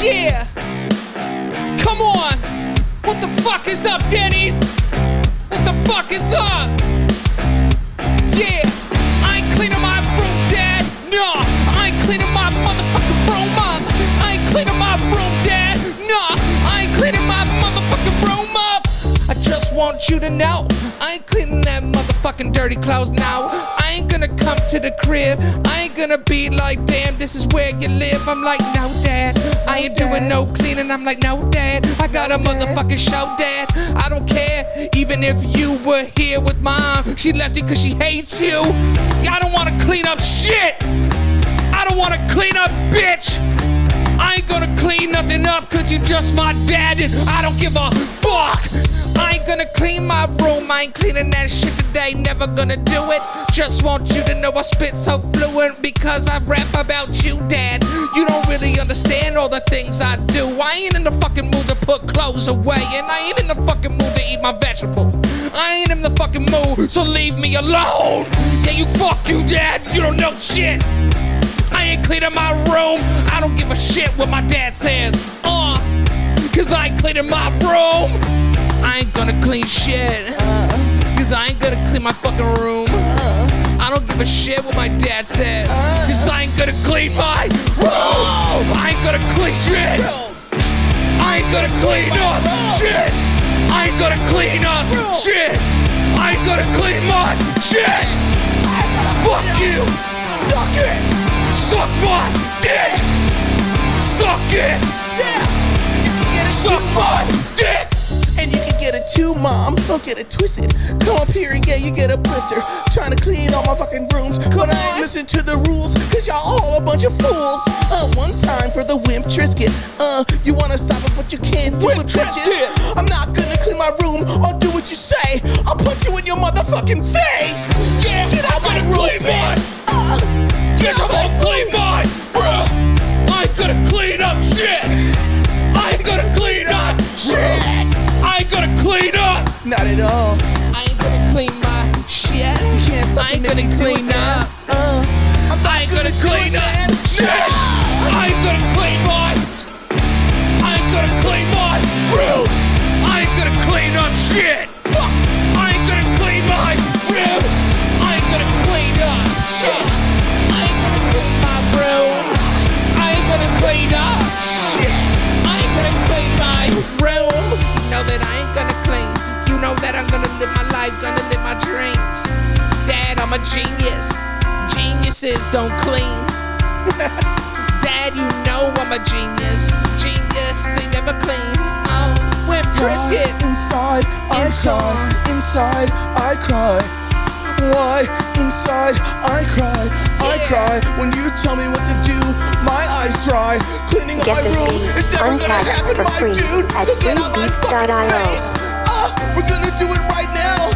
Yeah. Come on. What the fuck is up, Denny's? What the fuck is up? Yeah. I ain't cleaning my room, Dad. Nah. I ain't cleaning my motherfucking room up. I ain't cleaning my room, Dad. Nah. I ain't cleaning my motherfucking room up. I just want you to know I ain't cleaning that motherfucking dirty clothes now. I ain't gonna come to the crib. I ain't gonna be like, damn, this is where you live. I'm like, no, Dad, I ain't doing no cleaning. I'm like, no, Dad, I got a motherfucking show, Dad. I don't care, even if you were here with Mom. She left you cause she hates you. I don't wanna clean up shit. I don't wanna clean up, bitch. I ain't gonna clean nothing up cause you're just my dad and I don't give a fuck. I ain't gonna clean my room, I ain't cleaning that shit today, never gonna do it. Just want you to know I spit so fluent because I rap about you, Dad. You don't really understand all the things I do. I ain't in the fucking mood to put clothes away, and I ain't in the fucking mood to eat my vegetables. I ain't in the fucking mood, so leave me alone. Yeah, you fuck you, Dad, you don't know shit. I ain't cleaning my room, I don't give a shit what my dad says. Cause I ain't cleaning my room. I ain't gonna clean shit. Cause I ain't gonna clean my fucking room. I don't give a shit what my dad says. Cause I ain't gonna clean my room. I ain't gonna clean shit. I ain't gonna clean up shit. I ain't gonna clean up shit. I ain't gonna clean my shit. Fuck you. Suck it. Suck my dick. Suck it. Yeah. You can get it Suck my dick. And you can get it too, Mom. Don't get it twisted. Come up here and yeah, you get a blister. Trying to clean all my fucking rooms, but I ain't listen to the rules, cause y'all all a bunch of fools. One time for the Limp Bizkit. You wanna stop it, but you can't do it, bitches. I'm not gonna clean my room. I'll do what you say. I'll punch you in your motherfucking face. Yeah, get out my room, bitch. Yes, I'm gonna clean mine. I ain't gonna clean up shit. I ain't gonna clean up shit. I ain't gonna clean up. Not at all. I ain't gonna clean my shit. I ain't gonna clean up. I ain't gonna clean up shit. I ain't gonna clean my. I ain't gonna clean my room. I ain't gonna clean up shit. I ain't gonna clean my room. I ain't gonna clean up shit. I ain't gonna clean my room. I ain't gonna clean up shit. I ain't gonna clean my room. Know that I ain't gonna clean. You know that I'm gonna live my life, gonna live my dreams. Dad, I'm a genius. Geniuses don't clean. Dad, you know I'm a genius. Genius, they never clean. Limp Bizkit. Inside, I cry. Inside, I cry. Why? Inside, I cry. I cry when you tell me what to do. My eyes dry. Cleaning up my room is never gonna happen, my dude. So get out my fucking face. We're gonna do it right now.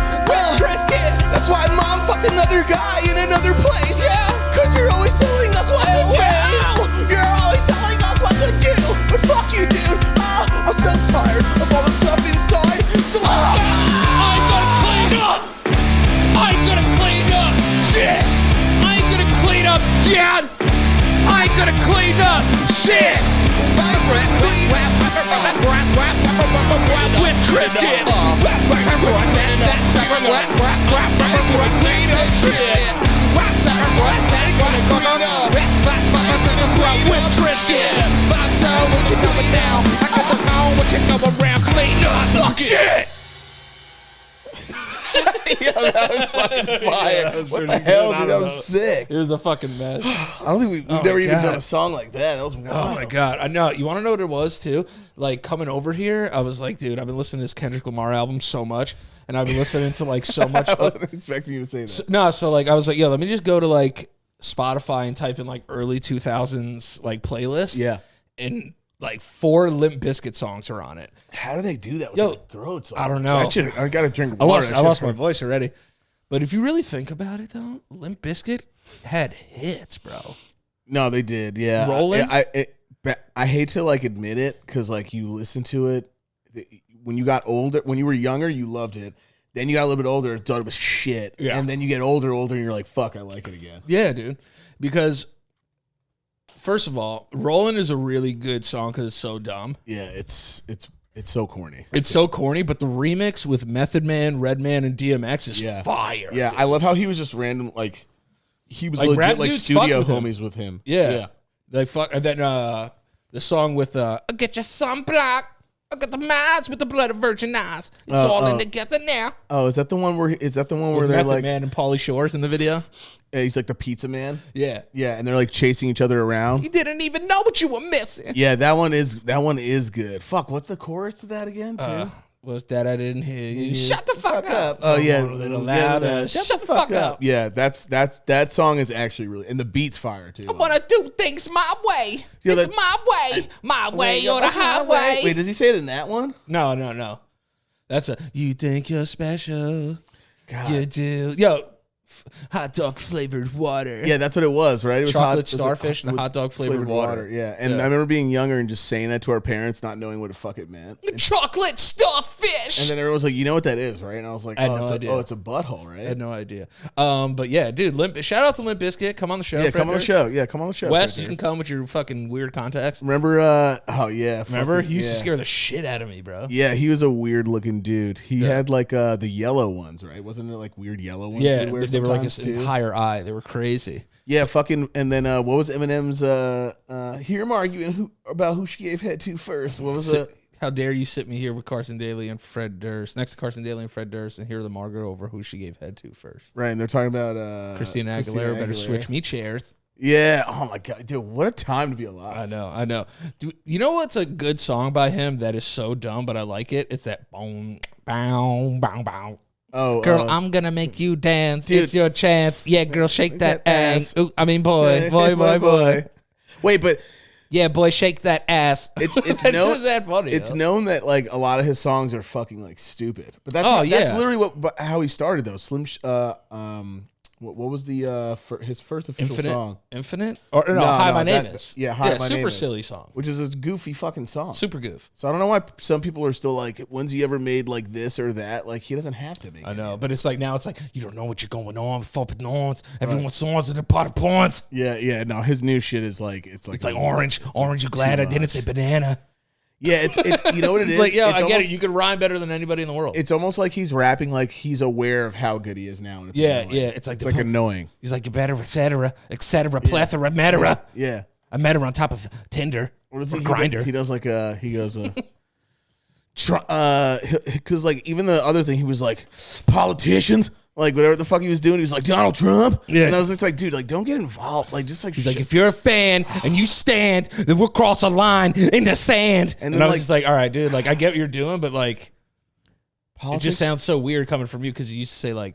That's why Mom fucked another guy in another place. Yeah. Cause you're always telling us what to do. You're always telling us what to do. But fuck you, dude. I'm so tired of all the stuff inside. So I ain't gonna clean up. I ain't gonna clean up shit. I ain't gonna clean up Dad. I ain't gonna clean up shit. Limp Bizkit. Clean up shit. Limp Bizkit. So what you coming down? I got the phone, what you come around? Clean up shit. Yo, that was fucking fire. What the hell, dude? That was sick. It was a fucking mess. I don't think we've never even done a song like that. That was wild. Oh my God. I know. You want to know what it was too? Like coming over here, I was like, dude, I've been listening to this Kendrick Lamar album so much. And I've been listening to like so much. I wasn't expecting you to say that. No, so like I was like, yo, let me just go to like Spotify and type in like early 2000s like playlist. Yeah. And like 4 Limp Bizkit songs are on it. How do they do that with Yo, their throats? I don't know. I got to drink I water. lost my voice already. But if you really think about it, though, Limp Bizkit had hits, bro. No, they did. Yeah, Rolling. I hate to like admit it because like you listen to it when you got older. When you were younger, you loved it. Then you got a little bit older and thought it was shit. Yeah. And then you get older, and you're like, fuck, I like it again. Yeah, dude. Because First of all, Rollin' is a really good song because it's so dumb. Yeah, it's so corny. It's so corny, but the remix with Method Man, Redman, and DMX is fire. Yeah, I love how he was just random, like, he was Like, rap legit, like, dudes studio fuck with him. homies with him. Yeah. They fuck, and then the song with I get your sunblock. I got the miles with the blood of virgin eyes. It's all in together now. Oh, is that the one where they're Method like, Man and Pauly Shore's in the video? he's like the pizza man? Yeah. Yeah, and they're like chasing each other around. You didn't even know what you were missing. Yeah, that one is good. Fuck, what's the chorus to that again, too? What's that? I didn't hear you. Shut the fuck up. Oh yeah, A little louder. Shut the fuck up. Yeah, that song is actually really, and the beat's fire too. I wanna do things my way. Yeah, It's that's- my way or the highway. Wait, does he say it in that one? No. That's you think you're special. God. You do. Yo, hot dog flavored water. Yeah, that's what it was, right? It was Chocolate was it- starfish and was hot dog flavored water. Yeah, and I remember being younger and just saying that to our parents, not knowing what the fuck it meant. Chocolate starfish. And then everyone was like, "You know what that is, right?" And I was like, I had "Oh, no it's idea. it's a butthole, right?" I had no idea. But yeah, dude, shout out to Limp Bizkit. Come on the show. Yeah, Fred come on the Durst. show. Yeah, come on the show. Wes, Fred you can Durst. come with your fucking weird contacts. Remember? Oh yeah. Remember? fucking- He used to yeah. scare the shit out of me, bro. Yeah, he was a weird looking dude. He had like the yellow ones, right? Wasn't it like weird yellow ones? Yeah, he'd wear they were like sometimes, his too? entire eye. They were crazy. Yeah, fucking. And then what was Eminem's? Hear him arguing about who she gave head to first. What was it? How dare you sit me here with Carson Daly and Fred Durst, next to Carson Daly and Fred Durst, and hear the Margaret over who she gave head to first. Right, and they're talking about Christina Aguilera better switch me chairs. Yeah. Oh my god, dude, what a time to be alive. I know. Dude, you know what's a good song by him that is so dumb, but I like it? It's that boom, bow, bow, bow. Oh, Girl, I'm gonna make you dance. dude. It's your chance. Yeah, girl, shake that that ass. ass. Ooh, I mean, boy. Wait, but Yeah, boy, shake that ass. it's That's known just that funny. it's though. known that like a lot of his songs are fucking like stupid. But that's Oh, that's yeah. literally how he started though. What was the his first official song? Infinite? Or no, Hi, My Name Is. Yeah, Hi, My Name super Is. silly song. Which is a goofy fucking song. Super goof. So I don't know why some people are still like, when's he ever made like this or that? Like he doesn't have to make I it. know, but it's like now it's like you don't know what you're going on. Fucking ons. Everyone's songs are the pot of points. Yeah. No, his new shit is like it's like Orange. Orange, you glad I didn't say banana? Yeah, it's you know what it It's is? like, yo, It's I get almost- it. You could rhyme better than anybody in the world. It's almost like he's rapping like he's aware of how good he is now. And it's Yeah, annoying. yeah, it's like it's the like po- annoying. He's like, you better, etc., plethora, metera. Yeah. I met her on top of Tinder. What is or he? Grinder. He does like he goes because like even the other thing he was like politicians. Like whatever the fuck he was doing, he was like Donald Trump. Yeah. And I was just like, dude, like don't get involved. Like just like He's like, if you're a fan and you stand, then we'll cross a line in the sand. And And, then, I was like- just like, all right, dude, like I get what you're doing, but like politics, it just sounds so weird coming from you because you used to say like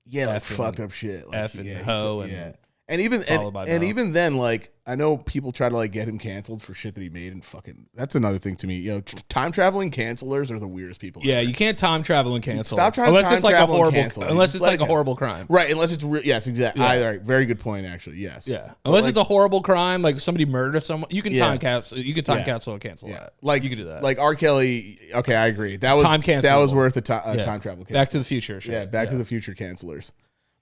yeah, like effing- fucked up shit. Like, effing yeah, hoe he's- and And even followed by and no. even then, like I know people try to like get him canceled for shit that he made, and fucking that's another thing to me. You know, time traveling cancelers are the weirdest people. yeah, ever. you can't time travel and cancel. stop trying to unless time it's like a travel and horrible cancel it. unless Just it's let like it a go. horrible crime. Right, unless it's yes, exactly. Yeah. All right, very good point, actually. Yes. Yeah, unless it's a horrible crime, like somebody murdered someone, you can Yeah. time cancel. You can time Yeah. cancel and cancel Yeah, that. like you can do that. Like R. Kelly. Okay, I agree. That was Time That was cancelable. worth a Yeah. time travel. Cancel. Back to the Future. Shit. Yeah, Back to the Future cancelers.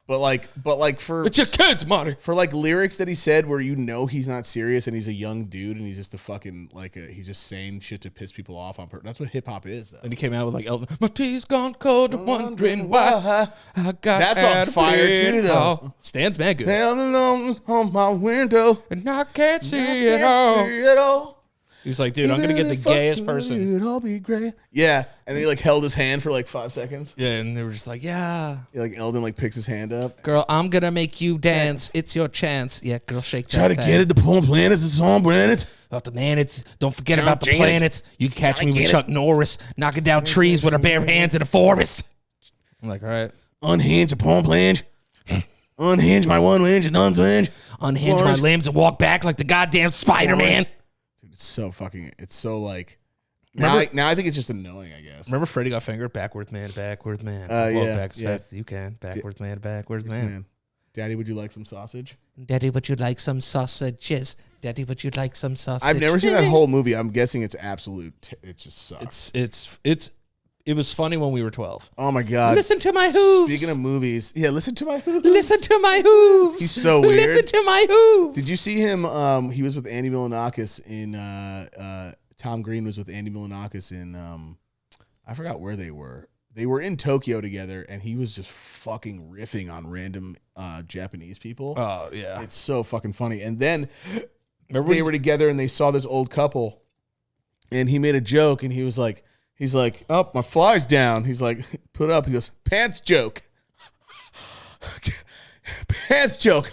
But like for It's your kids' money. for like lyrics that he said where you know he's not serious and he's a young dude and he's just a fucking he's just saying shit to piss people off on purpose. That's what hip hop is, though. And he came out with like Elton. My tea's gone cold, wondering why I got That song's out of fire bed. too, though. Oh, Stands man good. Hell alone on my window. And I can't see it all. He was like, dude, I'm gonna get the gayest person. It'll be great. Yeah, and he like held his hand for like 5 seconds. Yeah, and they were just like, yeah, Like Eldon like picks his hand up. girl, I'm gonna make you dance. It's your chance. Yeah, girl, shake that. Try to thing. get it. The poem planets. It's on planet. About the planets. Don't forget John about the Janet. planets. You can catch me with get it. Chuck Norris knocking down trees with her bare hands in the forest. I'm like, all right. Unhinge a poem plunge. Unhinge my one hinge and unhinge. Unhinge my Plunge. limbs and walk back like the goddamn Spider-Man. Dude, it's so fucking. It's so like. Remember- Now I think it's just annoying. I guess. Remember Freddie got fingered? Backwards man, backwards man. Yeah, Walk back as yeah. fast as you can. Backwards man, backwards man. Man. Daddy, would you like some sausage? Daddy, would you like some sausages? Daddy, would you like some sausage? I've never seen that whole movie. I'm guessing it's absolute. It just sucks. It's It was funny when we were 12. Oh my god! Listen to my hooves. Speaking of movies, yeah, listen to my hooves. Listen to my hooves. He's so weird. Listen to my hooves. Did you see him? He was with Andy Milonakis in. Tom Green was with Andy Milonakis in. I forgot where they were. They were in Tokyo together, and he was just fucking riffing on random Japanese people. Oh yeah, it's so fucking funny. And then remember they were together, and they saw this old couple, and he made a joke, and he's like, "Oh, my fly's down." He's like, "Put up." He goes, "Pants joke." Pants joke.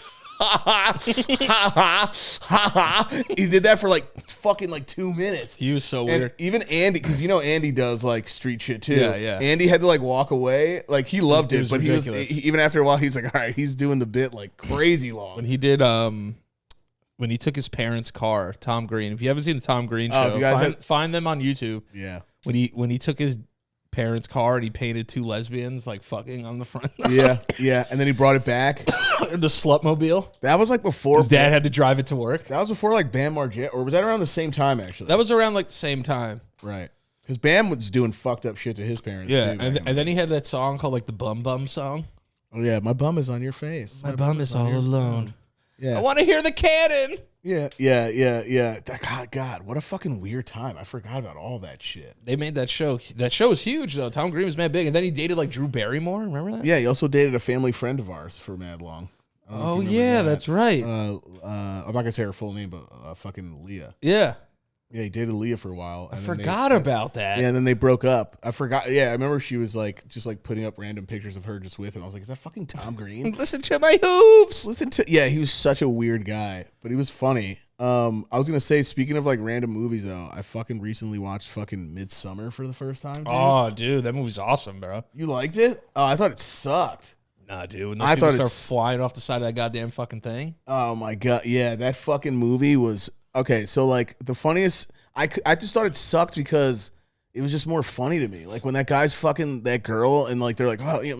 He did that for like fucking like 2 minutes. He was so And weird. even Andy, because you know Andy does like street shit too. Yeah. Andy had to like walk away. Like he loved it, but ridiculous. even after a while, he's like, all right, he's doing the bit like crazy long. When he did when he took his parents' car, Tom Green. If you haven't seen the Tom Green show, if you guys find them on YouTube. Yeah. When he took his parents' car and he painted 2 lesbians like fucking on the front. yeah, and then he brought it back. The slutmobile. That was like before His dad had to drive it to work. That was before like Bam Margera, or was that around the same time actually? That was around like the same time. Right. Because Bam was doing fucked up shit to his parents. Yeah, too, and then he had that song called like the Bum Bum song. Oh yeah, my bum is on your face. My bum is all alone. Yeah. I want to hear the cannon. Yeah. God, what a fucking weird time. I forgot about all that shit. They made that show. That show was huge though. Tom Green was mad big, and then he dated like Drew Barrymore. Remember that? Yeah, he also dated a family friend of ours for mad long. Oh yeah, that's right. I'm not gonna say her full name, but fucking Leah. Yeah. Yeah, he dated Leah for a while. I forgot about that. Yeah, and then they broke up. I forgot. Yeah, I remember she was like just like putting up random pictures of her just with him. I was like, is that fucking Tom Green? Listen to my hooves. Yeah, he was such a weird guy, but he was funny. I was gonna say, speaking of like random movies though, I fucking recently watched fucking Midsummer for the first time. Dude. Oh, dude, that movie's awesome, bro. You liked it? Oh, I thought it sucked. Nah, dude. When those people start flying off the side of that goddamn fucking thing. Oh my god, yeah, that fucking movie was okay. So like the funniest, I just thought it sucked because it was just more funny to me. Like when that guy's fucking that girl and like they're like, oh yeah,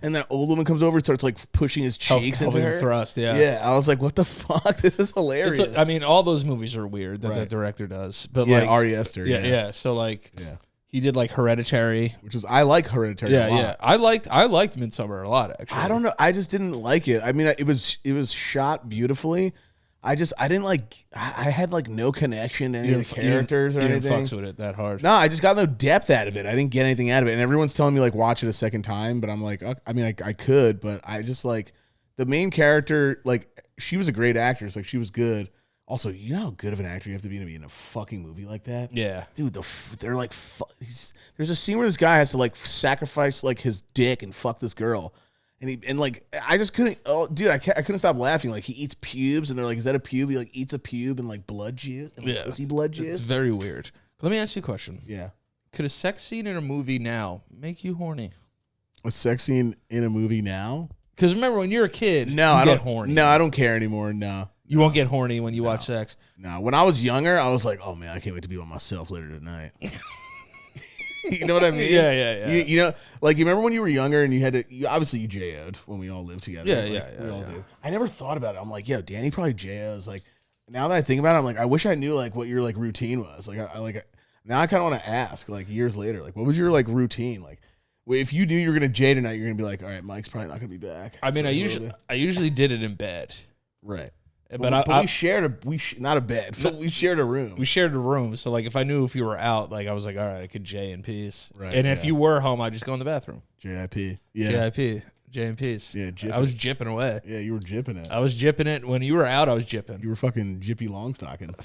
and that old woman comes over and starts like pushing his cheeks into her thrust. Yeah, I was like, what the fuck? This is hilarious. I mean, all those movies are weird that the director does, but yeah, like Ari Aster. Yeah. So like, he did like Hereditary, which was I like Hereditary. a lot. I liked Midsummer a lot actually. I don't know. I just didn't like it. I mean, it was shot beautifully. I didn't like. I had like no connection to any of the characters or anything. You didn't fucks with it that hard. No, I just got no depth out of it. I didn't get anything out of it. And everyone's telling me like watch it a second time, but I'm like, I mean, I could, but I just like the main character. Like she was a great actress. Like she was good. Also, you know how good of an actor you have to be in a fucking movie like that? Yeah, dude. They're like, there's a scene where this guy has to like sacrifice like his dick and fuck this girl. And like I just couldn't. Oh, dude, I couldn't stop laughing. Like he eats pubes, and they're like, "Is that a pube?" He like eats a pube and like blood juice. And, like, pussy blood juice. It's very weird. Let me ask you a question. Yeah. Could a sex scene in a movie now make you horny? A sex scene in a movie now? Because remember when you're a kid, no, you I get don't. horny. No, I don't care anymore. No, you won't get horny when you watch sex. No, when I was younger, I was like, "Oh man, I can't wait to be by myself later tonight." You know what I mean? Yeah. You know, like you remember when you were younger and you had to. Obviously, you JO'd when we all lived together. Yeah, we all did. I never thought about it. I'm like, yo, Danny probably JO's. Like, now that I think about it, I'm like, I wish I knew like what your like routine was. Like, now I kind of want to ask like years later, like, what was your like routine? Like, if you knew you were gonna J tonight, you're gonna be like, all right, Mike's probably not gonna be back. I mean, I usually did it in bed. Right. But we shared not a bed, but we shared a room. We shared a room, so like if I knew if you were out, like I was like, all right, I could J in peace. Right. And if you were home, I'd just go in the bathroom. JIP. Yeah. JIP. J in peace. Yeah. I was jipping away. Yeah, you were jipping it. I was jipping it when you were out. I was jipping. You were fucking Jippy Longstocking.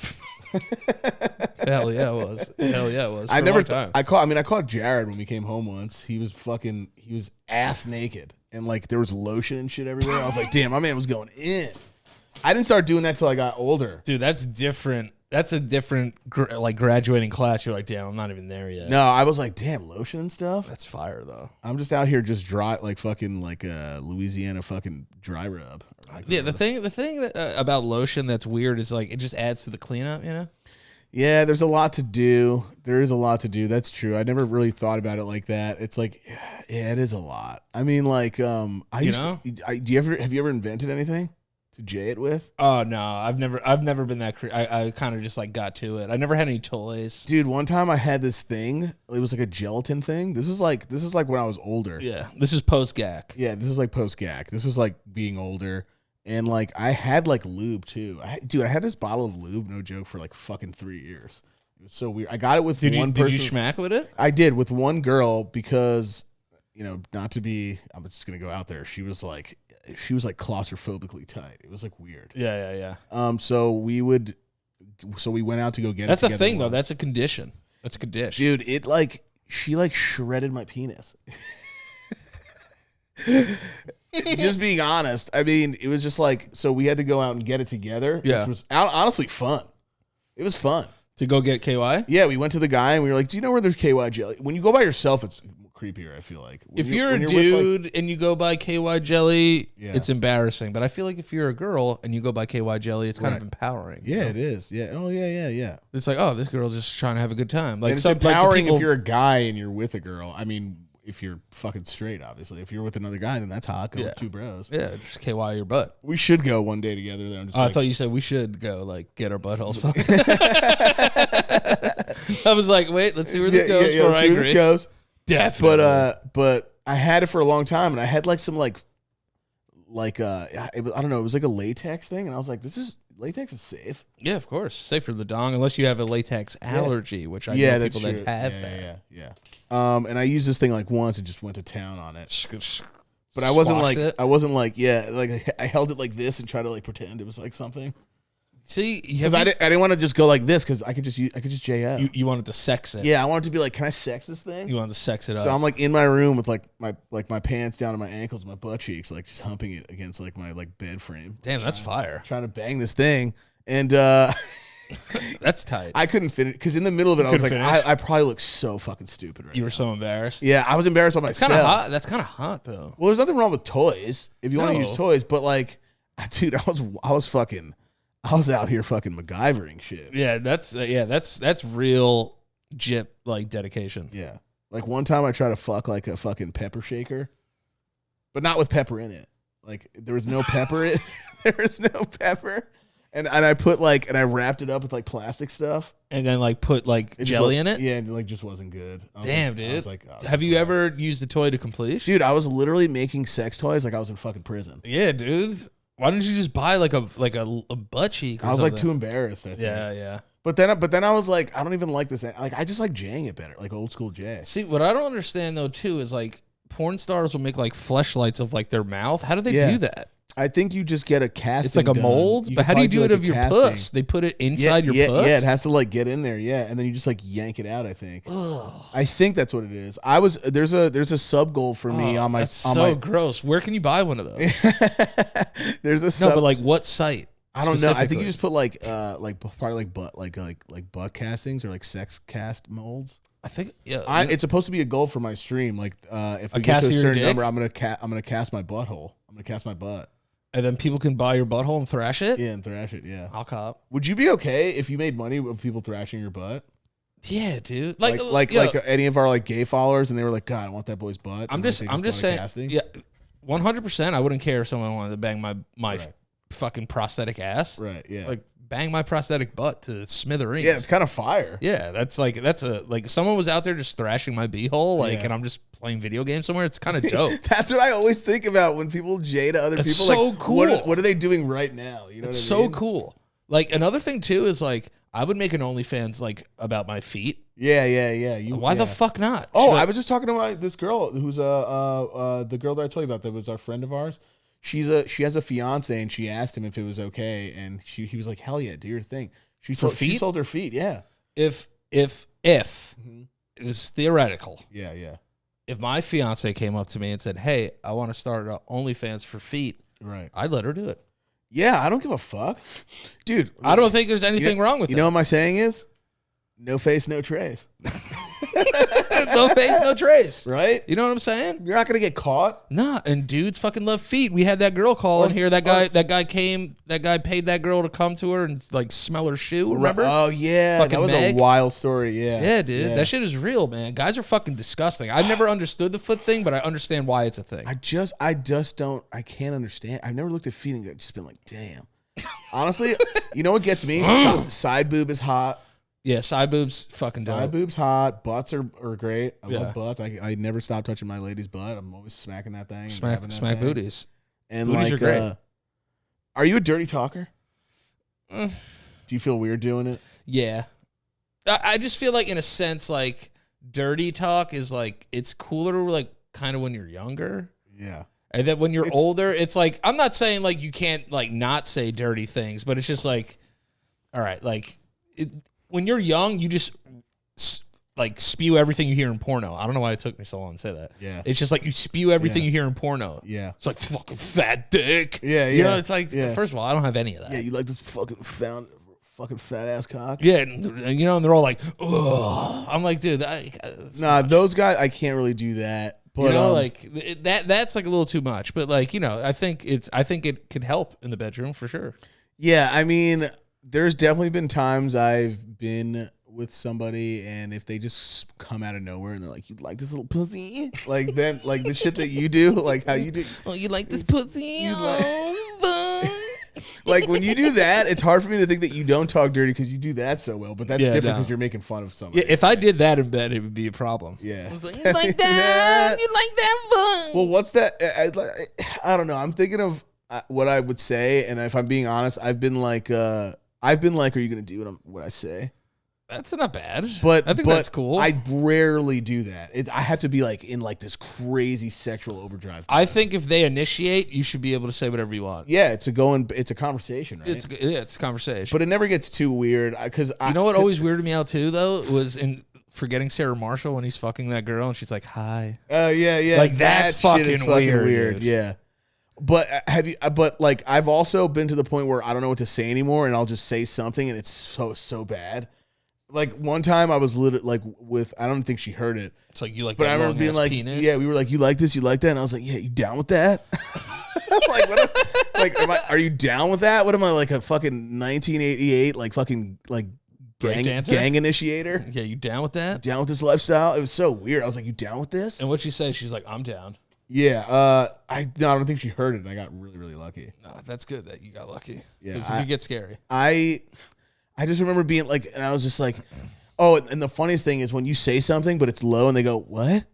Hell yeah, it was. Hell yeah, it was. I caught Jared when we came home once. He was ass naked and like there was lotion and shit everywhere. I was like, damn, my man was going in. I didn't start doing that till I got older. Dude, that's different. That's a different like graduating class. You're like, damn, I'm not even there yet. No, I was like, damn, lotion and stuff. That's fire though. I'm just out here just dry, like fucking like Louisiana fucking dry rub. Yeah, the thing about lotion that's weird is like it just adds to the cleanup, you know? Yeah, there's a lot to do. There is a lot to do. That's true. I never really thought about it like that. It's like, yeah, it is a lot. I mean, like, have you ever invented anything? to jay it with? Oh no, I've never been that. I kind of just like got to it. I never had any toys. Dude, one time I had this thing. It was like a gelatin thing. This is like when I was older. Yeah, this is post GAC. Yeah, this is like post GAC. This was like being older. And like I had like lube too. I had this bottle of lube, no joke, for like fucking 3 years. It was so weird. I got it with one person. Did you schmack with it? I did with one girl because, not to be, I'm just gonna go out there. She was like claustrophobically tight. It was like weird. Yeah. So we went out to go get That's it. That's a thing though. That's a condition. That's a condition. Dude, she shredded my penis. Just being honest. I mean, it was just so we had to go out and get it together. Yeah. Which was honestly fun. It was fun. To go get KY? Yeah, we went to the guy and we were like, do you know where there's KY jelly? When you go by yourself, it's creepier, I feel like. If you're a dude and you go buy KY jelly, it's embarrassing. But I feel like if you're a girl and you go buy KY jelly, it's kind of empowering. Yeah, it is. Yeah. Oh, yeah. It's like, oh, this girl's just trying to have a good time. Like, it's empowering if you're a guy and you're with a girl. I mean, if you're fucking straight, obviously. If you're with another guy, then that's hot. Go with two bros. Yeah, just KY your butt. We should go one day together. Then I thought you said we should go, get our buttholes fucked. I was like, wait, let's see where this goes. Yeah, let's see where this goes. Definitely. But I had it for a long time, and I had some I don't know, it was like a latex thing, and I was like, latex is safe. Yeah, of course, safe for the dong, unless you have a latex allergy, which I know people that have that. Yeah. And I used this thing once and just went to town on it. But I wasn't I held it like this and tried to pretend it was something. See, because I didn't want to just go like this because I could just J up. You wanted to sex it. Yeah, I wanted to be can I sex this thing? You wanted to sex it up. So I'm in my room with my pants down to my ankles, my butt cheeks, just humping it against my bed frame. Damn, that's fire. Trying to bang this thing, and that's tight. I couldn't finish because in the middle of it, I was I probably look so fucking stupid right now. You were so embarrassed. Yeah, I was embarrassed by myself. That's kind of hot though. Well, there's nothing wrong with toys if you want to use toys, but dude, I was out here fucking MacGyvering shit. Yeah, that's real jip dedication. Yeah. One time I tried to fuck a fucking pepper shaker, but not with pepper in it. There was no pepper in it. There was no pepper. And I put and I wrapped it up with plastic stuff. And then put jelly in it? Yeah, and it just wasn't good. Damn, dude. Have you ever used a toy to completion? Dude, I was literally making sex toys I was in fucking prison. Yeah, dude. Why didn't you just buy a butt cheek? I was something? Too embarrassed. I think. Yeah. But then I was I don't even like this. I just like Jaying it better, old school Jay. See, what I don't understand though too is porn stars will make fleshlights of their mouth. How do they do that? I think you just get a casting. It's like a mold, but how do you do it of your puss? They put it inside your puss? Yeah, it has to get in there, and then you just yank it out, I think. Ugh. I think that's what it is. There's a sub goal for me on my. That's gross. Where can you buy one of those? There's a sub. No, but what site? I don't know. I think you just put probably butt castings or sex cast molds. I think it's supposed to be a goal for my stream. If we get to a certain number, I'm gonna cast my butthole. I'm gonna cast my butt. And then people can buy your butthole and thrash it? Yeah, and thrash it, yeah. I'll cop. Would you be okay if you made money with people thrashing your butt? Yeah, dude. Like any of our gay followers and they were like, God, I want that boy's butt. I'm just saying, casting. Yeah, 100% I wouldn't care if someone wanted to bang my fucking prosthetic ass. Right, yeah. Bang my prosthetic butt to smithereens. Yeah, it's kind of fire. Yeah, that's if someone was out there just thrashing my beehole, and I'm just playing video games somewhere, it's kind of dope. That's what I always think about when people jay to other people. So cool. What are they doing right now? You know it's what I mean? So cool. Another thing too is I would make an OnlyFans about my feet. Yeah. Why the fuck not? Oh, I was just talking to this girl who's the girl that I told you about that was our friend of ours. She has a fiance and she asked him if it was okay and he was like, hell yeah, do your thing. She sold her feet, yeah. If it's theoretical. Yeah. If my fiance came up to me and said, hey, I want to start an OnlyFans for feet, right, I'd let her do it. Yeah, I don't give a fuck. Dude, I don't think there's anything wrong with it. You know what my saying is? No face, no trace. No face, no trace. Right? You know what I'm saying? You're not gonna get caught. Nah, and dudes fucking love feet. We had that girl call in here. That guy paid that girl to come to her and like smell her shoe. Remember? Oh yeah, Fucking that was Meg. a wild story. Yeah, Yeah, dude. That shit is real, man. Guys are fucking disgusting. I never understood the foot thing, but I understand why it's a thing. I just don't. I can't understand. I've never looked at feet and just been like, damn. Honestly, you know what gets me? Side boob is hot. Yeah, side boobs fucking dope. Side boobs hot. Butts are great. I Yeah. love butts. I never stop touching my lady's butt. I'm always smacking that thing. and Smack grabbing that smack thing. booties. And Booties like, are great. are you a dirty talker? Do you feel weird doing it? Yeah. I just feel like in a sense, like dirty talk is like, it's cooler like kind of when you're younger. Yeah. And then when you're older, it's like, I'm not saying like you can't like not say dirty things, but it's just like, all right, like when you're young, you just like spew everything you hear in porno. I don't know why it took me so long to say that. Yeah. It's just like you spew everything you hear in porno. Yeah. It's like fucking fat dick. Yeah, You know, yeah. it's like, Yeah. first of all, I don't have any of that. Yeah, you like this fucking fat ass cock? Yeah, and, you know, and they're all like, ugh. I'm like, dude, Nah, those guys, I can't really do that. But, you know, like that's like a little too much. But like, you know, I think it could help in the bedroom for sure. yeah, I mean, there's definitely been times I've been with somebody and if they just come out of nowhere and they're like, you like this little pussy? Like then, like the shit that you do, like how you do. Oh, you like this pussy? Like when you do that, it's hard for me to think that you don't talk dirty because you do that so well. But that's different because you're making fun of somebody. Yeah, if I did that in bed, it would be a problem. Yeah. I was like, you like that? You like that fun? Well, what's that? I don't know. I'm thinking of what I would say, and if I'm being honest, I've been like, are you gonna do what I say? That's not bad. But I think that's cool. I rarely do that. I have to be like in like this crazy sexual overdrive. I think if they initiate, you should be able to say whatever you want. Yeah, it's a conversation, right? It's a conversation. But it never gets too weird because You know what always weirded me out too, though, was in forgetting Sarah Marshall when he's fucking that girl and she's like, "Hi." Yeah. Like, that's that shit is fucking weird, dude. Yeah. But But like, I've also been to the point where I don't know what to say anymore, and I'll just say something, and it's so bad. Like one time, I was like with I don't think she heard it. It's like you like, But that I remember being like, penis? yeah, we were like, you like this, you like that, and I was like, yeah, you down with that? Are you down with that? What am I, like a fucking 1988 like fucking like gang initiator? Yeah, you down with that? Down with this lifestyle? It was so weird. I was like, you down with this? And what'd she say? She's like, I'm down. Yeah, I don't think she heard it, and I got really, really lucky. No, that's good that you got lucky. Yeah, Because it could get scary. I just remember being like, and I was just like, oh, and the funniest thing is when you say something, but it's low, and they go, what?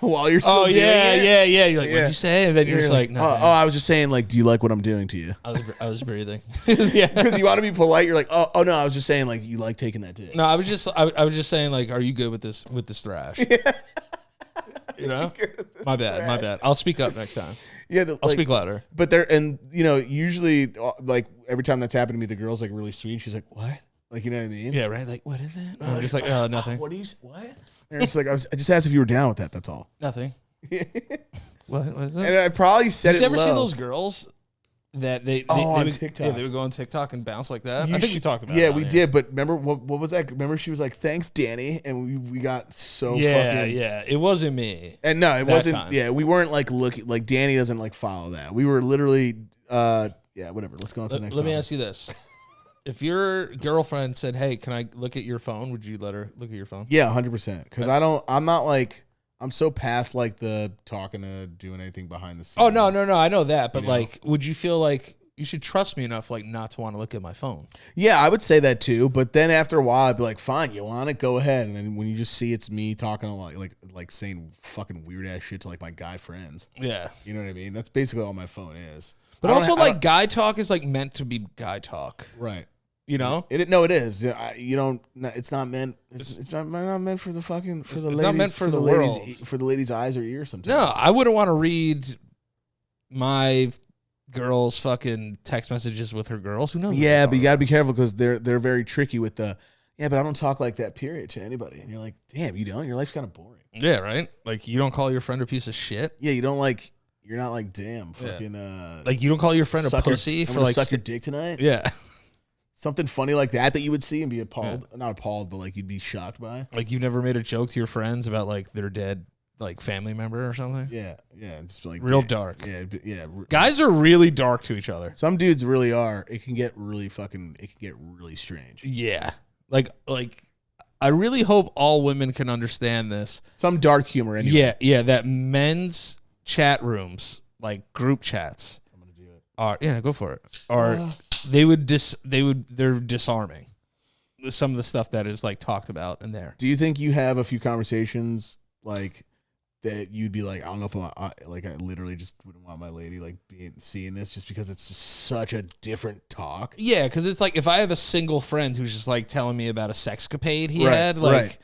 While you're still doing it. Yeah. You're like, what'd you say? And then you're just like, no. I was just saying, like, do you like what I'm doing to you? I was breathing. Yeah. Because you want to be polite. You're like, oh no, I was just saying, like, you like taking that dick. No, I was just saying, like, are you good with this thrash? You know? My bad. I'll speak up next time. Yeah, I'll speak louder. But usually, like, every time that's happened to me, the girl's like really sweet. She's like, what? Like, you know what I mean? Yeah, right. Like, what is it? I'm just like, oh, nothing. What? And it's like I just asked if you were down with that. That's all. Nothing. What is that? And I probably said Did it you ever low. see those girls that they on would, TikTok? Yeah, they would go on TikTok and bounce like that. I think we talked about it. Yeah, on we here. did. But remember what was that? Remember she was like, "Thanks, Danny," and we got so fucking. Yeah. It wasn't me. And no, it wasn't. time. Yeah, we weren't like looking. Like Danny doesn't like follow that. We were literally. Yeah, whatever. Let's go on to the next. Let me topic. ask you this: if your girlfriend said, "Hey, can I look at your phone?" Would you let her look at your phone? Yeah, 100%. Because I'm not like. I'm so past like the talking to doing anything behind the scenes. Oh no, I know that, but You know? like, would you feel like you should trust me enough, like, not to want to look at my phone? Yeah, I would say that too. But then after a while, I'd be like, fine, you want it? Go ahead. And then when you just see it's me talking like saying fucking weird ass shit to like my guy friends. Yeah, You know what I mean? That's basically all my phone is. but also like guy talk is like meant to be guy talk. Right. You know? It is. You don't. It's not meant. It's not meant for the fucking for the it's ladies. not meant for the ladies, world. for the ladies' eyes or ears. Sometimes. No, I wouldn't want to read my girl's fucking text messages with her girls. Who knows? Yeah, but you gotta be careful because they're very tricky with the. Yeah, but I don't talk like that. Period to anybody. And you're like, damn, you don't. Your life's kind of boring. Yeah, right. Like, you don't call your friend a piece of shit. Yeah, you don't like. You're not like, damn, fucking. Like, you don't call your friend a pussy I'm for gonna like suck your dick tonight. Yeah. Something funny like that you would see and be appalled. Not appalled, but like you'd be shocked by. Like you've never made a joke to your friends about like their dead like family member or something? Yeah. Just like real dark. Yeah. Guys are really dark to each other. Some dudes really are. It can get really strange. Yeah. Like I really hope all women can understand this. Some dark humor anyway. Yeah, that men's chat rooms, like group chats, I'm gonna do it. Go for it. They're disarming. Some of the stuff that is like talked about in there. Do you think you have a few conversations like that you'd be like, I don't know if I literally just wouldn't want my lady like seeing this just because it's just such a different talk? Yeah, because it's like if I have a single friend who's just like telling me about a sexcapade he had, like. Right.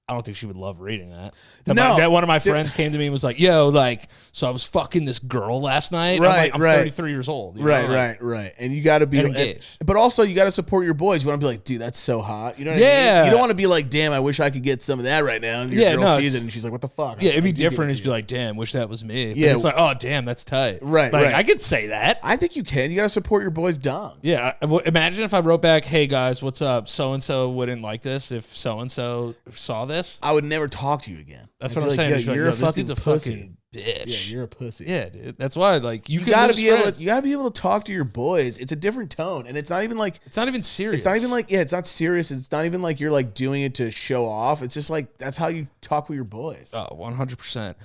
I don't think she would love reading that. No. That one of my friends came to me and was like, yo, like, so I was fucking this girl last night. Right, I'm 33 years old. You know? Right. And you got to be engaged. But also you got to support your boys. You want to be like, dude, that's so hot. You know what I mean? You don't want to be like, damn, I wish I could get some of that right now. And your girl sees it and she's like, what the fuck? Yeah, it'd be different to be like, damn, wish that was me. But yeah. It's like, oh, damn, that's tight. Right, like, right. I could say that. I think you can. You got to support your boys' dong. Yeah. Imagine if I wrote back, hey, guys, what's up? So-and-so wouldn't like this if so-and-so saw this. I would never talk to you again. That's what I'm saying. You're a fucking pussy. Fucking bitch. Yeah, you're a pussy. Yeah, dude. That's why, like, you gotta be able to talk to your boys. It's a different tone, and it's not even like it's not even serious. It's not even like it's not serious. It's not even like you're like doing it to show off. It's just like that's how you talk with your boys. Oh, 100%.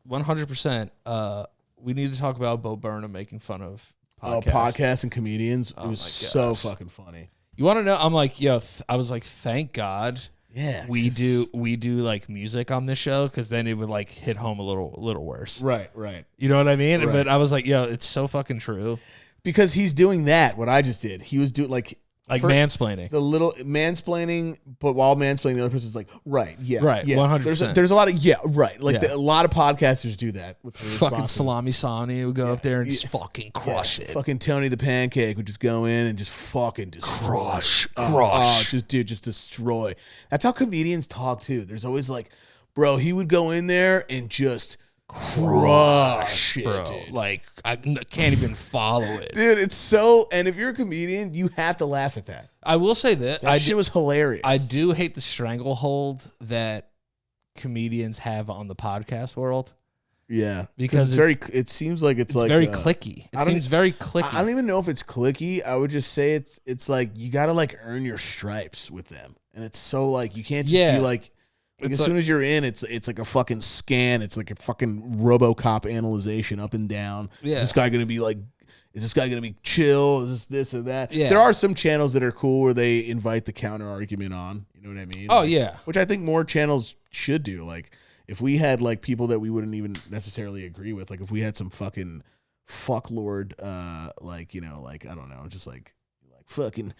100%. We need to talk about Bo Burnham making fun of podcasts and comedians. It was so fucking funny. You want to know? I'm like, yo, I was like, thank God. Yeah, we do like music on this show because then it would like hit home a little worse. Right. You know what I mean? Right. But I was like, yo, it's so fucking true. Because he's doing that. What I just did, he was doing like mansplaining. The little mansplaining, but while mansplaining, the other person's like, right, yeah, right, yeah. 100%. There's a lot of right. Like a lot of podcasters do that. With fucking Salami Sani would go up there and just fucking crush it. Fucking Tony the Pancake would just go in and just fucking destroy. Crush. Just destroy. That's how comedians talk too. There's always like, bro, he would go in there and just crush it, bro. Dude. Like I can't even follow it, dude. It's so. And if you're a comedian, you have to laugh at that. I will say that shit was hilarious. I do hate the stranglehold that comedians have on the podcast world. Yeah, because it seems like it's like very clicky. It seems very clicky. I don't even know if it's clicky. I would just say it's like you got to like earn your stripes with them, and it's so like you can't just be like. Like as soon as you're in, it's like a fucking scan. It's like a fucking RoboCop analyzation up and down. Yeah. Is this guy gonna be like? Is this guy gonna be chill? Is this or that? Yeah. There are some channels that are cool where they invite the counter argument on. You know what I mean? Oh yeah. Which I think more channels should do. Like if we had like people that we wouldn't even necessarily agree with. Like if we had some fucking fucklord, like you know, like I don't know, just like fucking,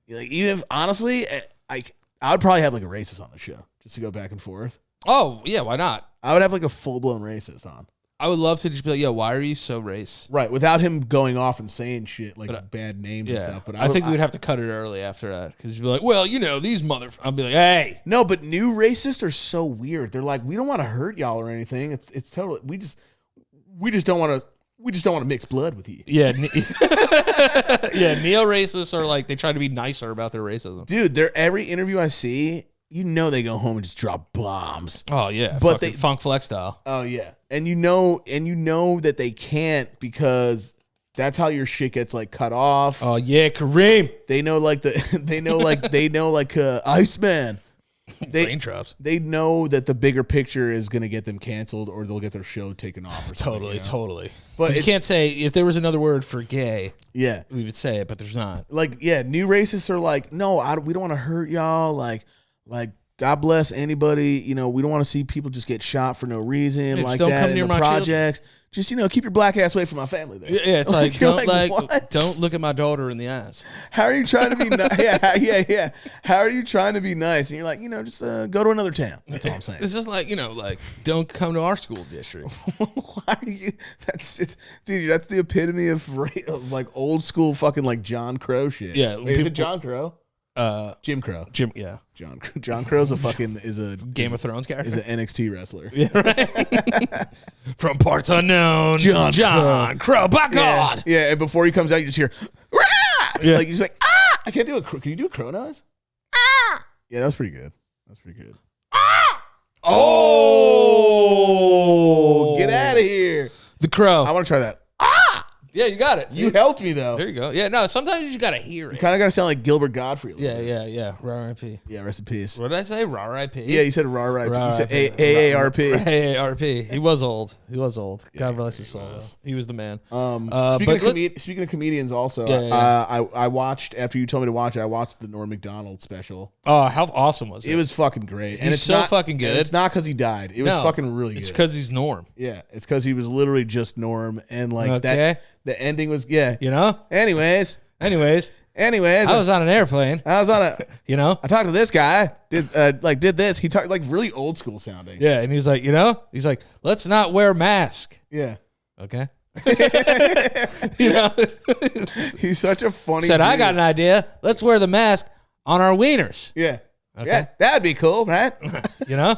like even if honestly, I would probably have like a racist on the show. Just to go back and forth. Oh, yeah, why not? I would have like a full-blown racist on. I would love to just be like, yo, why are you so race? Right, without him going off and saying shit like bad names and stuff. But I think we'd have to cut it early after that because you'd be like, well, you know, these I'll be like, hey. No, but new racists are so weird. They're like, we don't want to hurt y'all or anything. It's totally, we just don't want to mix blood with you. Yeah. Yeah, neo-racists are like, they try to be nicer about their racism. Dude, every interview I see, you know they go home and just drop bombs. Oh yeah, but they Funk Flex style. Oh yeah, and you know that they can't because that's how your shit gets like cut off. Oh yeah, Kareem. They know like Iceman. Raindrops. They know that the bigger picture is gonna get them canceled or they'll get their show taken off. Or Totally. But you can't say if there was another word for gay. Yeah, we would say it, but there's not. Like new racists are like, no, we don't want to hurt y'all. Like God bless anybody. You know, we don't want to see people just get shot for no reason like don't that come in near the my projects. Just, you know, keep your black ass away from my family there. Yeah, it's like, what? Don't look at my daughter in the eyes. How are you trying to be nice? Yeah. How are you trying to be nice? And you're like, you know, just go to another town. That's all I'm saying. It's just like, you know, like, don't come to our school district. Why do you? That's it, dude. That's the epitome of like old school fucking like John Crow shit. Yeah, wait, is it John Crow? Jim Crow. Yeah. John Crow's is a Game of Thrones character. Is an NXT wrestler. Yeah, right. From parts unknown, John Crow. By God. Yeah, and before he comes out, you just hear, Rah! Yeah. Like he's like, ah. I can't do a. Can you do a crow noise? Yeah, that was pretty good. That's pretty good. Oh, get out of here. The crow. I want to try that. Yeah, you got it. You helped me though. There you go. Yeah, no, sometimes you just got to hear it. You kind of got to sound like Gilbert Godfrey. Yeah. R.I.P. Yeah, rest in peace. What did I say? R.I.P. Yeah, you said R.I.P. You said AARP. AARP. He was old. God bless his soul. He was the man. Speaking of comedians, also, I watched after you told me to watch it. I watched the Norm Macdonald special. Oh, how awesome was it? It was fucking great. He's so fucking good. It's not because he died. It was fucking really good. It's because he's Norm. Yeah, it's because he was literally just Norm, and like that. The ending was You know. Anyways, I was on an airplane. I talked to this guy. Did this. He talked like really old school sounding. Yeah, and he's like, let's not wear mask. Yeah. Okay. He's such a funny. Said dude. I got an idea. Let's wear the mask on our wieners. Yeah. Okay. Yeah, that'd be cool, right? Yeah.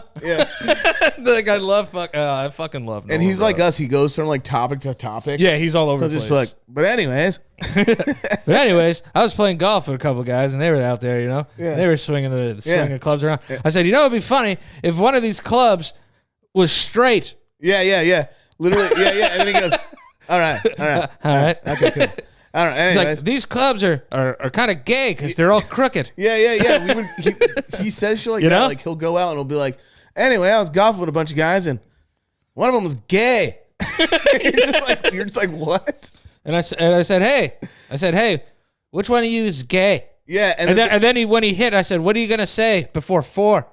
Like I fucking love Noah, and he's bro. like us. He goes from like topic to topic. Yeah, he's all over the place. Like, but anyways, I was playing golf with a couple of guys, and they were out there, Yeah. They were swinging the clubs around. I said, it'd be funny if one of these clubs was straight. Yeah. Literally, yeah. And then he goes, all right. Okay, cool. All right. It's like these clubs are kind of gay because they're all crooked. Yeah. He says shit like that. Like he'll go out and he'll be like, anyway, I was golfing with a bunch of guys and one of them was gay. you're just like what? And I said, hey, which one of you is gay? Yeah. And then when he hit, I said, what are you gonna say before 4?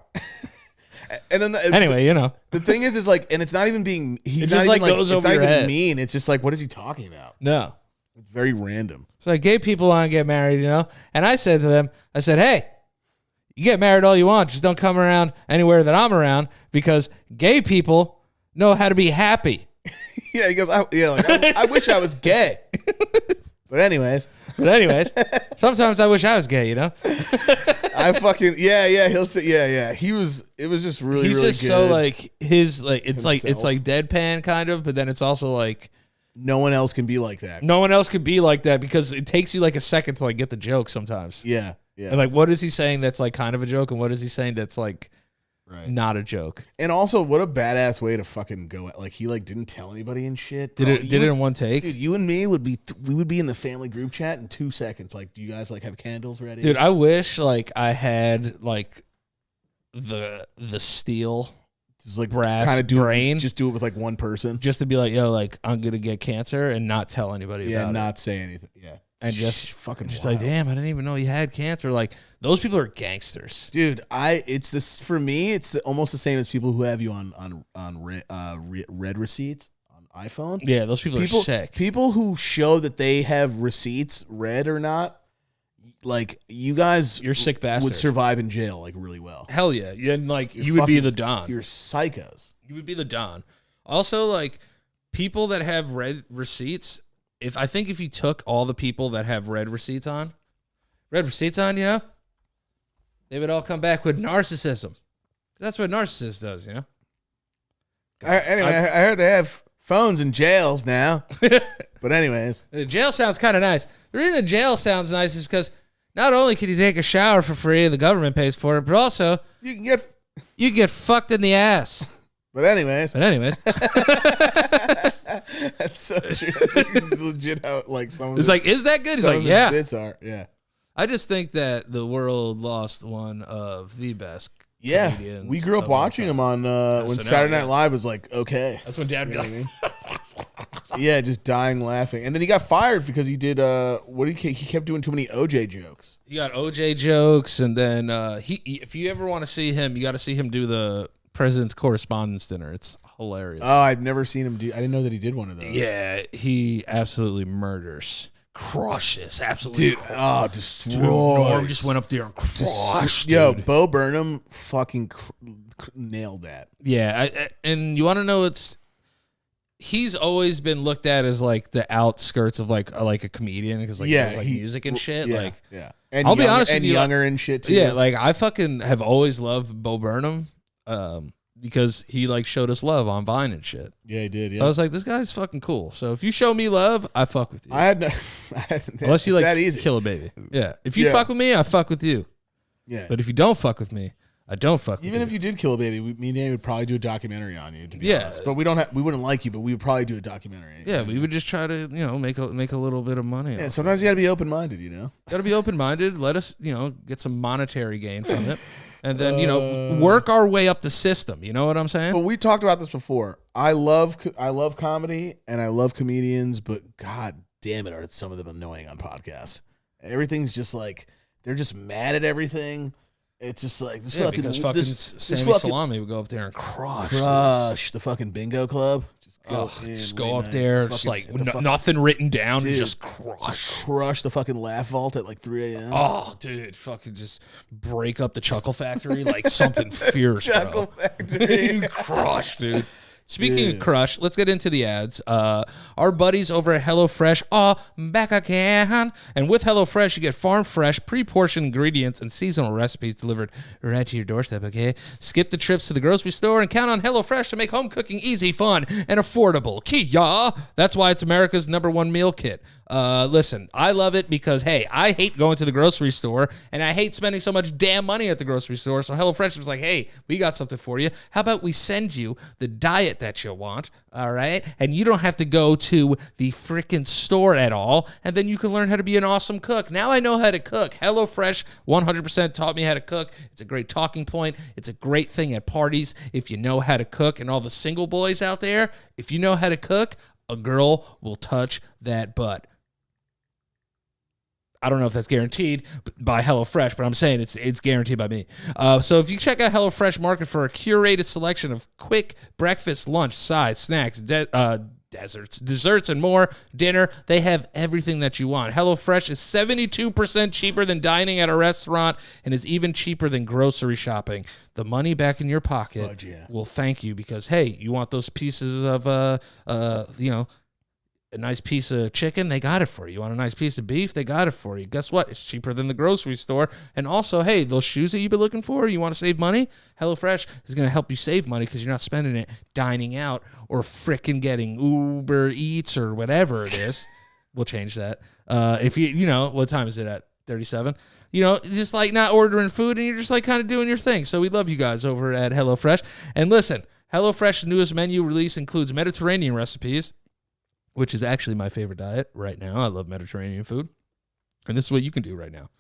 And then the thing is like, and it's not even being. He's not even like goes over your head. Mean. It's just like, what is he talking about? No. It's very random. So like gay people want to get married, And I said to them, hey, you get married all you want. Just don't come around anywhere that I'm around because gay people know how to be happy. Yeah, he goes, I wish I was gay. But anyways, sometimes I wish I was gay, I fucking, he'll say, it was just really, He's really just good. so like it's like deadpan kind of, but then it's also like, no one else can be like that. No one else could be like that because it takes you like a second to like get the joke sometimes. Yeah. And like, what is he saying that's like kind of a joke, and what is he saying that's like not a joke? And also, what a badass way to fucking go at. Like he like didn't tell anybody and shit. Did it in one take? Dude, you and me would be in the family group chat in 2 seconds. Like, do you guys like have candles ready? Dude, I wish like I had like the steel. Just like brass kind of brain. Just do it with like one person. Just to be like, yo, like I'm gonna get cancer and not tell anybody about it. Yeah, not say anything. Yeah. And just like, damn, I didn't even know you had cancer. Like those people are gangsters. Dude, it's this for me, it's almost the same as people who have you on red receipts on iPhone. Yeah, those people are sick. People who show that they have receipts, red or not. Like you guys, you're sick bastards. Would survive in jail like really well. Hell yeah, and like you would be the Don. You're psychos. You would be the Don. Also, like people that have red receipts. If you took all the people that have red receipts on, they would all come back with narcissism. That's what narcissist does, Anyway, I heard they have phones in jails now. But anyways, the jail sounds kind of nice. The reason the jail sounds nice is because not only can you take a shower for free, the government pays for it, but also you can get fucked in the ass. But anyways, that's so true. That's legit how like some. It's like, is that good? He's like, yeah. Bits are, yeah. I just think that the world lost one of the best. Yeah, we grew up watching him on when Saturday Night Live was like, okay. That's when Dad would be like, yeah, just dying laughing, and then he got fired because he did he kept doing too many OJ jokes. He got OJ jokes, and then if you ever want to see him, you got to see him do the President's Correspondence Dinner. It's hilarious. Oh, I've never seen him do. I didn't know that he did one of those. Yeah, he absolutely murders. Crushes, absolutely. Dude, destroys. Norm just went up there and crushed. Yo, Bo Burnham fucking nailed that. Yeah, and you want to know he's always been looked at as like the outskirts of like a comedian because like there's like music and shit. Yeah. And I'll be honest with you, younger and shit too. Yeah, like I fucking have always loved Bo Burnham. because he like showed us love on Vine and shit. Yeah, he did. Yeah. So I was like, this guy's fucking cool. So if you show me love, I fuck with you. Unless you it's like that easy. kill a baby. Yeah. If you Yeah. fuck with me, I fuck with you. Yeah. But if you don't fuck with me, I don't fuck with you. Even if you did kill a baby, me and Danny would probably do a documentary on you. To be Yeah. honest. But we wouldn't like you, but we would probably do a documentary. Yeah, we would just try to, make a little bit of money. Yeah. Sometimes you got to be open minded, you know. Got to be open minded. Let us, get some monetary gain from it, and then work our way up the system. You know what I'm saying? But we talked about this before. I love comedy and I love comedians, but god damn it, are some of them annoying on podcasts. Everything's just like they're just mad at everything. It's just like this because Sammy Salami would go up there and crush the fucking bingo club. Just go up there, just like nothing written down, dude, and just crush the fucking laugh vault at like 3 a.m. Oh, dude, fucking just break up the Chuckle Factory like something fierce, Chuckle bro. Factory. Crush, dude. Speaking of crush, let's get into the ads. Our buddies over at HelloFresh are back again. And with HelloFresh, you get farm fresh, pre-portioned ingredients and seasonal recipes delivered right to your doorstep, okay? Skip the trips to the grocery store and count on HelloFresh to make home cooking easy, fun, and affordable. Kia! That's why it's America's #1 meal kit. Listen, I love it because, hey, I hate going to the grocery store and I hate spending so much damn money at the grocery store. So HelloFresh was like, hey, we got something for you. How about we send you the diet that you want, all right? And you don't have to go to the freaking store at all. And then you can learn how to be an awesome cook. Now I know how to cook. HelloFresh 100% taught me how to cook. It's a great talking point. It's a great thing at parties if you know how to cook. And all the single boys out there, if you know how to cook, a girl will touch that butt. I don't know if that's guaranteed by HelloFresh, but I'm saying it's guaranteed by me. So if you check out HelloFresh Market for a curated selection of quick breakfast, lunch, sides, snacks, desserts, and more, dinner, they have everything that you want. HelloFresh is 72% cheaper than dining at a restaurant and is even cheaper than grocery shopping. The money back in your pocket will thank you because, hey, you want those pieces of, a nice piece of chicken, they got it for you. You want a nice piece of beef, they got it for you. Guess what? It's cheaper than the grocery store. And also, hey, those shoes that you've been looking for, you want to save money? HelloFresh is going to help you save money because you're not spending it dining out or fricking getting Uber Eats or whatever it is. We'll change that. If what time is it at? 37? Just like not ordering food and you're just like kind of doing your thing. So we love you guys over at HelloFresh. And listen, HelloFresh's newest menu release includes Mediterranean recipes, which is actually my favorite diet right now. I love Mediterranean food. And this is what you can do right now.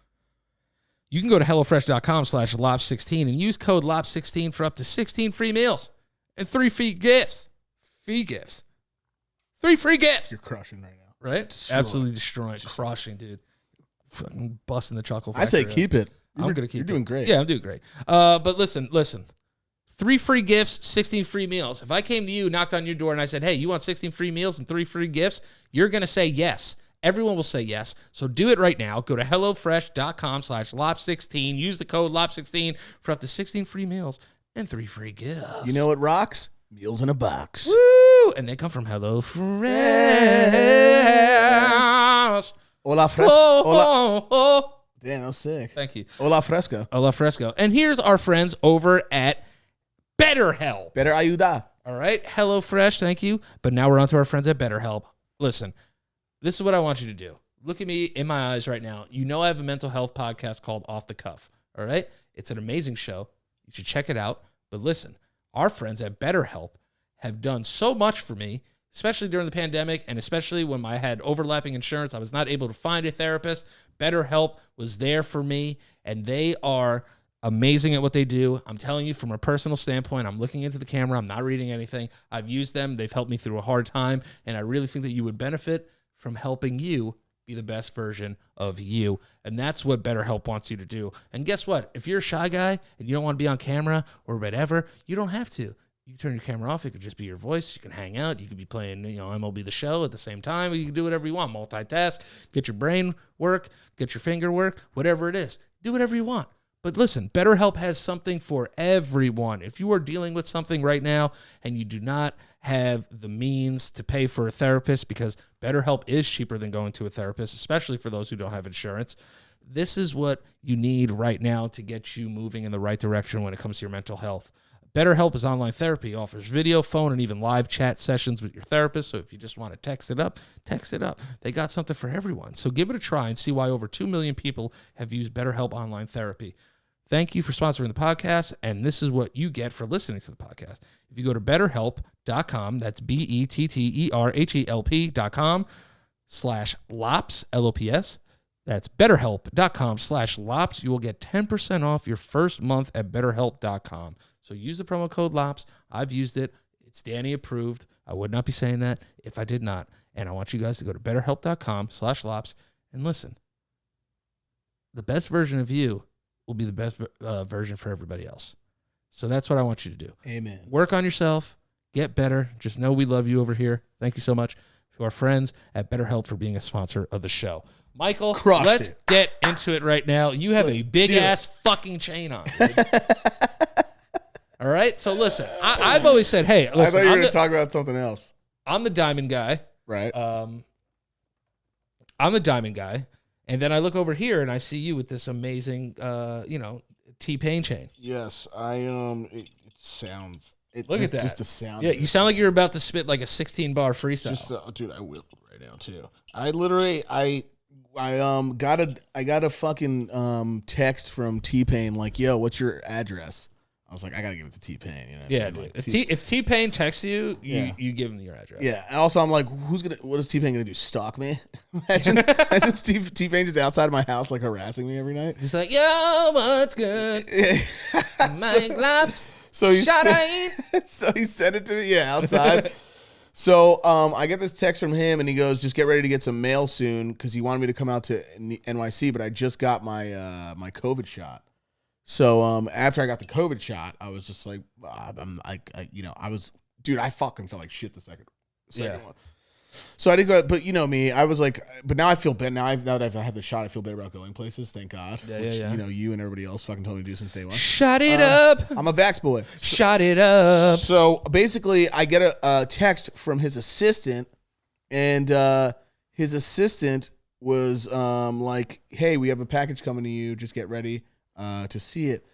You can go to HelloFresh.com/LOP16 and use code LOP16 for up to 16 free meals and 3 free gifts. 3 free gifts. You're crushing right now. Right? Absolutely destroying, crushing, dude. Fucking busting the Chuckle Factory. I say keep it. I'm going to keep it. You're doing great. Yeah, I'm doing great. But listen. 3 free gifts, 16 free meals. If I came to you, knocked on your door, and I said, hey, you want 16 free meals and 3 free gifts? You're going to say yes. Everyone will say yes. So do it right now. Go to HelloFresh.com/LOP16. Use the code LOP16 for up to 16 free meals and 3 free gifts. You know what rocks? Meals in a box. Woo! And they come from HelloFresh. Hola fresco. Oh. Damn, that was sick. Thank you. Hola fresco. Hola Fresco. And here's our friends over at BetterHelp. Better ayuda. All right. HelloFresh, thank you. But now we're on to our friends at BetterHelp. Listen, this is what I want you to do. Look at me in my eyes right now. You know I have a mental health podcast called Off the Cuff. All right? It's an amazing show. You should check it out. But listen, our friends at BetterHelp have done so much for me, especially during the pandemic and especially when I had overlapping insurance. I was not able to find a therapist. BetterHelp was there for me, and they are amazing at what they do. I'm telling you from a personal standpoint, I'm looking into the camera. I'm not reading anything. I've used them. They've helped me through a hard time, and I really think that you would benefit from helping you be the best version of you. And that's what BetterHelp wants you to do. And guess what? If you're a shy guy and you don't want to be on camera or whatever, you don't have to. You can turn your camera off. It could just be your voice. You can hang out. You could be playing, MLB The Show at the same time. You can do whatever you want. Multitask. Get your brain work. Get your finger work. Whatever it is. Do whatever you want. But listen, BetterHelp has something for everyone. If you are dealing with something right now and you do not have the means to pay for a therapist, because BetterHelp is cheaper than going to a therapist, especially for those who don't have insurance, this is what you need right now to get you moving in the right direction when it comes to your mental health. BetterHelp is online therapy, offers video, phone, and even live chat sessions with your therapist. So if you just want to text it up, text it up. They got something for everyone. So give it a try and see why over 2 million people have used BetterHelp online therapy. Thank you for sponsoring the podcast, and this is what you get for listening to the podcast. If you go to betterhelp.com, that's BetterHelp.com/LOPS, LOPS. That's betterhelp.com/LOPS. You will get 10% off your first month at betterhelp.com. So use the promo code LOPS. I've used it. It's Danny approved. I would not be saying that if I did not. And I want you guys to go to betterhelp.com/LOPS and listen. The best version of you will be the best version for everybody else. So that's what I want you to do. Amen. Work on yourself. Get better. Just know we love you over here. Thank you so much to our friends at BetterHelp for being a sponsor of the show. Michael, let's get into it right now. You have a big-ass fucking chain on, dude. All right? So listen, I've always said, hey, listen. I thought you were going to talk about something else. I'm the diamond guy. Right. I'm the diamond guy. And then I look over here and I see you with this amazing, T-Pain chain. Yes, it sounds. Look at that. Just the sound. Yeah, you sound like you're about to spit like a 16-bar freestyle. Dude, I will right now too. I literally, I got a fucking text from T-Pain like, yo, what's your address? I was like, I gotta give it to T-Pain. You know what I mean? Dude. Like, If T-Pain texts you, you give him your address. Yeah, and also I'm like, what is T-Pain gonna do? Stalk me? Imagine T-Pain just outside of my house like harassing me every night. He's like, yo, what's good? Mike Lops. So he sent it to me, outside. So I get this text from him, and he goes, just get ready to get some mail soon, because he wanted me to come out to NYC, but I just got my my COVID shot. So after I got the COVID shot, I was just like, I fucking felt like shit the second one. So I didn't go, but you know me, I was like, but now I feel better. Now that I have the shot, I feel better about going places. Thank God. Yeah. You know, you and everybody else fucking told me to do since day one. Shut it up. I'm a vax boy. Shut it up. So basically, I get a text from his assistant, and his assistant was like, hey, we have a package coming to you. Just get ready to see it.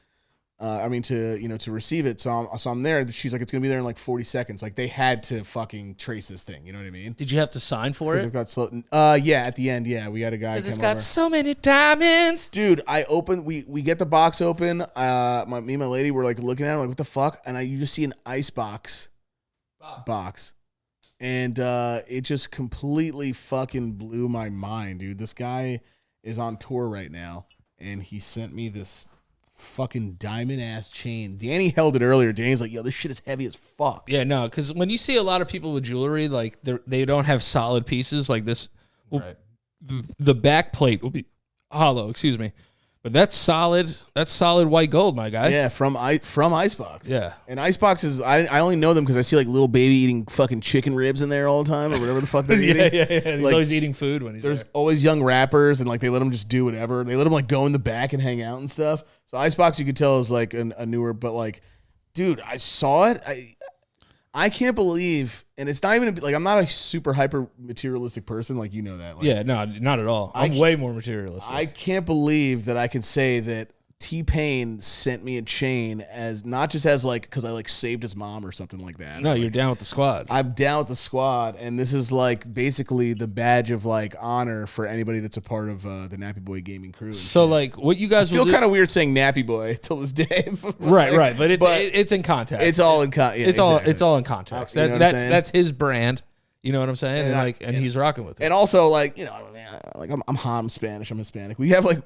To receive it. So I'm there. She's like, it's gonna be there in like 40 seconds. Like they had to fucking trace this thing. You know what I mean? Did you have to sign for it? I've got at the end, we had a guy. Because it's got so many diamonds, dude. We get the box open. Me and my lady were like looking at it, like, what the fuck? And you just see an ice box, and it just completely fucking blew my mind, dude. This guy is on tour right now, and he sent me this fucking diamond ass chain. Danny held it earlier. Danny's like, yo, this shit is heavy as fuck. Yeah, no, because when you see a lot of people with jewelry, like they don't have solid pieces like this. Well, right. The back plate will be hollow. Excuse me, but that's solid. That's solid white gold, my guy. Yeah, from Icebox. Yeah, and Icebox is I only know them because I see like little baby eating fucking chicken ribs in there all the time or whatever the fuck they're eating. Yeah. He's like, always eating food when he's there's there. always young rappers, and like they let them just do whatever. They let them like go in the back and hang out and stuff. So Icebox, you could tell, is like a newer, but like, dude, I saw it. I can't believe, and it's not even like, I'm not a super hyper materialistic person, like, you know that. Like, yeah, no, not at all. I'm way more materialistic. I can't believe that I can say that T-Pain sent me a chain as not just as like because I like saved his mom or something like that. No, like, you're down with the squad. I'm down with the squad, and this is like basically the badge of like honor for anybody that's a part of the Nappy Boy gaming crew. So shit. like what you guys I feel kind of weird saying Nappy Boy till this day. right, but it's in context. It's all in context. It's all in context. That's his brand. You know what I'm saying? And he's rocking with it. And also, like, you know, like I'm hot, I'm Spanish, I'm Hispanic. We have like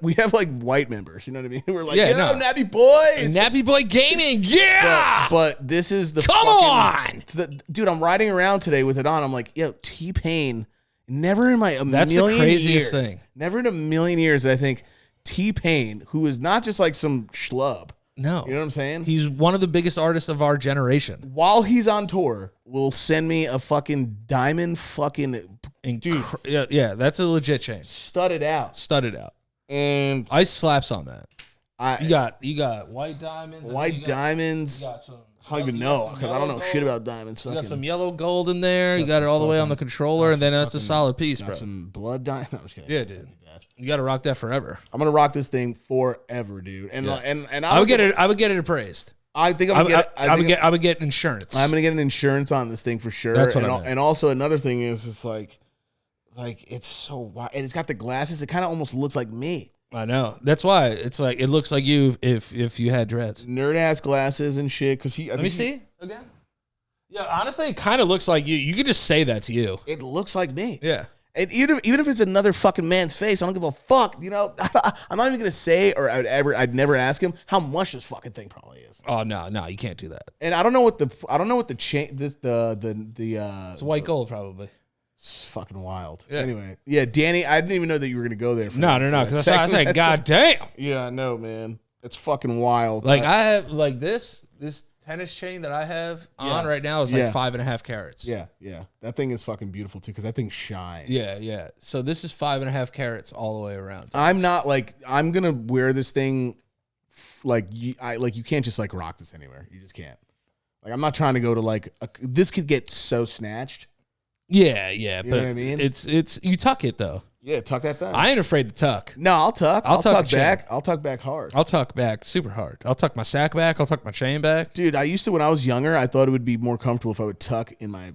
white members. You know what I mean? We're like, Nappy Boys, Nappy Boy Gaming, yeah. But this is the come on, dude. I'm riding around today with it on. I'm like, yo, T-Pain. Never in my that's million the craziest years, thing. Never in a million years that I think T-Pain, who is not just like some schlub. No. You know what I'm saying? He's one of the biggest artists of our generation. While he's on tour, will send me a fucking diamond fucking... Dude. Yeah, that's a legit chain. Studded out. And ice slaps on that. You got white diamonds. White diamonds. I don't even know, because I don't know shit about diamonds. You got some yellow gold in there. You got it all the way on the controller, and then that's a solid piece, bro. Got some blood diamond. No, I'm just kidding. Yeah, dude. You got to rock that forever. I'm gonna rock this thing forever, dude. And I would get it appraised. I think I would get insurance. I'm gonna get an insurance on this thing for sure. That's what I meant. And also another thing is, it's like it's so wide, and it's got the glasses. It kind of almost looks like me. I know. That's why it's like it looks like you if you had dreads. Nerd ass glasses and shit. Because Let me see again. Yeah, honestly, it kind of looks like you. You could just say that's you. It looks like me. Yeah. And even if it's another fucking man's face, I don't give a fuck. You know, I'm not even gonna say, or I'd never ask him how much this fucking thing probably is. Oh no, you can't do that. And I don't know what the chain It's white gold probably. It's fucking wild. Yeah. Anyway, yeah, Danny, I didn't even know that you were gonna go there. No, because I said, God damn. Yeah, no, man, it's fucking wild. Like I have like this tennis chain that I have on right now is like 5.5 carats. Yeah, that thing is fucking beautiful too because that thing shines. Yeah. So this is 5.5 carats all the way around. I'm not like I'm gonna wear this thing. Like you can't just like rock this anywhere. You just can't. Like I'm not trying to go to like this could get so snatched. Yeah, You but know what I mean? It's you tuck it though. Yeah, tuck that thing. I ain't afraid to tuck. No, I'll tuck. I'll tuck back. I'll tuck back hard. I'll tuck back super hard. I'll tuck my sack back. I'll tuck my chain back. Dude, I used to when I was younger. I thought it would be more comfortable if I would tuck my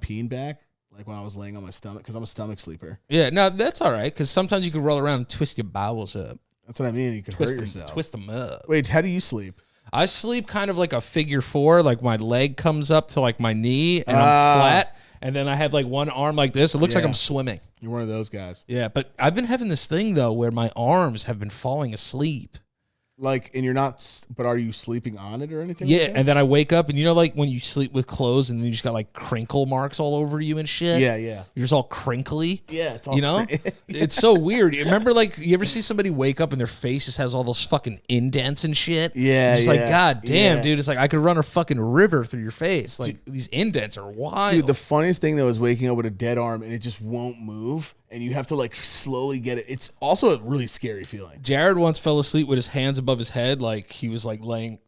peen back, like when I was laying on my stomach, because I'm a stomach sleeper. Yeah, no, that's all right. Because sometimes you can roll around and twist your bowels up. That's what I mean. You could hurt yourself. Twist them up. Wait, how do you sleep? I sleep kind of like a figure four. Like my leg comes up to like my knee, and I'm flat. And then I have like one arm like this. It looks like I'm swimming. You're one of those guys. Yeah, but I've been having this thing though where my arms have been falling asleep. Like, and you're not, but are you sleeping on it or anything? Yeah, like that? and then I wake up and you know like when you sleep with clothes and then you just got like crinkle marks all over you and shit? Yeah. You're just all crinkly. Yeah, it's all you know? It's so weird. You remember like you ever see somebody wake up and their face just has all those fucking indents and shit? Yeah, It's like, God damn, yeah. dude. It's like I could run a fucking river through your face. Like these indents are wild. Dude, the funniest thing though is waking up with a dead arm and it just won't move, and you have to like slowly get it. It's also a really scary feeling. Jared once fell asleep with his hands above his head, like he was like laying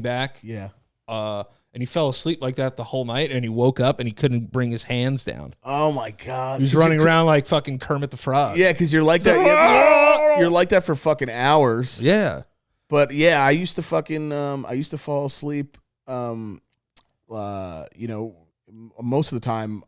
back. Yeah. And he fell asleep like that the whole night, and he woke up and he couldn't bring his hands down. Oh my god. He was running around like fucking Kermit the Frog. Yeah, because you're like that. You're like that for fucking hours. Yeah. But yeah, I used to fall asleep. You know, most of the time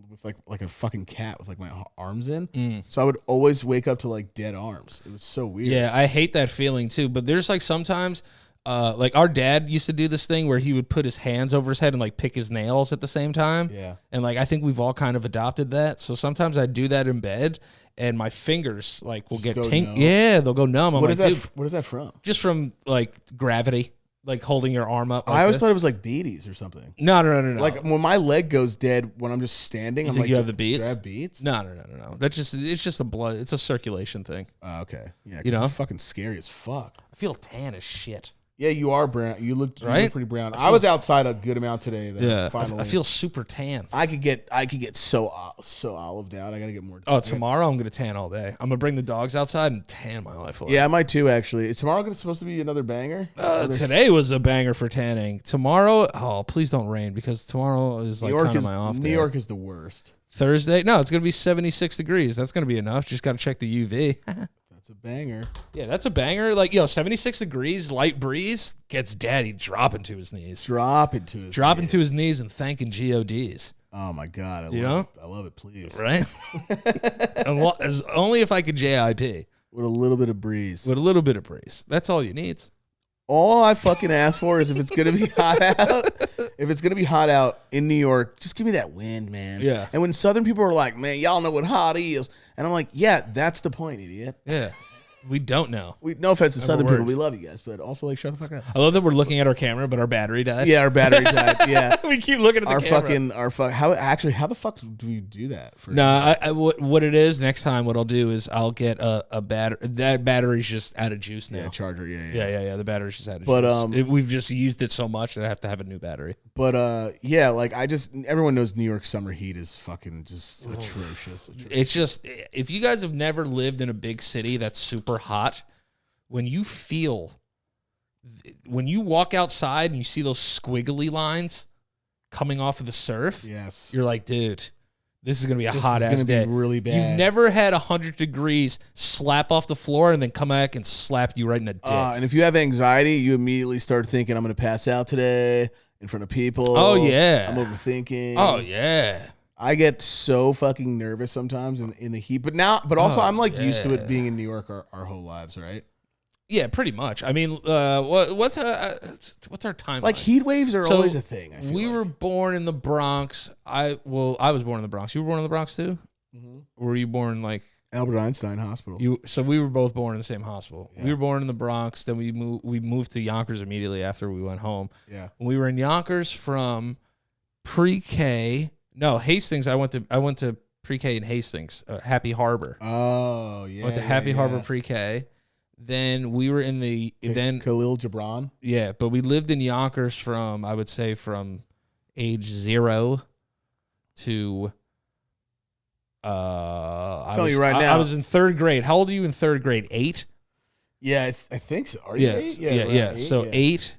with like a fucking cat with like my arms in. So I would always wake up to like dead arms. It was so weird. Yeah, I hate that feeling too. But there's like sometimes, like our dad used to do this thing where he would put his hands over his head and like pick his nails at the same time. Yeah. And like I think we've all kind of adopted that. So sometimes I do that in bed, and my fingers like will Just get go tingled. numb. Yeah, they'll go numb. I'm What like, is that? dude, What is that from? just from like gravity, like holding your arm up. Like I always this. thought it was like beaties or something. No. Like when my leg goes dead when I'm just standing, I'm think like, you have the beats? Do I have beats? No. That's just it's just a blood. It's a circulation thing. Okay. Yeah. 'Cause You know? it's fucking scary as fuck. I feel tan as shit. Yeah, you are brown. You look Right? pretty brown. I was outside a good amount today. Though, Yeah, finally. I feel super tan. I could get so olived out. I gotta get more. Oh, tomorrow I'm gonna tan all day. I'm gonna bring the dogs outside and tan my life away. Yeah, I might too. Actually, is tomorrow supposed to be another banger? Today was a banger for tanning. Tomorrow, oh please don't rain because tomorrow is like kind of my off day. New York is the worst. Thursday, no, it's gonna be 76 degrees. That's gonna be enough. Just gotta check the UV. That's a banger. Yeah, that's a banger. Like 76 degrees, light breeze gets daddy dropping to his knees. Dropping to his knees and thanking GODs. Oh my god, I love it. Please, Right? As only if I could JIP. with a little bit of breeze. With a little bit of breeze. That's all you need. All I fucking ask for is if it's gonna be hot out. If it's gonna be hot out in New York, just give me that wind, man. Yeah. And when Southern people are like, "Man, y'all know what hot is," and I'm like, "Yeah, that's the point, idiot." Yeah. We don't know. No offense to Southern word. people, we love you guys, but also like shut the fuck up. I love that we're looking at our camera, but our battery died. Yeah, our battery died. Yeah. We keep looking at the camera. How the fuck do we do that? No, what it is next time, what I'll do is I'll get a battery. That battery's just out of juice now. Yeah, charger. Yeah. The battery's just out of But, juice. We've just used it so much that I have to have a new battery. But yeah, like everyone knows New York summer heat is fucking just atrocious. It's just, if you guys have never lived in a big city that's super hot, when you walk outside and you see those squiggly lines coming off of the surf, Yes. you're like, dude, This is gonna be a This hot is ass gonna be day. really bad. You've never had 100 degrees slap off the floor and then come back and slap you right in the dick. And if you have anxiety, you immediately start thinking, I'm going to pass out today in front of people. Oh, yeah. I'm overthinking. Oh yeah. I get so fucking nervous sometimes in the heat. But also I'm like used to it being in New York our whole lives, right? Yeah, pretty much. I mean, what's our timeline? Like heat waves are always a thing. I feel we like. were born in the Bronx. I was born in the Bronx. You were born in the Bronx too? Mm-hmm. Or were you born like Albert Einstein Hospital. So we were both born in the same hospital. Yeah. We were born in the Bronx. Then we moved to Yonkers immediately after we went home. Yeah. When we were in Yonkers from pre-K. No, Hastings. I went to pre-K in Hastings, Happy Harbor. Oh yeah. Went to Happy Harbor pre-K. Then we were in the Khalil Gibran. Yeah, but we lived in Yonkers from age 0 to I was in third grade. How old are you in third grade? 8? Yeah, I think so. Are you 8? Yeah. 8, So yeah. 8.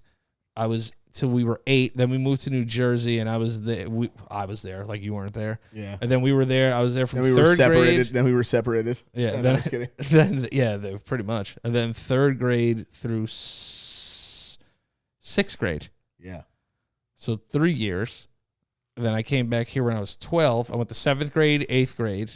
I was till we were 8. Then we moved to New Jersey, and I was there. I was there, like you weren't there. Yeah. And then we were there. I was there from Then we third were separated. grade. Then we were separated. Yeah. No, I'm just kidding. Then pretty much. And then third grade through 6th grade. Yeah. So 3 years. And then I came back here when I was 12. I went to 7th grade, 8th grade,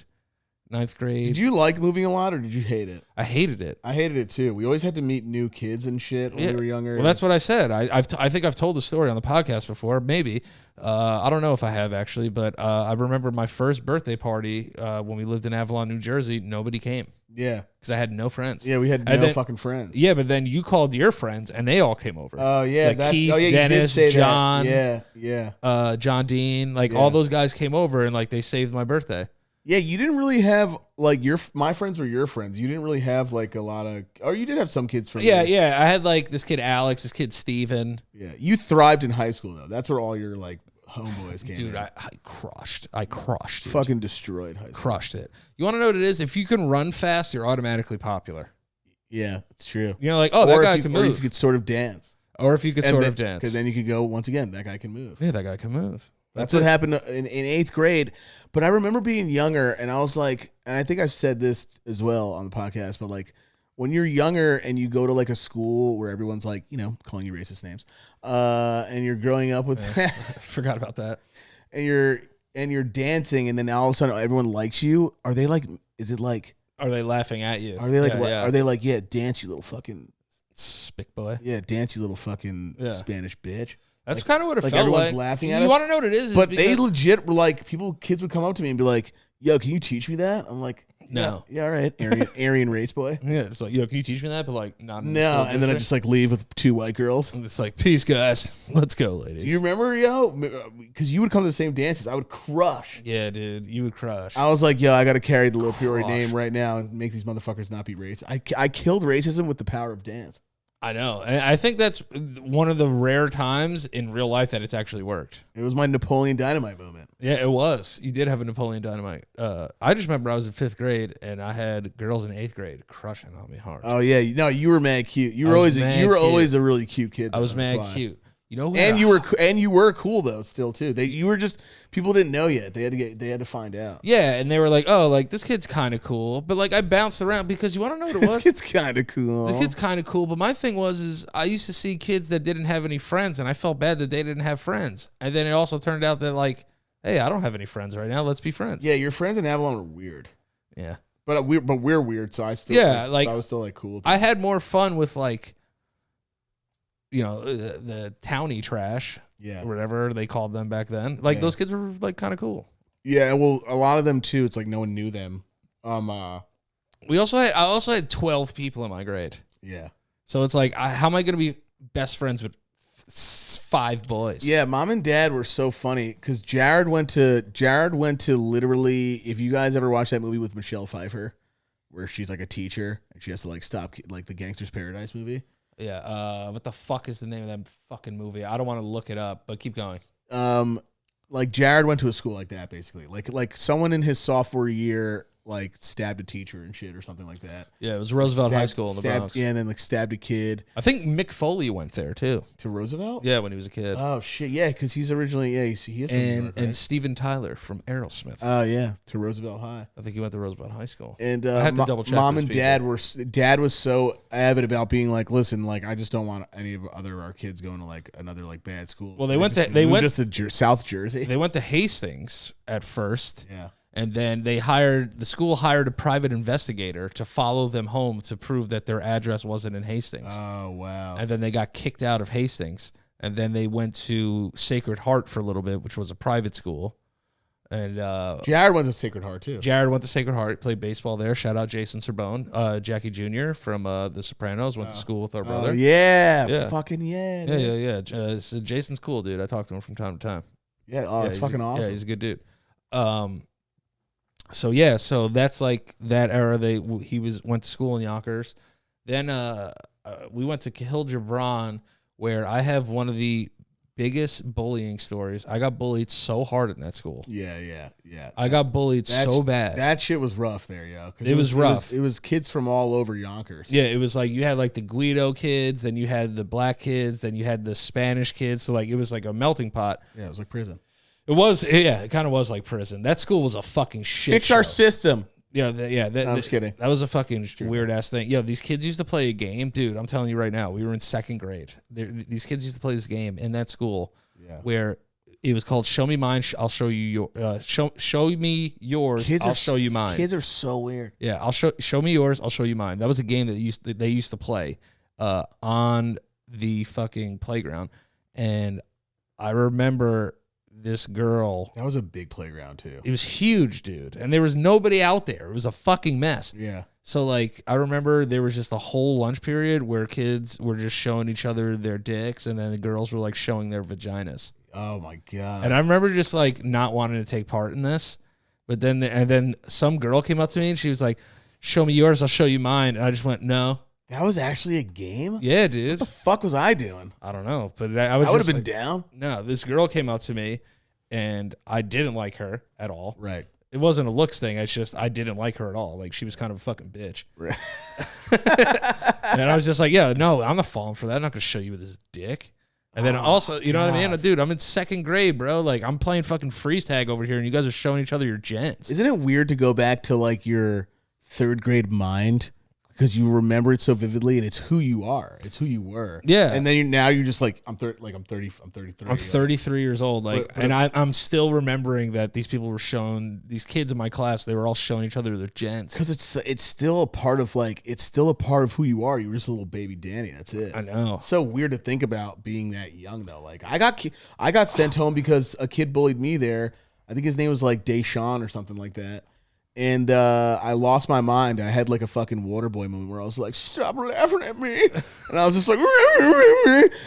9th grade. Did you like moving a lot, or did you hate it? I hated it. I hated it too. We always had to meet new kids and shit when we were younger. Well, that's what I said. I think I've told the story on the podcast before. Maybe. I don't know if I have actually, but I remember my first birthday party when we lived in Avalon, New Jersey. Nobody came. Yeah. Because I had no friends. Yeah, we had no fucking friends. Yeah, but then you called your friends, and they all came over. Oh, yeah. Like Keith, Dennis, you did say John. that. Yeah. John Dean. Like, all those guys came over, and, like, they saved my birthday. Yeah, you didn't really have, like, my friends were your friends. You didn't really have, like, a lot of, or you did have some kids from Yeah. I had, like, this kid Alex, this kid Steven. Yeah. You thrived in high school, though. That's where all your, like, homeboys came Dude, in. I crushed. Dude. Fucking destroyed high school. Crushed it. You want to know what it is? If you can run fast, you're automatically popular. Yeah, it's true. You know, like, oh, that guy can move. Or if you could sort of dance. Or if you could sort of dance. Because then you could go, once again, that guy can move. Yeah, that guy can move. That's what happened in 8th grade. But I remember being younger, and I was like, and I think I've said this as well on the podcast, but like when you're younger and you go to like a school where everyone's like, you know, calling you racist names, and you're growing up with Forgot about that. and you're dancing, and then all of a sudden everyone likes you. Are they like? Is it like? Are they laughing at you? Are they like? Are they like? Yeah, dance, you little fucking spick boy. Yeah, dance, you little fucking Spanish bitch. That's kind of what it like felt everyone's like. laughing at you us. want to know what it is? But they legit were like, kids would come up to me and be like, "Yo, can you teach me that?" I'm like, No. Yeah, all right. Aryan race boy. Yeah, it's like, yo, can you teach me that? But like, not in the No, school and then I district. just like leave with 2 white girls. And it's like, peace, guys. Let's go, ladies. Do you remember, yo? Because you would come to the same dances. I would crush. Yeah, dude, you would crush. I was like, yo, I got to carry the LoPriore name right now and make these motherfuckers not be racist. I killed racism with the power of dance. I know. And I think that's one of the rare times in real life that it's actually worked. It was my Napoleon Dynamite moment. Yeah, it was. You did have a Napoleon Dynamite. I just remember I was in 5th grade and I had girls in 8th grade crushing on me hard. Oh yeah, no, you were mad cute. You were always a really cute kid. I was mad cute. You know, and you were cool though, still too. You were just people didn't know yet. They had to find out. Yeah, and they were like, "Oh, like this kid's kind of cool," but like I bounced around because you want to know what it was. This kid's kind of cool. This kid's kind of cool, but my thing is I used to see kids that didn't have any friends, and I felt bad that they didn't have friends. And then it also turned out that like, hey, I don't have any friends right now. Let's be friends. Yeah, your friends in Avalon are weird. Yeah, but we're weird, so I still so I was still like cool. I had more fun with like, you know, the townie trash, yeah, or whatever they called them back then. Like those kids were like kind of cool. Yeah, well, a lot of them too. It's like no one knew them. I also had 12 people in my grade. Yeah, so it's like, how am I going to be best friends with 5 boys? Yeah, mom and dad were so funny because Jared went to literally. If you guys ever watched that movie with Michelle Pfeiffer, where she's like a teacher and she has to like stop like the Gangster's Paradise movie. Yeah, what the fuck is the name of that fucking movie? I don't want to look it up, but keep going. Like Jared went to a school like that, basically. Like someone in his sophomore year, like stabbed a teacher and shit or something like that. Yeah, it was Roosevelt High School in the Bronx. Yeah, and then like stabbed a kid. I think Mick Foley went there too. To Roosevelt? Yeah, when he was a kid. Oh shit, yeah, because he's originally he is from New York, right? And Steven Tyler from Aerosmith. Oh yeah, to Roosevelt High. I think he went to Roosevelt High School. And I have to double check. Mom and Dad was so avid about being like, listen, like I just don't want any of our kids going to like another like bad school. Well, they went to South Jersey. They went to Hastings at first. Yeah. And then the school hired a private investigator to follow them home to prove that their address wasn't in Hastings. Oh, wow. And then they got kicked out of Hastings. And then they went to Sacred Heart for a little bit, which was a private school. And Jared went to Sacred Heart, too. Jared went to Sacred Heart, played baseball there. Shout out Jason Serbone. Jackie Jr. from The Sopranos went to school with our brother. Yeah. Fucking yeah. Yeah. So Jason's cool, dude. I talk to him from time to time. Yeah. Oh, it's fucking awesome. Yeah, he's a good dude. So that's like that era. He went to school in Yonkers. Then we went to Cahill Gibran, where I have one of the biggest bullying stories. I got bullied so hard in that school. Yeah. I got bullied so bad. That shit was rough there, yo. It was rough. It was kids from all over Yonkers. Yeah, it was like you had like the Guido kids, then you had the black kids, then you had the Spanish kids. So like it was like a melting pot. Yeah, it was like prison. It kind of was like prison. That school was a fucking shit Fix show. our system. Yeah, I'm just kidding. That was a fucking weird ass thing. Yeah, these kids used to play a game, dude. I'm telling you right now, we were in second grade. These kids used to play this game in that school, where it was called "Show Me Mine, I'll Show You Your." Show me yours, I'll show you mine. Kids are so weird. Yeah, I'll show me yours, I'll show you mine. That was a game that they used to play on the fucking playground, and I remember this girl. That was a big playground too. It was huge, dude. And there was nobody out there. It was a fucking mess. Yeah. So like I remember there was just a whole lunch period where kids were just showing each other their dicks and then the girls were like showing their vaginas. Oh my God. And I remember just like not wanting to take part in this. But then some girl came up to me and she was like, "Show me yours, I'll show you mine." And I just went, "No." That was actually a game? Yeah, dude. What the fuck was I doing? I don't know, but I would have been down. No, this girl came up to me, and I didn't like her at all. Right. It wasn't a looks thing. It's just I didn't like her at all. Like she was kind of a fucking bitch. Right. And I was just like, "Yeah, no, I'm not falling for that. I'm not gonna show you with this dick." And then also, you know what I mean, dude? I'm in second grade, bro. Like I'm playing fucking freeze tag over here, and you guys are showing each other your gents. Isn't it weird to go back to like your third grade mind? Because you remember it so vividly, and it's who you are. It's who you were. Yeah. And then now you're just like, I'm 33. I'm 33 years old. I'm still remembering that these people were showing, these kids in my class, they were all showing each other their gents. Because it's still a part of who you are. You were just a little baby Danny. That's it. I know. It's so weird to think about being that young though. Like I got sent home because a kid bullied me there. I think his name was like Deshaun or something like that. And I lost my mind. I had like a fucking Waterboy moment where I was like, "Stop laughing at me." And I was just like,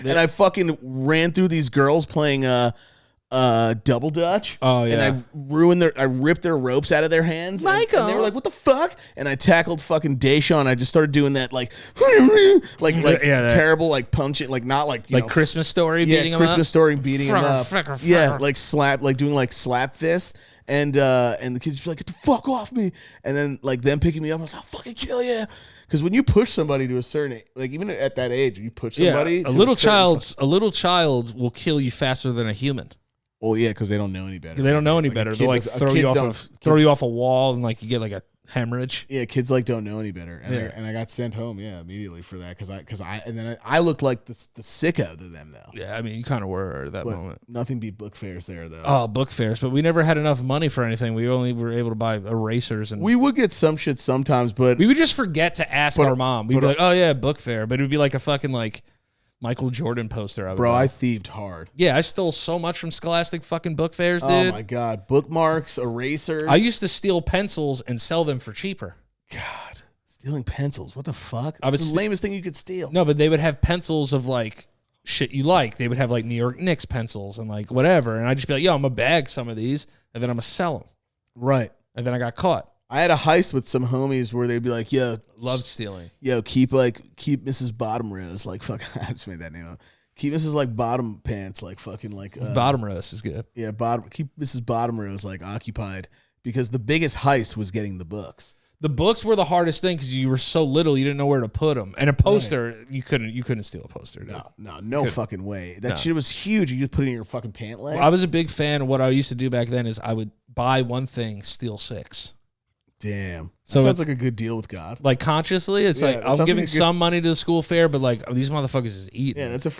and I fucking ran through these girls playing double dutch. Oh, yeah. And I ripped their ropes out of their hands. Michael. And they were like, "What the fuck?" And I tackled fucking Deshaun. I just started doing that like terrible like punching, like not like, like Christmas Story beating him up? Christmas Story beating him up. Yeah, like slap, like doing like slap fists. And the kids just be like, "Get the fuck off me!" And then like them picking me up, I was like, "I'll fucking kill you!" Because when you push somebody to a certain, like even at that age, you push somebody. A little child will kill you faster than a human. Well, yeah, because they don't know any better. They don't know any better. They'll like throw you off a wall and like you get like a hemorrhage. Yeah, kids like don't know any better, and I got sent home immediately for that because I looked like the sicko to them though. Yeah, I mean you kind of were at that moment. Nothing beat book fairs there though. Oh, book fairs, but we never had enough money for anything. We only were able to buy erasers, and we would get some shit sometimes, but we would just forget to ask our mom. We'd be like, "Oh yeah, book fair," but it would be like a fucking like Michael Jordan poster. I thieved hard. Yeah, I stole so much from Scholastic fucking book fairs, dude. Oh my God, bookmarks, erasers. I used to steal pencils and sell them for cheaper. God, stealing pencils. What the fuck? That's the lamest thing you could steal. No, but they would have pencils of like shit you like. They would have like New York Knicks pencils and like whatever. And I'd just be like, "Yo, I'm going to bag some of these and then I'm going to sell them." Right. And then I got caught. I had a heist with some homies where they'd be like, "Yo, love stealing. Yo, keep Mrs. Bottom Rose, like fuck." I just made that name up. Keep Mrs. like Bottom Pants, like fucking like Bottom Rose is good. Yeah, keep Mrs. Bottom Rose like occupied because the biggest heist was getting the books. The books were the hardest thing because you were so little, you didn't know where to put them. And a poster, you couldn't steal a poster. Dude. No fucking way. That shit was huge. You just put it in your fucking pant leg. I was a big fan of what I used to do back then is I would buy one thing, steal 6. Damn. So sounds like a good deal with God. Like consciously, it's like I'm giving some money to the school fair, but like these motherfuckers is eating. Yeah, that's a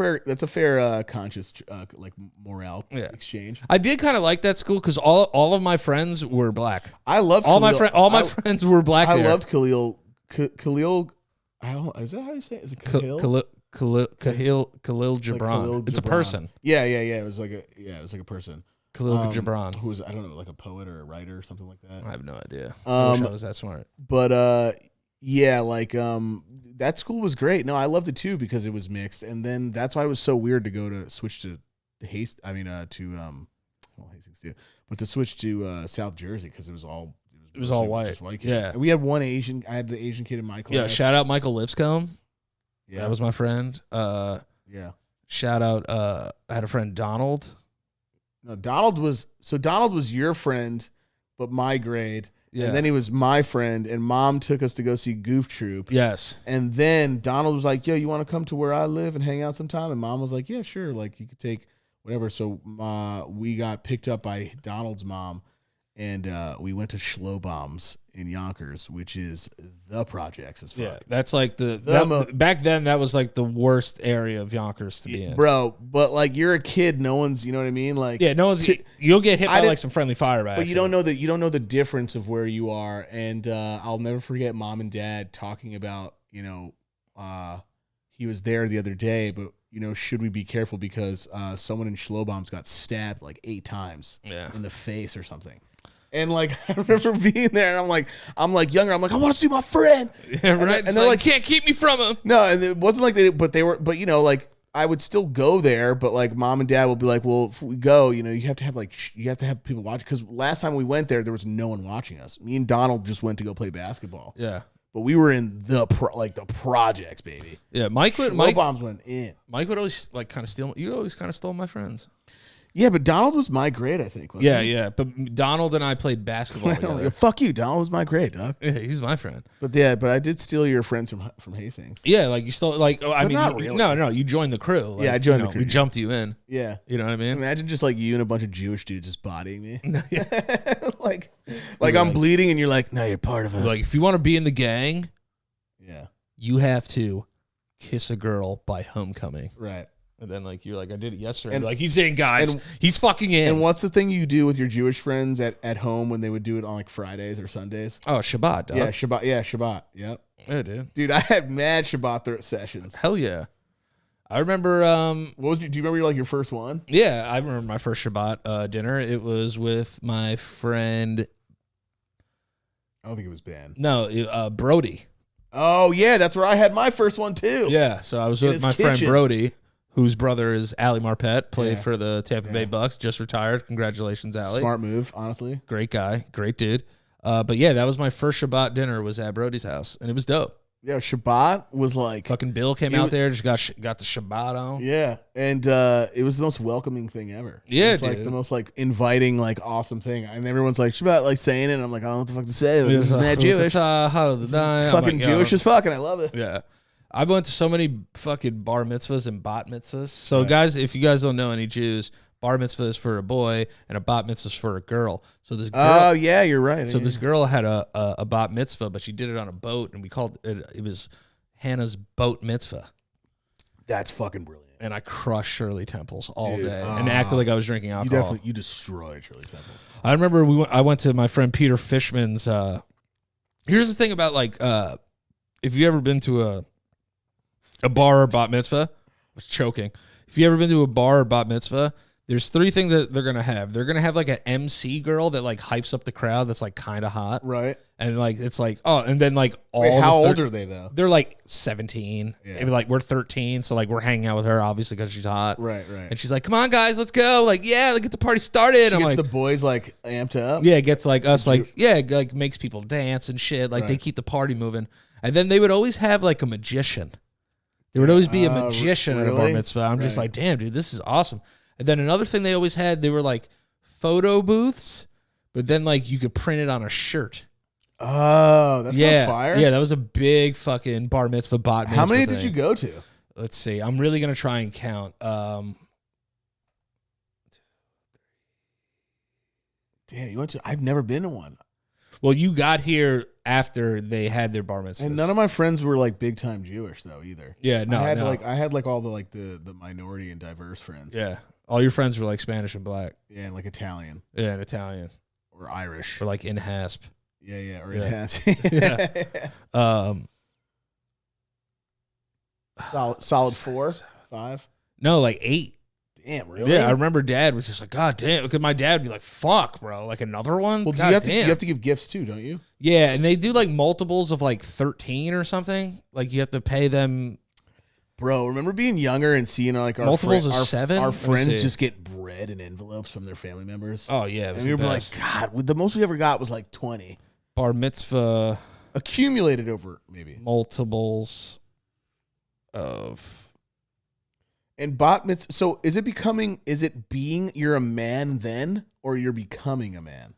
fair conscious like morale exchange. I did kind of like that school because all of my friends were black. I loved all my friends were black. I there. loved Khalil. Is that how you say it? Is it Khalil? Khalil Gibran. It's a person. Yeah. It was like a person. Khalil Gibran, who was, I don't know, like a poet or a writer or something like that. I have no idea. I wish I was that smart. But yeah, like that school was great. No, I loved it too because it was mixed, and then that's why it was so weird to switch to Hastings. I mean, Hastings too, but to switch to South Jersey because it was all white. Just white kids. Yeah, and we had one Asian. I had the Asian kid in my class. Yeah, shout out Michael Lipscomb. Yeah, that was my friend. Yeah, shout out. I had a friend Donald. No, Donald was your friend, but my grade. Yeah. And then he was my friend, and Mom took us to go see Goof Troop. Yes. And then Donald was like, yo, you want to come to where I live and hang out sometime? And Mom was like, yeah, sure. Like, you could take whatever. So we got picked up by Donald's mom, and we went to Schlobombs in Yonkers, which is the projects as fuck. Yeah, that's like back then that was like the worst area of Yonkers to be in. Bro, but like you're a kid, no one's, you know what I mean? Like yeah, no one's you'll get hit by like some friendly fire by But you don't know the difference of where you are. And I'll never forget Mom and Dad talking about, he was there the other day, but should we be careful because someone in Schlobombs got stabbed like 8 times in the face or something. And like I remember being there, and I'm like younger. I'm like, I want to see my friend. Yeah, right. And they're like, can't keep me from him. No, and it wasn't like they were. But like I would still go there. But like Mom and Dad will be like, well, if we go, you have to have people watch. Because last time we went there was no one watching us. Me and Donald just went to go play basketball. Yeah. But we were in the projects, baby. Yeah, Mike bombs went in. Mike would always like kind of steal. You always kind of stole my friends. Yeah, but Donald was my grade, I think. Yeah, he? Yeah. But Donald and I played basketball together. Fuck you, Donald was my grade, dog. Yeah, he's my friend. But I did steal your friends from Hastings. Yeah, like you stole I mean, not really. No, you joined the crew. Like, I joined the crew. We jumped you in. Yeah, you know what I mean. Imagine just like you and a bunch of Jewish dudes just bodying me. like I'm bleeding, and you're like, no, you're part of us. Like if you want to be in the gang, yeah, you have to kiss a girl by homecoming, right? And then like you're like, I did it yesterday. And like he's in, guys. He's fucking in. And what's the thing you do with your Jewish friends at home when they would do it on like Fridays or Sundays? Oh, Shabbat, dog. Yeah, Shabbat. Yeah, Shabbat. Yep. Yeah, dude. I had mad Shabbat sessions. Hell yeah. I remember. Do you remember your first one? Yeah, I remember my first Shabbat dinner. It was with my friend. I don't think it was Ben. No, Brody. Oh yeah, that's where I had my first one too. Yeah, so I was with my friend Brody, whose brother is Ali Marpet, played for the Tampa Bay Bucks, just retired. Congratulations, Ali. Smart move, honestly. Great guy, great dude. But yeah, that was my first Shabbat dinner was at Brody's house, and it was dope. Yeah, Shabbat was like... Fucking Bill came out there, just got the Shabbat on. Yeah, and it was the most welcoming thing ever. Yeah, it's like the most like inviting, like awesome thing. And everyone's like, Shabbat, like saying it, and I'm like, I don't know what the fuck to say. Like, this is mad Jewish. Fucking Jewish as fuck, and I love it. Yeah. I went to so many fucking bar mitzvahs and bat mitzvahs. So guys, if you guys don't know any Jews, bar mitzvah is for a boy and a bat mitzvah is for a girl. So this girl, oh yeah, you're right. So this girl had a bat mitzvah, but she did it on a boat, and we called it was Hannah's boat mitzvah. That's fucking brilliant. And I crushed Shirley Temples all day and acted like I was drinking alcohol. You destroyed Shirley Temples. I remember I went to my friend Peter Fishman's. Here's the thing about like if you ever been to a bar or bat mitzvah, I was choking. If you ever been to a bar or bat mitzvah, there's 3 things that they're gonna have. They're gonna have like an MC girl that like hypes up the crowd. That's like kind of hot, right? And like it's like and then like all. Wait, how old are they though? They're like 17. Yeah. Maybe like we're 13, so like we're hanging out with her obviously because she's hot. Right. And she's like, "Come on, guys, let's go!" Like, yeah, let's get the party started. I'm like, the boys like amped up. Yeah, it gets like us like like makes people dance and shit. Like they keep the party moving. And then they would always have like a magician. There would always be a magician at a bar mitzvah. I'm just like, damn, dude, this is awesome. And then another thing they always had, they were like photo booths, but then like you could print it on a shirt. Oh, that's kind of fire. Yeah, that was a big fucking bar mitzvah bot mitzvah. How many thing. did you go to? Let's see. I'm really gonna try and count. Damn, you went to? I've never been to one. Well, you got here after they had their bar mitzvahs. And none of my friends were like big time Jewish though either. Yeah, no, I had like all the minority and diverse friends. Yeah, all your friends were like Spanish and black. Yeah, and like Italian. Yeah, and Italian or Irish or like in hasp. Yeah, or yeah. in has. Yeah. Solid 4, 5. No, like 8. Damn, really? Yeah, I remember Dad was just like, God damn, because my dad would be like, "Fuck, bro, like another one." Well, God you have to give gifts too, don't you? Yeah, and they do like multiples of like 13 or something. Like you have to pay them. Bro, remember being younger and seeing like our multiples of 7? Our friends just get bread in envelopes from their family members. Oh yeah, it was and we the were best. like, God, the most we ever got was like 20. Bar mitzvah accumulated over maybe multiples of. And bat mitzvah. So is it being you're a man then, or you're becoming a man?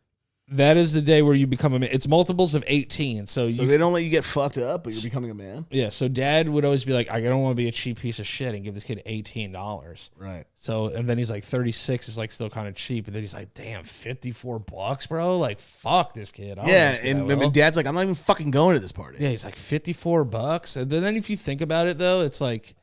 That is the day where you become a man. It's multiples of 18. So they don't let you get fucked up, but you're becoming a man? Yeah. So Dad would always be like, I don't want to be a cheap piece of shit and give this kid $18. Right. So, and then he's like, 36 is like still kind of cheap. And then he's like, damn, $54, bro. Like, fuck this kid. Yeah. And Dad's like, I'm not even fucking going to this party. Yeah. He's like $54. And then if you think about it though, it's like,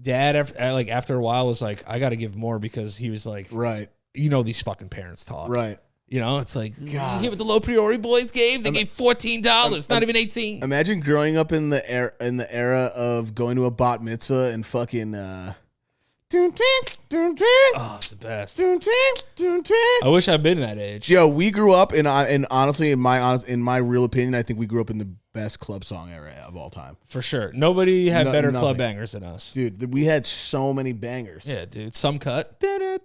Dad, after a while, was like, I got to give more because he was like, right. You know, these fucking parents talk. Right. You know, it's like, God. You hear what the LoPriore boys gave? They gave $14, not even 18. Imagine growing up in the era of going to a bat mitzvah and fucking. Oh, it's the best. I wish I'd been that age. Yo, we grew up, and honestly, in my real opinion, I think we grew up in the best club song era of all time. For sure. Nobody had better club bangers than us. Dude, we had so many bangers. Yeah, dude. Some cut.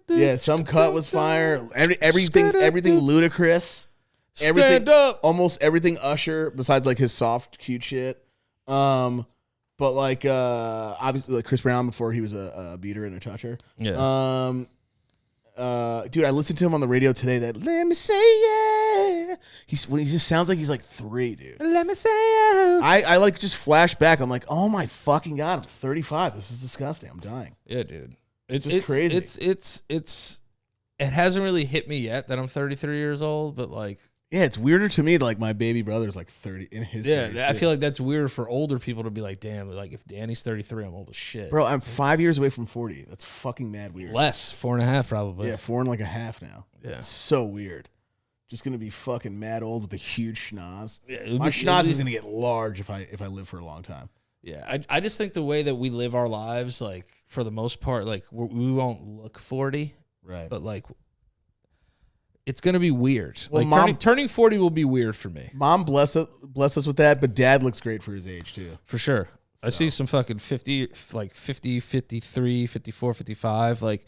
Yeah, some cut was fire. Everything ludicrous. Stand up. Almost everything Usher, besides like his soft, cute shit. But like obviously like Chris Brown before he was a beater and a toucher. Yeah. Dude, I listened to him on the radio today. That let me say yeah. He just sounds like he's like 3, dude. Let me say yeah. I like just flash back. I'm like, oh my fucking God, I'm 35. This is disgusting. I'm dying. Yeah, dude. It's just crazy. It hasn't really hit me yet that I'm 33 years old, but like. Yeah, it's weirder to me. Like my baby brother's like 30 in his. Yeah, 30s I too. feel like that's weird for older people to be like, damn, like if Danny's 33, I'm old as shit. Bro, I'm 5 years away from 40. That's fucking mad weird. Less, 4.5 probably. Yeah, 4 and like a half now. Yeah, it's so weird. Just gonna be fucking mad old with a huge schnoz. Yeah, my schnoz is gonna get large if I live for a long time. Yeah, I just think the way that we live our lives, like for the most part, like we won't look 40, right? But like. It's gonna be weird. Well, like turning 40 will be weird for me. Mom bless us with that, but Dad looks great for his age too. For sure. So. I see some fucking 50, 53, 54, 55, like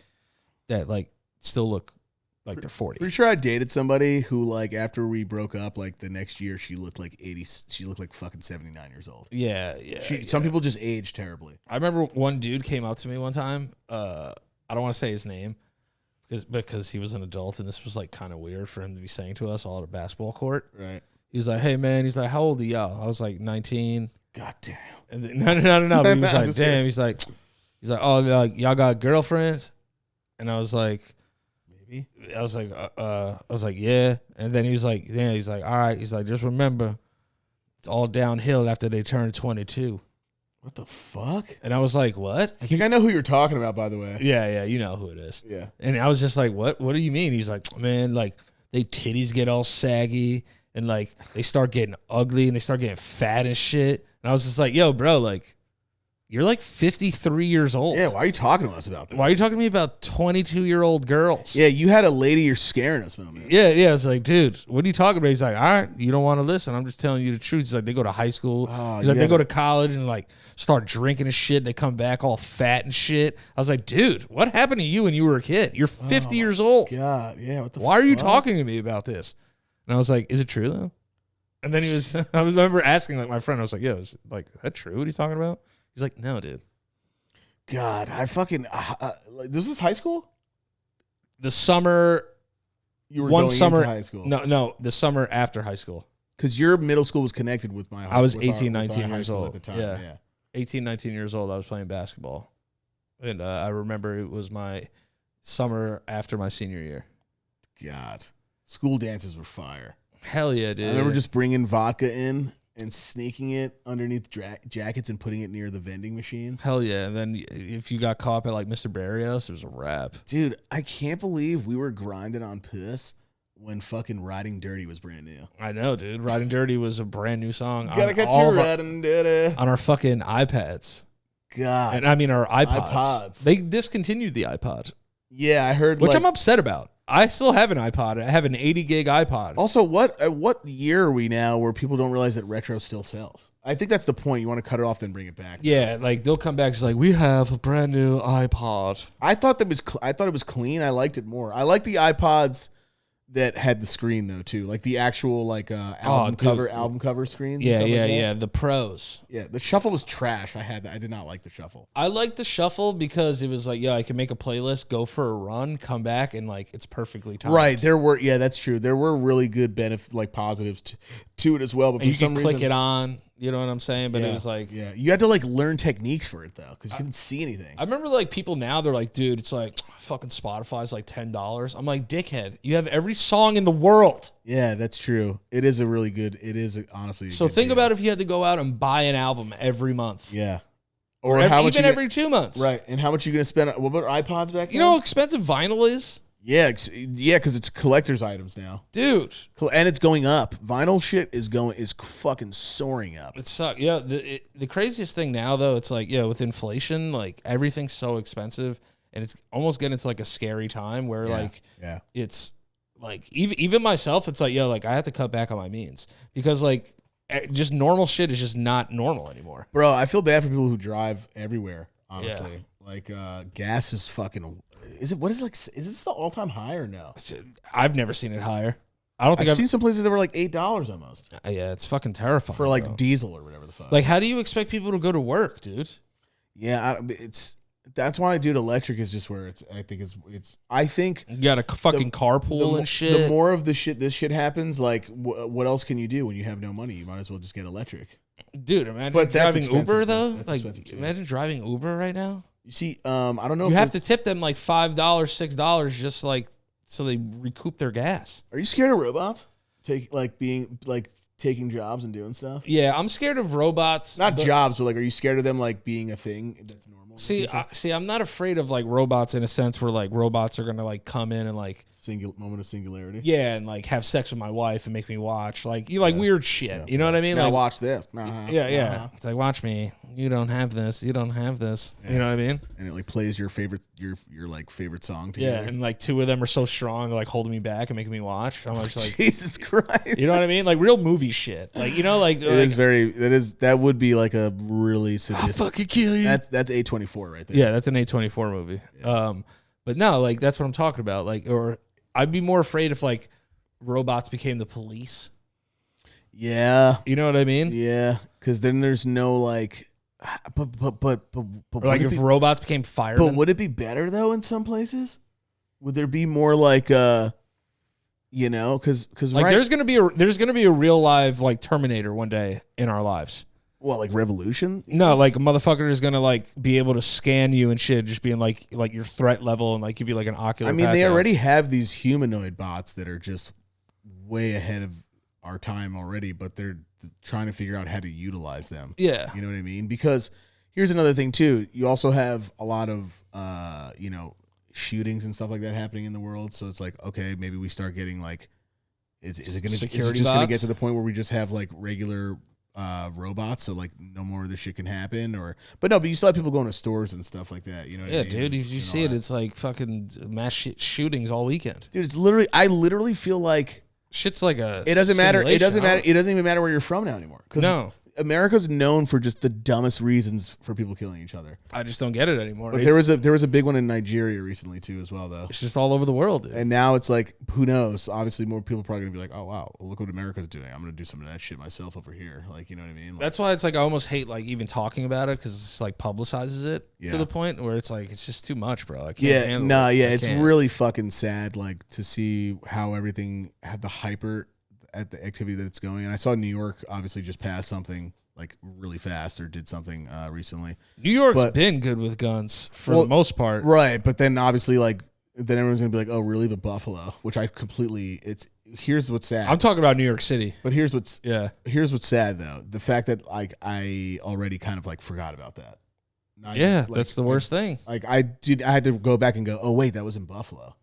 that, like still look like they're 40. Pretty sure I dated somebody who, like, after we broke up, like the next year, she looked like 80. She looked like fucking 79 years old. Yeah. Some people just age terribly. I remember one dude came up to me one time. I don't want to say his name. Because he was an adult, and this was like kind of weird for him to be saying to us all at a basketball court. Right. He was like, "Hey man," he's like, "How old are y'all?" I was like, 19. God damn. And then, no. But he was like, "Damn." He's like, "Oh, like y'all got girlfriends?" And I was like, "Maybe." I was like, "Yeah." And then he was like, "Yeah." He's like, "All right." He's like, "Just remember, it's all downhill after they turn 22." What the fuck? And I was like, what? I think I know who you're talking about, by the way. Yeah, you know who it is. Yeah. And I was just like, what? What do you mean? He's like, man, like, they titties get all saggy and, like, they start getting ugly and they start getting fat and shit. And I was just like, yo, bro, like, you're like 53 years old. Yeah, why are you talking to us about this? Why are you talking to me about 22-year-old girls? Yeah, you had a lady you're scaring us moment. Yeah. I was like, dude, what are you talking about? He's like, all right, you don't want to listen. I'm just telling you the truth. He's like, they go to high school. He's like, they go to college and, like, start drinking and shit. They come back all fat and shit. I was like, dude, what happened to you when you were a kid? You're 50 years old. God, yeah, what the Why are you talking to me about this? And I was like, is it true, though? And then I remember asking, like, my friend, I was like, yeah, is that true what he's talking about? He's like, no, dude. God, I fucking this is high school. The summer You were one going summer into high school. No, the summer after high school. Because your middle school was connected with my. I was with 18, our 19 high years school old. at the time. Yeah. Yeah. 18, 19 years old. I was playing basketball, and I remember it was my summer after my senior year. God, school dances were fire. Hell yeah, dude! I remember just bringing vodka in and sneaking it underneath jackets and putting it near the vending machines. Hell yeah! And then if you got caught by like Mr. Barrios, it was a wrap. Dude, I can't believe we were grinding on piss when fucking Riding Dirty was brand new. I know, dude. Riding Dirty was a brand new song Gotta on get all you of our, riding dirty. on our fucking iPads. God. And I mean our iPods. iPods. They discontinued the iPod, Yeah, I heard. which like, I'm upset about. I still have an iPod. I have an 80 gig iPod. Also, what year are we now where people don't realize that retro still sells? I think that's the point. You want to cut it off, then bring it back. Yeah, like they'll come back. It's like we have a brand new iPod. I thought it was clean. I liked it more. I like the iPods that had the screen though too, like the actual like album cover screens. Yeah, and stuff like that. yeah. The pros. Yeah, the shuffle was trash. I did not like the shuffle. I liked the shuffle because it was like, I can make a playlist, go for a run, come back, and like it's perfectly timed. Right, that's true. There were really good positives to it as well. But And for you some can click reason, it on. You know what I'm saying? But it was like, yeah, you had to like learn techniques for it though, because you couldn't see anything. I remember like people now, they're like, dude, it's like fucking Spotify's like $10. I'm like, dickhead, you have every song in the world. Yeah, that's true. It is honestly. So think about if you had to go out and buy an album every month. Yeah. Or how much even you every 2 months. right, and how much you gonna spend? What about iPods back then? You know how expensive vinyl is? Yeah, because it's collector's items now, Dude. and it's going up. Vinyl shit is fucking soaring up. It sucks. Yeah, the craziest thing now, though, it's like, with inflation, like everything's so expensive, and it's almost getting to like a scary time where it's like even myself, it's like, like I have to cut back on my means because like just normal shit is just not normal anymore. Bro, I feel bad for people who drive everywhere. Honestly, like gas is fucking. Is this the all-time high or no? I've never seen it higher. I don't think I've seen some places that were like $8 almost yeah, it's fucking terrifying for like bro. diesel or whatever the fuck. Like, how do you expect people to go to work, dude? Yeah, that's why, dude. Electric is just where I think You got a fucking carpool and shit. The more of this shit happens, like what else can you do when you have no money? You might as well just get electric. Dude, imagine But that's driving Uber expensive, though. that's Like, expensive, too. imagine driving Uber right now. You see, I don't know. You if have to tip them like $5, $6 just like so they recoup their gas. Are you scared of robots? Taking jobs and doing stuff? Yeah, I'm scared of robots. Not jobs, but like, are you scared of them like being a thing that's normal? See, I'm not afraid of like robots in a sense where like robots are gonna like come in and like moment of singularity. yeah, and like have sex with my wife and make me watch like weird shit. Yeah. You know what I mean? Now Like, watch this. yeah. It's like watch me. You don't have this. You don't have this. Yeah. You know what I mean? And it like plays your favorite like favorite song Yeah, together. and like two of them are so strong, they're like holding me back and making me watch. I'm just like, Jesus Christ. you know what I mean? Like real movie shit. Like like that would be like a really I'll sadistic. fucking kill you. That's A24 right there. Yeah, that's an A24 movie. Yeah. But no, like that's what I'm talking about. Like, or I'd be more afraid if like robots became the police. Yeah. You know what I mean? Yeah. Because then there's no like, but Or like if robots became firemen. But would it be better though in some places? Would there be more like because like there's gonna be a real live like Terminator one day in our lives. Well, like revolution? No, like a motherfucker is gonna like be able to scan you and shit, just being like your threat level and like give you like an ocular. I mean, they patch on. already have these humanoid bots that are just way ahead of our time already, but they're trying to figure out how to utilize them. Yeah. You know what I mean? Because here's another thing too. You also have a lot of shootings and stuff like that happening in the world. So it's like, okay, maybe we start getting like, is it just going to get to the point where we just have like regular robots, so like no more of this shit can happen? But you still have people going to stores and stuff like that. You know? What I mean? Dude. If you see it, it's like fucking mass shootings all weekend. Dude, I literally feel like Shit's like a. it doesn't matter. It doesn't simulation. matter. It doesn't even matter where you're from now anymore. No. America's known for just the dumbest reasons for people killing each other. I just don't get it anymore. But there was a big one in Nigeria recently too, as well, though. It's just all over the world, dude. And now it's like, who knows? Obviously, more people are probably gonna be like, oh wow, well, look what America's doing. I'm gonna do some of that shit myself over here. Like, you know what I mean? Like, That's why it's like I almost hate like even talking about it because it's like publicizes it Yeah. to the point where it's like it's just too much, bro. I can't handle it. It's really fucking sad, like to see how everything had the hyper at the activity that it's going. And I saw New York obviously just passed something like really fast or did something recently. New York's been good with guns for the most part. Right. But then obviously like then everyone's gonna be like, oh really, but Buffalo, which I completely here's what's sad. I'm talking about New York City. But here's what's sad though. The fact that like I already kind of like forgot about that. That's the worst thing. Like I had to go back and go, oh wait, that was in Buffalo.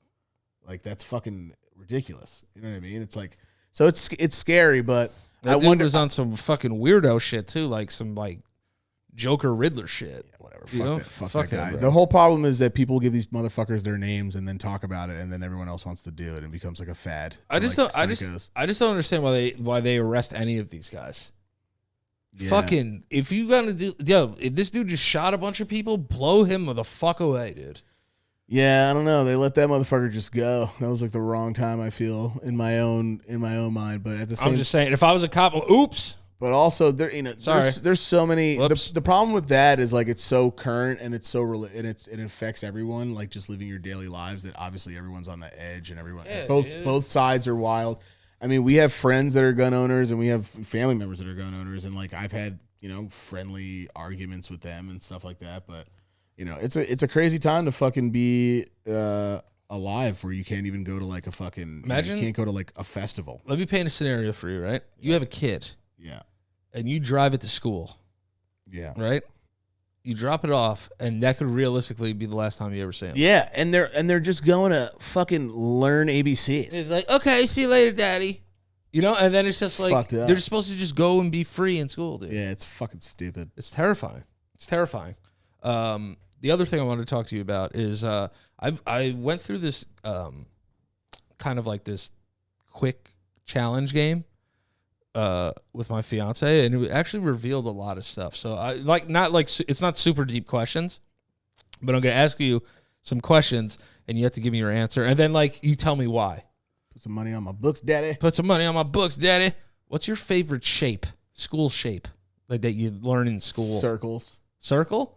Like that's fucking ridiculous. You know what I mean? It's like, so it's scary, but That dude was on some fucking weirdo shit too, like some like Joker Riddler shit. Yeah, whatever. Fuck that him, guy. bro. The whole problem is that people give these motherfuckers their names and then talk about it, and then everyone else wants to do it and becomes like a fad. I just don't understand why they arrest any of these guys. Yeah. Fucking, if you gonna do, if this dude just shot a bunch of people, blow him the fuck away, dude. Yeah, I don't know. They let that motherfucker just go. That was like the wrong time, I feel, in my own mind. But at the same, I'm just saying, if I was a cop, oops. But also, there's so many. The problem with that is like it's so current and it's so it affects everyone. Like just living your daily lives. That obviously everyone's on the edge and everyone. Both sides are wild. I mean, we have friends that are gun owners and we have family members that are gun owners, and like I've had friendly arguments with them and stuff like that. But it's a crazy time to fucking be alive, where you can't even go to like a fucking. Imagine you can't go to like a festival. Let me paint a scenario for you, right? You have a kid. Yeah. And you drive it to school. Yeah. Right? You drop it off, and that could realistically be the last time you ever see them. Yeah, and they're just going to fucking learn ABCs. It's like, okay, see you later, daddy. And then it's just like fucked up. they're supposed to just go and be free in school, dude. Yeah, it's fucking stupid. It's terrifying. It's terrifying. The other thing I wanted to talk to you about is I went through this kind of like this quick challenge game with my fiance, and it actually revealed a lot of stuff. So it's not super deep questions, but I'm gonna ask you some questions, and you have to give me your answer, and then like you tell me why. Put some money on my books, daddy. Put some money on my books, daddy. What's your favorite shape? School shape, like that you learn in school? Circles. Circle?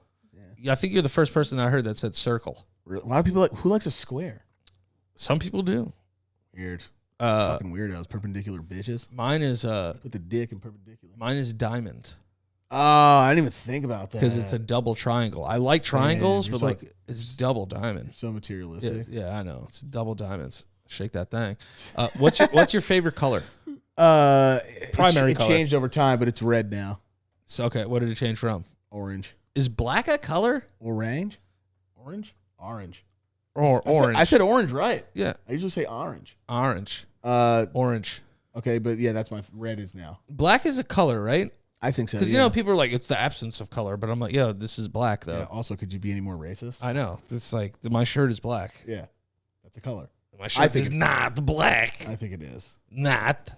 Yeah. I think you're the first person I heard that said circle. A lot of people who likes a square. Some people do. Weird. Fucking weirdos. Perpendicular bitches. Mine is put the dick in perpendicular. Mine is diamond. Oh, I didn't even think about that. Because it's a double triangle. I like triangles, but like it's double diamond. So materialistic. Yeah, I know. It's double diamonds. Shake that thing. What's your favorite color? Primary color. It changed over time, but it's red now. So okay, what did it change from? Orange. Is black a color? Orange. Orange. Or orange. I said orange, right? Yeah. I usually say orange. Orange. Okay, but yeah, that's my red is now. Black is a color, right? I think so. Because people are like, it's the absence of color, but I'm like, yeah, this is black though. Yeah, also, could you be any more racist? I know. It's like my shirt is black. Yeah, that's a color. My shirt is not black. I think it is. Not.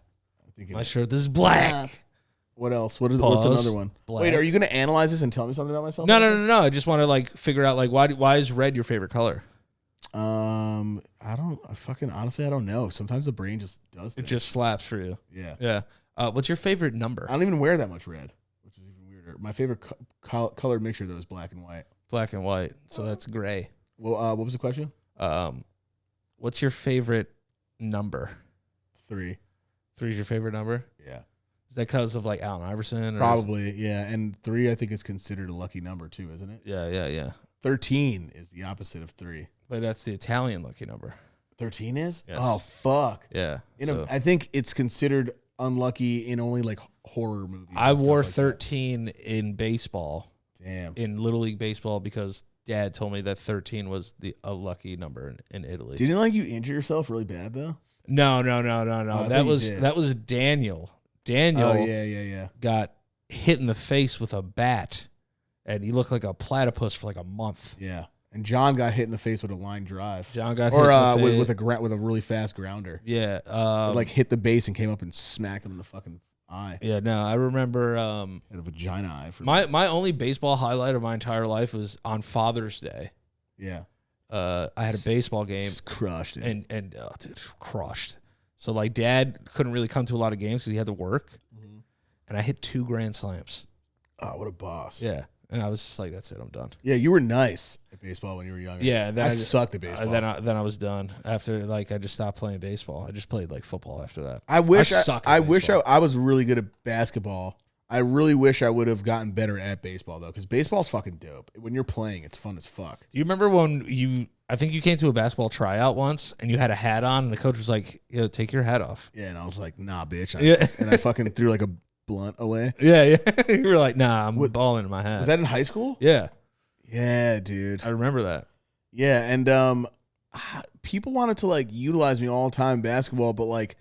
I think my shirt is black. What else? What's another one? Black. Wait, are you going to analyze this and tell me something about myself? No. I just want to like figure out like why is red your favorite color? Honestly, I don't know. Sometimes the brain just does things. It just slaps for you. Yeah. Yeah. What's your favorite number? I don't even wear that much red, which is even weirder. My favorite color mixture though is black and white. Black and white. So that's gray. Well, what was the question? What's your favorite number? 3. 3 is your favorite number? Yeah. Is that because of like Allen Iverson? Or probably, yeah. And 3, I think, is considered a lucky number too, isn't it? Yeah. 13 is the opposite of 3. But that's the Italian lucky number. 13 is? Yes. Oh, fuck. Yeah. I think it's considered unlucky in only like horror movies. I wore 13 in baseball. Damn. In Little League Baseball because Dad told me that 13 was a lucky number in Italy. Didn't like you injure yourself really bad though? No. That was Daniel. Daniel got hit in the face with a bat, and he looked like a platypus for like a month. Yeah, and John got hit in the face with a line drive. John got hit in the face. with a really fast grounder. Yeah, like hit the base and came up and smacked him in the fucking eye. Yeah, no, I remember Had a vagina eye for my only baseball highlight of my entire life was on Father's Day. Yeah. I had a baseball game Just crushed it. and dude, crushed. So like Dad couldn't really come to a lot of games because he had to work, and I hit 2 grand slams. Oh, what a boss. Yeah, and I was just like, that's it, I'm done. Yeah, you were nice at baseball when you were younger. Yeah, then I just sucked at baseball. Then I was done after like I just stopped playing baseball. I just played like football after that. I wish I wish I was really good at basketball. I really wish I would have gotten better at baseball though, because baseball's fucking dope. When you're playing, it's fun as fuck. Do you remember when I think you came to a basketball tryout once and you had a hat on and the coach was like, "Yo, take your hat off." Yeah, and I was like, nah, bitch. And Yeah. I fucking threw like a blunt away. Yeah. You were like, "Nah, I'm balling in my hat." Was that in high school? Yeah, Yeah, dude. I remember that. Yeah, and people wanted to like utilize me all the time in basketball, but like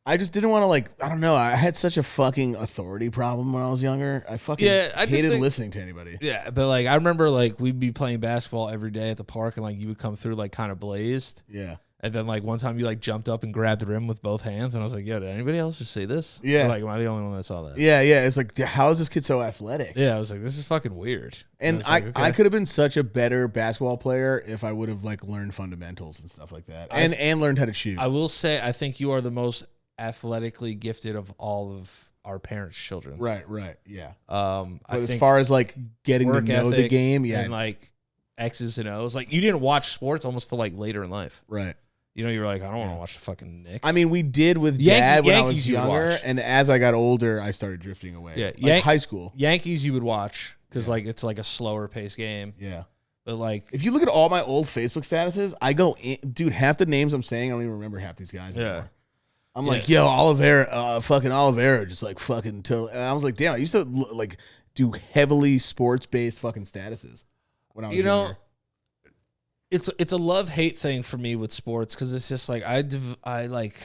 I just didn't want to like, I don't know. I had such a fucking authority problem when I was younger. I fucking I just hated think- listening to anybody. Yeah, but like I remember like we'd be playing basketball every day at the park and like you would come through like kind of blazed. Yeah. And then like one time you like jumped up and grabbed the rim with both hands and I was like, "Yo, did anybody else just see this?" Yeah. Or, like, am I the only one that saw that? Yeah, yeah. It's like, how is this kid so athletic? Yeah, I was like, "This is fucking weird." And was I, like, okay. I could have been such a better basketball player if I would have like learned fundamentals and stuff like that, and learned how to shoot. I will say, I think you are the most athletically gifted of all of our parents' children. right, yeah. I But as think far as like getting to work know the ethic game, yeah, and like X's and O's, like you didn't watch sports almost till like later in life. right. You know, you were like, I don't want to watch the fucking Knicks. I mean, we did with Dad when I Yankees was you would younger, watch. and as I got older, I started drifting away. Yeah, like high school. Yankees you would watch because like it's like a slower paced game. Yeah. But like, If you look at all my old Facebook statuses, I go, dude, half the names I'm saying, I don't even remember half these guys anymore. I'm like, yo, fucking Oliveira, just like fucking totally. And I was like, damn, I used to like do heavily sports based fucking statuses when I was younger. it's a love-hate thing for me with sports because it's just like I like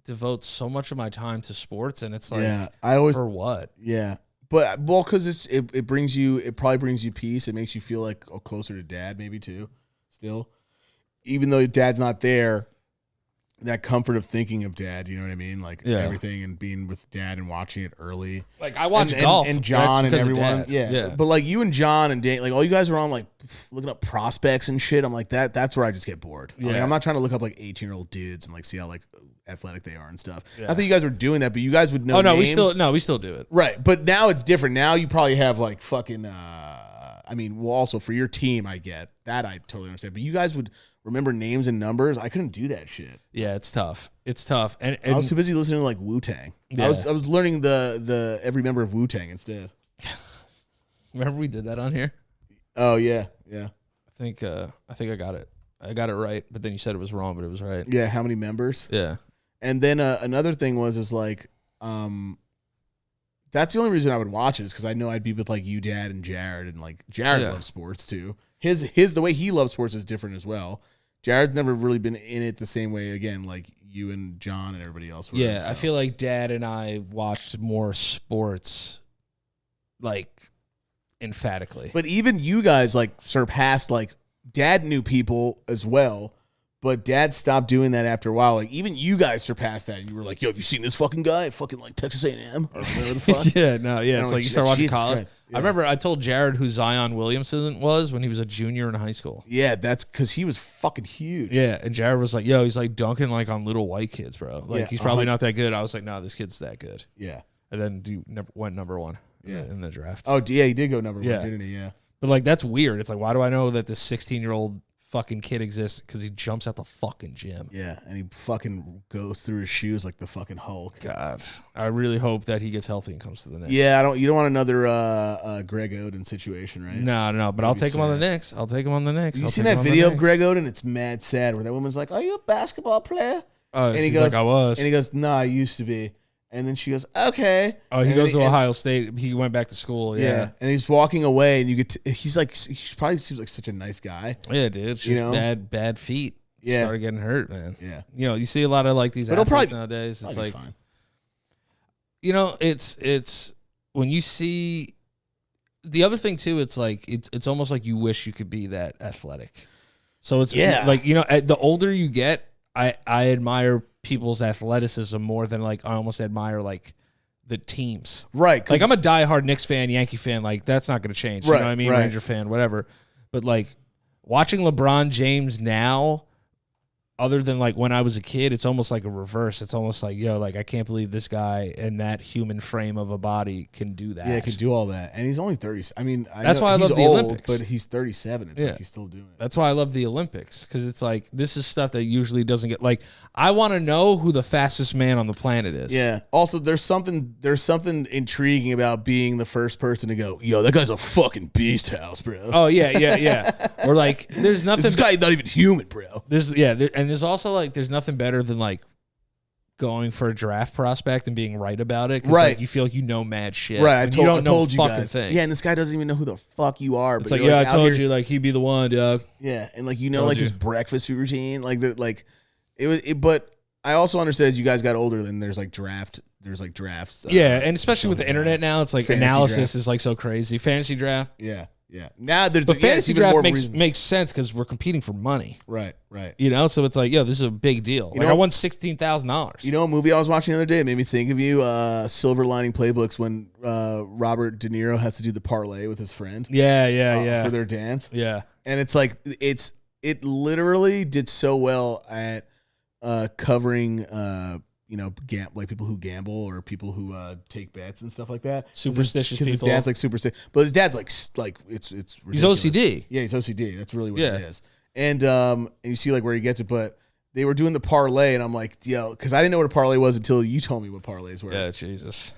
devote so much of my time to sports and it's like, Yeah, I always, for what? yeah. But well, because it probably brings you peace. It makes you feel like closer to Dad, maybe too. Still, even though Dad's not there, that comfort of thinking of Dad, you know what I mean? Like everything and being with Dad and watching it early. Like I watch and, golf and John and because of everyone. Dad. Yeah. But like you and John and Dan, like all you guys are on like looking up prospects and shit. I'm like that's where I just get bored. Like, I'm not trying to look up like 18-year-old dudes and like see how like athletic they are and stuff. Yeah. Not that you guys were doing that, but you guys would know. Oh no, names. we still do it. Right, but now it's different. Now you probably have like fucking. I mean, well, also for your team, I get that. I totally understand. But you guys would remember names and numbers. I couldn't do that shit. Yeah, it's tough. It's tough. And I was too busy listening to like Wu-Tang. Yeah. I was learning the every member of Wu-Tang instead. remember we did that on here? Oh yeah, yeah, I think I got it. I got it right, but then you said it was wrong, but it was right. yeah. How many members? Yeah. And then another thing is like, that's the only reason I would watch it is because I know I'd be with like you, Dad, and Jared, and like Jared loves sports too. His the way he loves sports is different as well. Jared's never really been in it the same way again, like you and John and everybody else were. Yeah, so. I feel like Dad and I watched more sports, like emphatically. But even you guys like surpassed like Dad knew people as well. But Dad stopped doing that after a while. Like even you guys surpassed that. And you were like, "Yo, have you seen this fucking guy at fucking like Texas A&M or whatever the fuck?" Yeah, no, yeah. It's like you start watching Jesus college. Christ. Yeah. I remember I told Jared who Zion Williamson was when he was a junior in high school. Yeah, that's because he was fucking huge. Yeah, and Jared was like, "Yo, he's like dunking like on little white kids, bro. Like Yeah, he's probably not that good." I was like, "No, this kid's that good." Yeah. And then went number one. In the draft. Oh, yeah, he did go number Yeah. one, didn't he? Yeah. But like that's weird. It's like, why do I know that this 16-year-old fucking kid exists? Because he jumps at the fucking gym. Yeah, and he fucking goes through his shoes like the fucking Hulk. God, I really hope that he gets healthy and comes to the Knicks. Yeah, you don't want another Greg Oden situation, right? No, but I'll take him on the Knicks. I'll take him on the Knicks. You I'll seen take him that on the video of Knicks. Greg Oden? It's mad sad where that woman's like, "Are you a basketball player?" Oh, And he he's goes, like, I was. And he goes, "No, I used to be." And then she goes, "Okay." Oh, he And goes then to Ohio State. He went back to school. Yeah. And he's walking away, and you get he probably seems like such a nice guy. Yeah, dude. It's You just know? bad feet. Yeah. Started getting hurt, man. Yeah. You know, you see a lot of like these But he'll athletes probably- nowadays. It's Probably like, fine. you know, it's when you see the other thing too, it's like it's almost like you wish you could be that athletic. So it's like, you know, the older you get, I admire people's athleticism more than like I almost admire like the teams. Right. Like I'm a diehard Knicks fan, Yankee fan. Like that's not going to change. You know what I mean? Right. Ranger fan, whatever. But like watching LeBron James now, other than like when I was a kid, it's almost like a reverse. It's almost like, yo, like I can't believe this guy in that human frame of a body can do that. Yeah, can do all that. And he's only 30. I mean, That's why I he's love the old, Olympics. but he's 37. It's like he's still doing it. That's why I love the Olympics, because it's like this is stuff that usually doesn't get like. I want to know who the fastest man on the planet is. Yeah. Also, there's something intriguing about being the first person to go, yo, that guy's a fucking beast house, bro. Oh yeah. Or like, there's nothing. This guy's not even human, bro. And there's also like, there's nothing better than like going for a draft prospect and being right about it. 'Cause, Right. Like, you feel like you know mad shit. Right. and you don't know told the you fucking guys. thing. Yeah, and this guy doesn't even know who the fuck you are. It's but like, you're yeah, I out told here- you, like he'd be the one, dog. Yeah, and like Told like you. his breakfast routine, but I also understood as you guys got older, then there's like drafts. Yeah, and especially with the internet now, it's like Fantasy analysis draft. is like so crazy. Fantasy draft. Yeah. Now there's But it's fantasy even draft more makes reason- makes sense because we're competing for money. right. You know, so it's like, yo, this is a big deal. Like know- I won $16,000. You know, a movie I was watching the other day it made me think of you. Silver Lining Playbooks when Robert De Niro has to do the parlay with his friend. Yeah. For their dance. Yeah. And it's like it literally did so well at covering like people who gamble or people who take bets and stuff like that. Superstitious Because his people. dad's like superstitious, but his dad's like it's ridiculous. He's OCD. Yeah, he's OCD. That's really what Yeah. it is. And you see like where he gets it, but they were doing the parlay, and I'm like, yo, because I didn't know what a parlay was until you told me what parlays were. Yeah, Jesus.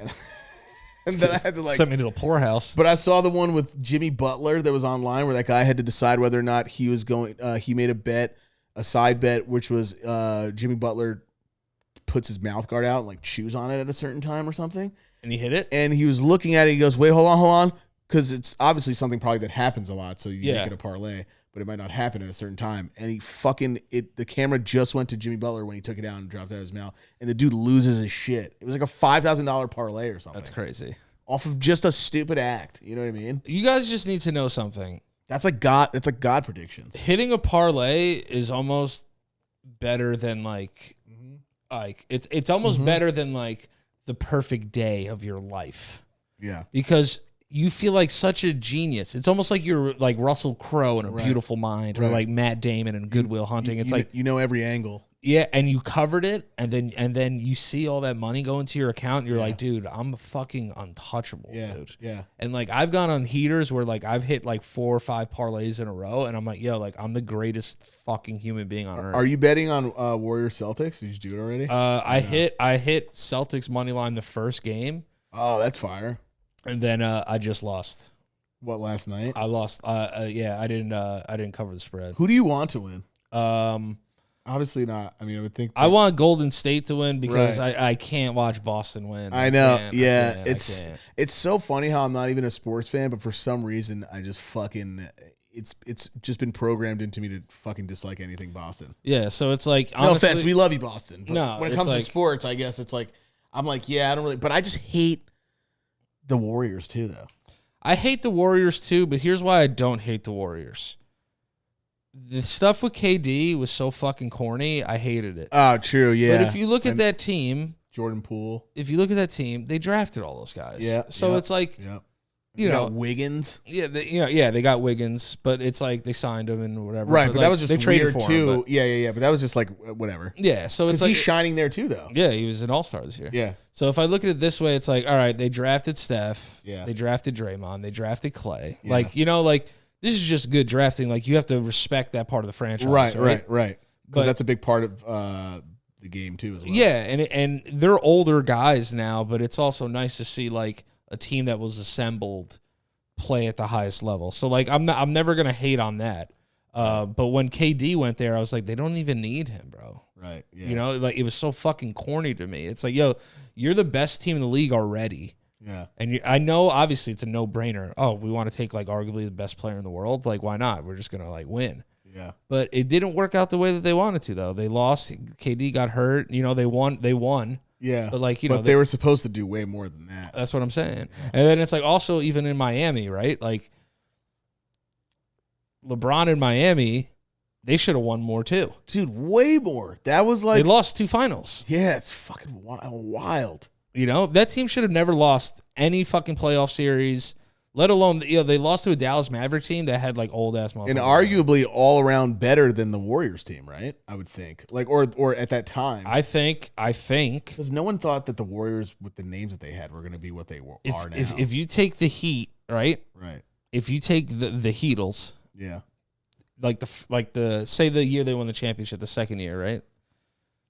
And then I had to like Sent me to a poorhouse. But I saw the one with Jimmy Butler that was online where that guy had to decide whether or not he was going. He made a side bet, which was Jimmy Butler puts his mouth guard out and like chews on it at a certain time or something. And he hit it? And he was looking at it. He goes, "Wait, hold on," because it's obviously something probably that happens a lot. So you make it a parlay, but it might not happen at a certain time. And he the camera just went to Jimmy Butler when he took it out and dropped it out of his mouth, and the dude loses his shit. It was like a $5,000 parlay or something. That's crazy. Off of just a stupid act. You know what I mean? You guys just need to know something. That's like God. That's like God predictions. Hitting a parlay is almost better than like it's almost better than like the perfect day of your life. Yeah. Because you feel like such a genius. It's almost like you're like Russell Crowe in A Beautiful Mind, or like Matt Damon in Good Will Hunting. It's like you know every angle. Yeah, and you covered it, and then you see all that money go into your account, and you're like, dude, I'm fucking untouchable, dude. Yeah. And like I've gone on heaters where like I've hit like 4 or 5 parlays in a row, and I'm like, yo, like I'm the greatest fucking human being on earth. Are you betting on Warriors Celtics? Did you do it already? I hit Celtics money line the first game, Oh, that's fire. and then I just lost. What, last night? I lost. Yeah, I didn't cover the spread. Who do you want to win? Um, Obviously not. I mean, I would think I want Golden State to win because Right. I can't watch Boston win. I know. can't, Yeah. I It's can't. it's so funny how I'm not even a sports fan, but for some reason I just fucking it's just been programmed into me to fucking dislike anything Boston. Yeah, so it's like, No honestly, offense, we love you, Boston. But No, when it it's comes to like- sports, I guess it's like I'm like, yeah, I don't really, but I just hate the Warriors too, though. I hate the Warriors too, but here's why I don't hate the Warriors. The stuff with KD was so fucking corny. I hated it. Oh, true, yeah. But if you look at that team, Jordan Poole, they drafted all those guys. Yeah, So yeah. it's like, yep. you know, Wiggins, yeah, they got Wiggins, but it's like they signed him and whatever. right? But like, that was just they traded weird for him, too. but- Yeah. But that was just like whatever. yeah, so it's Because like he's shining there too, though. yeah, he was an all-star this year. Yeah. So if I look at it this way, it's like, all right, they drafted Steph. Yeah. They drafted Draymond. They drafted Clay. Yeah. Like, you know, like this is just good drafting. Like you have to respect that part of the franchise. Right. But- Because that's a big part of the game too, as well. Yeah, and they're older guys now, but it's also nice to see like a team that was assembled play at the highest level. So like I'm never gonna hate on that. But when KD went there, I was like, they don't even need him, bro. Right. Yeah. You know, like it was so fucking corny to me. It's like, yo, you're the best team in the league already. Yeah. And I know, obviously, it's a no-brainer. Oh, we want to take, like, arguably the best player in the world? Like, why not? We're just going to, like, win. Yeah. But it didn't work out the way that they wanted to, though. They lost. KD got hurt. You know, they won. Yeah. But, like, you know. they were supposed to do way more than that. That's what I'm saying. And then it's, like, also even in Miami, right? Like, LeBron in Miami, they should have won more, too. Dude, way more. That was like. They lost 2 finals. Yeah, it's fucking wild. You know, that team should have never lost any fucking playoff series, let alone, they lost to a Dallas Maverick team that had like old ass motherfuckers. And arguably all around better than the Warriors team, right? I would think. Like, or at that time. I think. Because no one thought that the Warriors, with the names that they had, were going to be what they are now. If you take the Heat, right? Right. If you take the Heatles, yeah, like say the year they won the championship, the second year, right?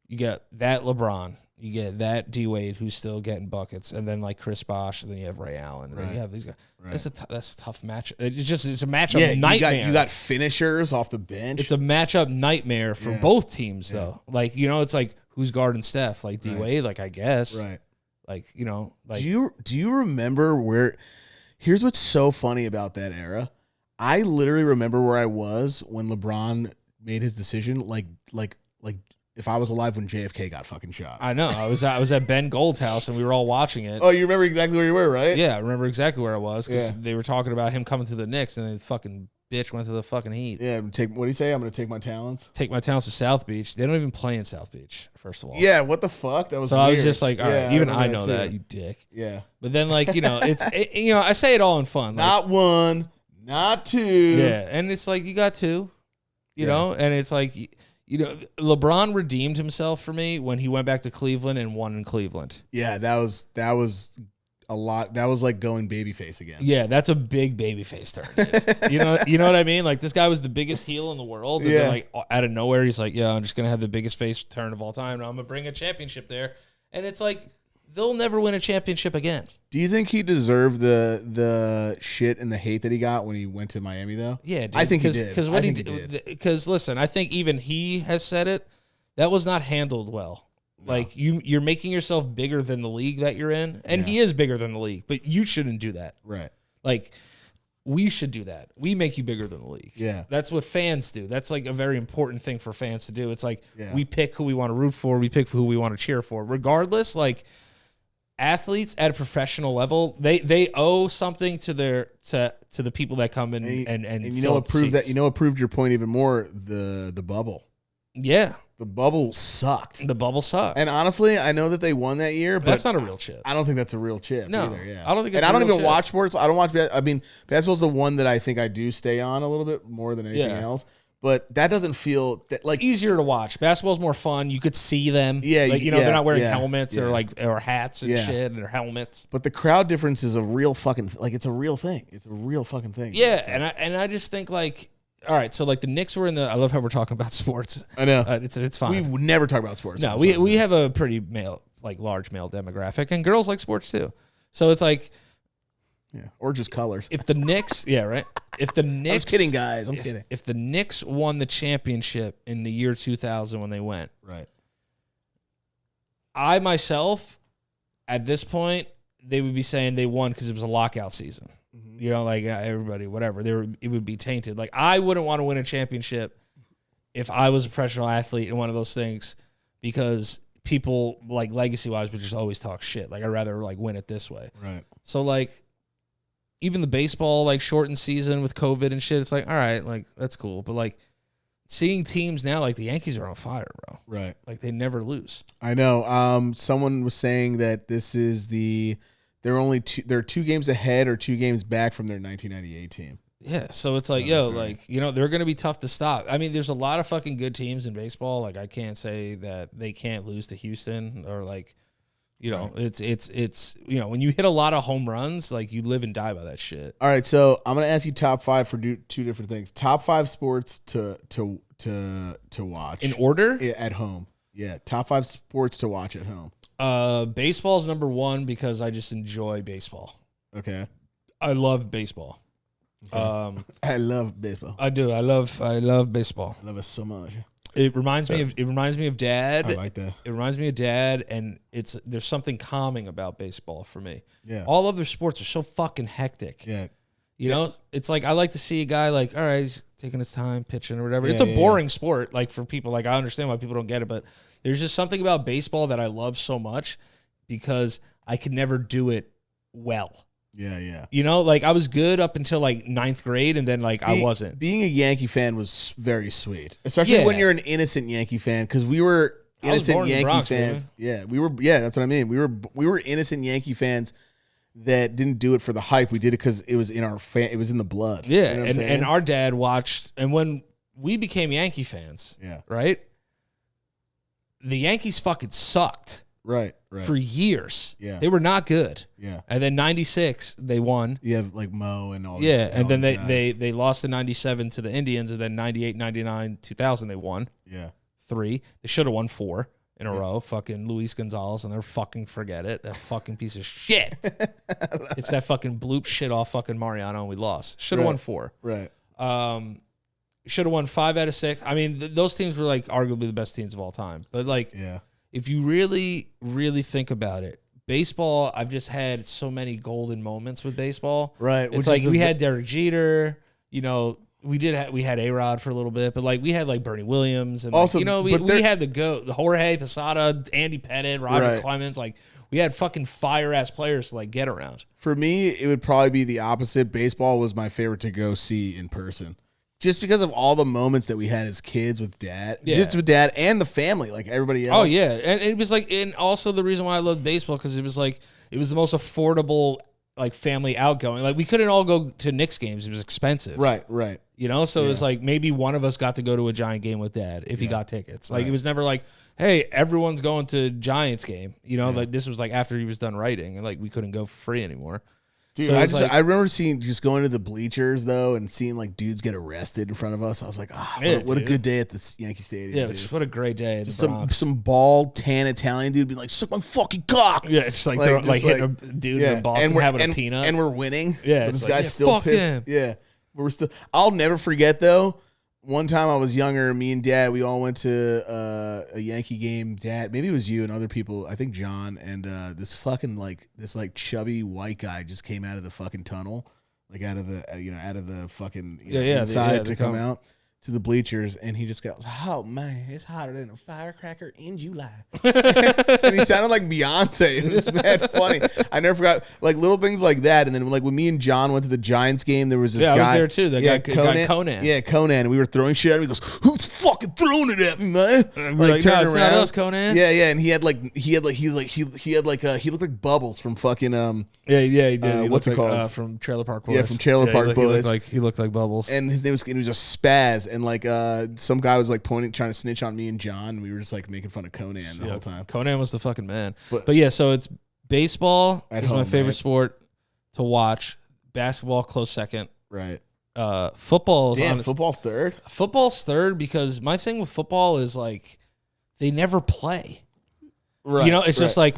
You get that LeBron, you get that D Wade who's still getting buckets, and then like Chris Bosh, and then you have Ray Allen, and then you have these guys. Right. That's a tough match. It's a matchup nightmare. You got finishers off the bench. It's a matchup nightmare for both teams, though. Like, you know, it's like who's guarding Steph? Like D Wade, like I guess, right? Like, you know, like do you remember where? Here's what's so funny about that era. I literally remember where I was when LeBron made his decision. Like if I was alive when JFK got fucking shot. I know. I was at Ben Gold's house and we were all watching it. Oh, you remember exactly where you were, right? Yeah, I remember exactly where I was because they were talking about him coming to the Knicks, and the fucking bitch went to the fucking Heat. Yeah, what do you say? I'm going to take my talents? Take my talents to South Beach. They don't even play in South Beach, first of all. Yeah, what the fuck? That was so weird. I was just like, all right, even I know that, that, you dick. Yeah. But then, like, you know, I say it all in fun. Like, not one, not two. Yeah, and it's like, you got two, you know, and it's like, you know, LeBron redeemed himself for me when he went back to Cleveland and won in Cleveland. Yeah, that was a lot. That was like going babyface again. Yeah, that's a big babyface turn. you know what I mean? Like, this guy was the biggest heel in the world. And then, like, out of nowhere, he's like, yeah, I'm just going to have the biggest face turn of all time. And I'm going to bring a championship there. And it's like, they'll never win a championship again. Do you think he deserved the shit and the hate that he got when he went to Miami, though? Yeah, dude. I think he did. Because what he did. Because, listen, I think even he has said it. That was not handled well. No. Like, you're making yourself bigger than the league that you're in. And he is bigger than the league. But you shouldn't do that. Right. Like, we should do that. We make you bigger than the league. Yeah. That's what fans do. That's like a very important thing for fans to do. It's like we pick who we want to root for. We pick who we want to cheer for. Regardless, like, athletes at a professional level, they owe something to the people that come in and you know what proved that, you know what proved your point even more, the bubble. Yeah. The bubble sucked. The bubble sucked. And honestly, I know that they won that year, but that's not a real chip. I don't think that's a real chip either. Yeah. I don't think it's and I don't even chip. watch sports. I don't watch, I mean, basketball's the one that I think I do stay on a little bit more than anything else. But that doesn't feel like it's easier to watch. Basketball's more fun. You could see them. Yeah, like, you know, they're not wearing helmets or hats and shit, and their helmets. But the crowd difference is a real fucking it's a real thing. It's a real fucking thing. Yeah, and I just think like, all right, so like the Knicks were in the. I love how we're talking about sports. I know it's fine. We would never talk about sports. No, we have a pretty large male demographic, and girls like sports too. So it's like. Yeah, or just colors. If the Knicks, right? If the Knicks, I'm kidding, guys. I'm kidding. If the Knicks won the championship in the year 2000 when they went, right? I myself, at this point, they would be saying they won because it was a lockout season. Mm-hmm. You know, like everybody, whatever. It would be tainted. Like, I wouldn't want to win a championship if I was a professional athlete in one of those things, because people, like, legacy wise, would just always talk shit. Like, I'd rather like win it this way. Right. So like. Even the baseball, like, shortened season with COVID and shit, it's like, all right, like, that's cool. But, like, seeing teams now, like, the Yankees are on fire, bro. Right. Like, they never lose. I know. Someone was saying that this is they're 2 games ahead or 2 games back from their 1998 team. Yeah, so it's like, like, you know, they're going to be tough to stop. I mean, there's a lot of fucking good teams in baseball. Like, I can't say that they can't lose to Houston or, like, you know, it's you know, when you hit a lot of home runs, like, you live and die by that shit. All right, so I'm gonna ask you top 5 for 2 different things. Top 5 sports to watch in order at home. Yeah, top 5 sports to watch at home. Baseball's number 1 because I just enjoy baseball. Okay, I love baseball. Okay. I love baseball. I do. I love baseball. I love it so much. It reminds me of Dad. I like that. It reminds me of Dad, and there's something calming about baseball for me. Yeah. All other sports are so fucking hectic. Yeah. You know, it's like I like to see a guy like, all right, he's taking his time pitching or whatever. It's a boring sport, like, for people. Like, I understand why people don't get it, but there's just something about baseball that I love so much because I could never do it well. Yeah, yeah. You know, like, I was good up until like 9th grade, and then like I wasn't. Being a Yankee fan was very sweet, especially when you're an innocent Yankee fan, because we were innocent born in the Yankee Bronx, fans. baby. Yeah, we were. Yeah, that's what I mean. We were innocent Yankee fans that didn't do it for the hype. We did it because it was in our it was in the blood. Yeah, You know what I'm saying? and our dad watched, and when we became Yankee fans, Yeah. right? The Yankees fucking sucked right. for years. Yeah. They were not good. Yeah. And then 96, they won. You have like Mo and all. Yeah, these, and all then these guys. they lost in 97 to the Indians, and then 98, 99, 2000, they won Yeah. 3. They should have won 4 in a row. Fucking Luis Gonzalez, and they're fucking forget it. That fucking piece of shit. It's that fucking bloop shit off fucking Mariano, and we lost. Should have won 4. Right. Should have won 5 out of 6. I mean, those teams were like arguably the best teams of all time. But like, Yeah. if you really, really think about it, baseball, I've just had so many golden moments with baseball. Right. It's which like is we had Derek Jeter, you know, we had A-Rod for a little bit, but like we had like Bernie Williams and Also, like, you know, but we had the Jorge Posada, Andy Pettit, Roger Right. Clemens, like we had fucking fire ass players to like get around. For me, it would probably be the opposite. Baseball was my favorite to go see in person. Just because of all the moments that we had as kids with dad, Yeah. just with dad and the family, like everybody else. Oh yeah, and it was like, and also the reason why I loved baseball because it was like it was the most affordable like family outgoing. Like we couldn't all go to Knicks games; it was expensive. Right. Right. You know, so it was like maybe one of us got to go to a Giant game with dad if he got tickets. Like it was never like, hey, everyone's going to Giants game. You know, like this was like after he was done writing, and like we couldn't go for free anymore. Dude, So it I was just like- I remember going to the bleachers though and seeing like dudes get arrested in front of us. I was like, what a dude. good day at the Yankee Stadium. Yeah, dude. just what a great day at the Bronx. some bald tan Italian dude being like, suck my fucking cock. Yeah, it's like Like, like just hitting a dude in Boston we're- having a peanut. and we're winning. Yeah, but it's this like, guy's yeah, still fuck pissed. him. Yeah, but we're still. I'll never forget though. One time I was younger, me and dad, we all went to a Yankee game. Dad, maybe it was you and other people. I think John and this chubby white guy just came out of the fucking tunnel, like out of the fucking inside to come out to the bleachers, and he just goes, "Oh man, it's hotter than a firecracker in July." And he sounded like Beyonce. It was mad funny. I never forgot like little things like that. And then like when me and John went to the Giants game, there was this guy. I was there too. That guy Conan. Yeah, Conan. And we were throwing shit at him. He goes, "Who's fucking throwing it at me, man?" And we're like, no, turned it's not us, Conan. Yeah, yeah. And he looked like Bubbles from fucking Yeah, he did. He what's looked it like, called? from Trailer Park Boys. Yeah, from Trailer Park Boys. He looked like Bubbles. And his name was just Spaz, and like some guy was like trying to snitch on me and John. And we were just like making fun of Conan the whole time. Conan was the fucking man. But- But yeah, so it's baseball At is my home, favorite right? sport to watch. Basketball close second. Right. Football is Damn, football's third. Football's third because my thing with football is like they never play. Right. You know, it's just like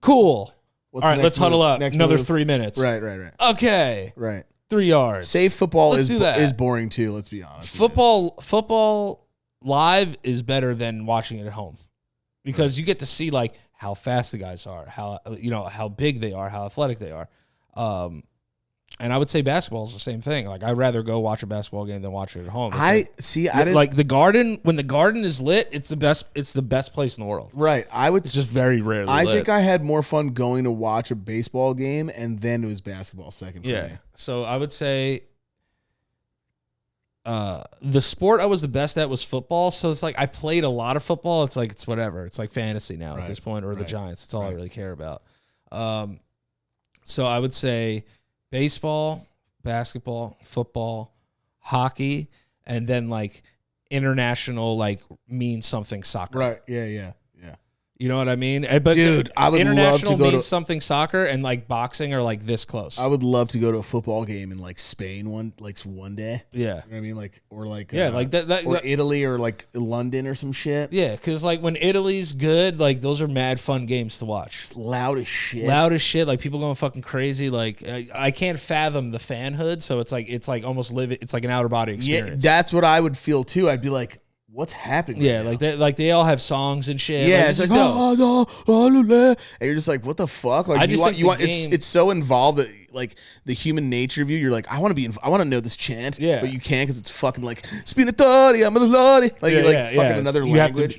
cool. What's All the right, next let's huddle move? up. Next Another move? 3 minutes. Right. Okay. Right. 3 yards. Safe football Let's do that. is boring too. Let's be honest. Football live is better than watching it at home because you get to see like how fast the guys are, how big they are, how athletic they are. And I would say basketball is the same thing. Like I'd rather go watch a basketball game than watch it at home. It's I like, didn't like the Garden. When the Garden is lit, it's the best. It's the best place in the world. Right. It's just very rarely. I lit. think I had more fun going to watch a baseball game and then it was basketball second for Yeah. me. So I would say the sport I was the best at was football. So it's like I played a lot of football. It's like it's whatever. It's like fantasy now at this point, or the Giants. That's all I really care about. So I would say baseball, basketball, football, hockey, and then like international like means something soccer. Right. Yeah. You know what I mean? But Dude, I would love international to go means to something soccer, and like boxing are like this close. I would love to go to a football game in like Spain one day. Yeah. You know what I mean? Like or like Like that or Italy or like London or some shit. Yeah, because like when Italy's good, like those are mad fun games to watch. Just loud as shit. Loud as shit, like people going fucking crazy. Like I can't fathom the fanhood, so it's like almost it's like an outer body experience. Yeah, that's what I would feel too. I'd be like, what's happening? Yeah, right now? like they all have songs and shit. Yeah, this it's is like dope. and you're just like, what the fuck? Like I just think the game- it's so involved that like the human nature of you're like, I want to know this chant, Yeah. but you can't because it's fucking like spinatori, I'm a lordy, like Yeah, you're like yeah, fucking yeah. another You language.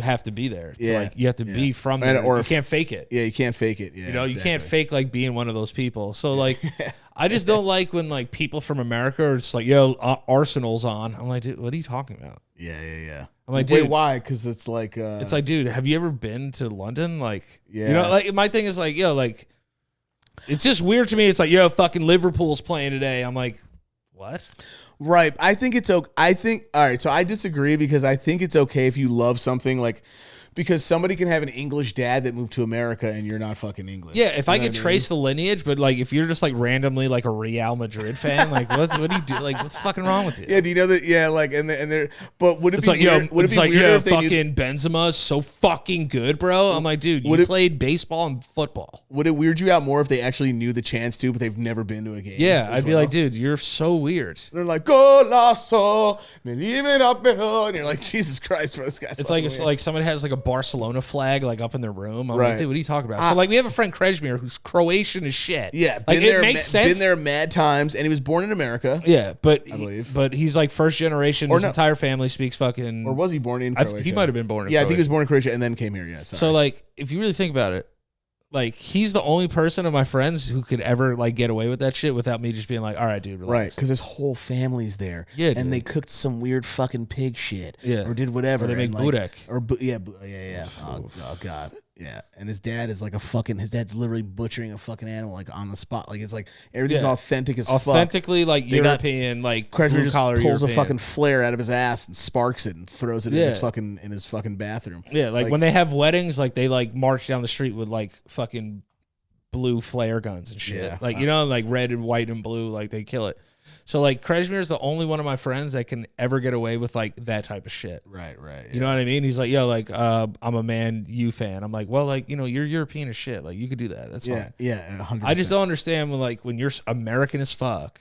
have to be there. Yeah, Like you have to be from And- there. or you if- can't fake it. Yeah, you can't fake it. Yeah, You know, you can't exactly. fake like being one of those people. So like, I just don't like when like people from America are just like, yo, Arsenal's on. I'm like, dude, what are you talking about? Yeah. I'm like, wait, dude, why? Because it's like, dude, have you ever been to London? Like, Yeah. you know, like my thing is like, yo, like, it's just weird to me. It's like, yo, fucking Liverpool's playing today. I'm like, what? right. I think it's okay. All right. So I disagree because I think it's okay if you love something like, because somebody can have an English dad that moved to America and you're not fucking English. Yeah, if You I know could what trace the lineage, but like if you're just like randomly like a Real Madrid fan, like what do you do? Like what's fucking wrong with you? Yeah, do you know that? Yeah, like and they're. But would it It's be like, yo, weird? Would it it's be like, weirder yo, if they knew? fucking Benzema is so fucking good, bro. I'm like, dude, Would you it- played baseball and football. Would it weird you out more if they actually knew the chance to, but they've never been to a game? Yeah, as I'd be well? like, dude, you're so weird. They're like, "Golazo, me leave it up and and you're like, Jesus Christ, bro, this guy's. It's like fucking it's weird. like someone has like a Barcelona flag like up in their room. I'm Right. like, dude, what are you talking about? So like we have a friend Krejmir who's Croatian as shit. Yeah, like it makes sense. Been there mad times, and he was born in America. Yeah, but believe. but he's like first generation. Or His no. entire family speaks fucking. Or was he born in Croatia? He might have been born in Yeah, I think he Croatia. was born in Croatia and then came here. Yeah, sorry. So like, if you really think about it, like he's the only person of my friends who could ever like get away with that shit without me just being like, all right, dude, relax. right, because his whole family's there. Yeah, and dude. they cooked some weird fucking pig shit. Yeah. or did whatever. Or they make and, like, budek. Or yeah. Oh god. Yeah, and his dad is like his dad's literally butchering a fucking animal like on the spot. Like it's like everything's Yeah. authentic as fuck. Authentically like They got- European, like Crutchmer blue just collar pulls European. a fucking flare out of his ass and sparks it and throws it Yeah. in his fucking bathroom. Yeah, like when they have weddings, like they like march down the street with like fucking blue flare guns and shit. Yeah. Like, you know, like red and white and blue, like they kill it. So like Krejmir is the only one of my friends that can ever get away with like that type of shit. Right. You know what I mean? He's like, yo, like I'm a Man U fan. I'm like, well, like, you know, you're European as shit. Like you could do that. That's fine. Yeah, 100%. I just don't understand when you're American as fuck.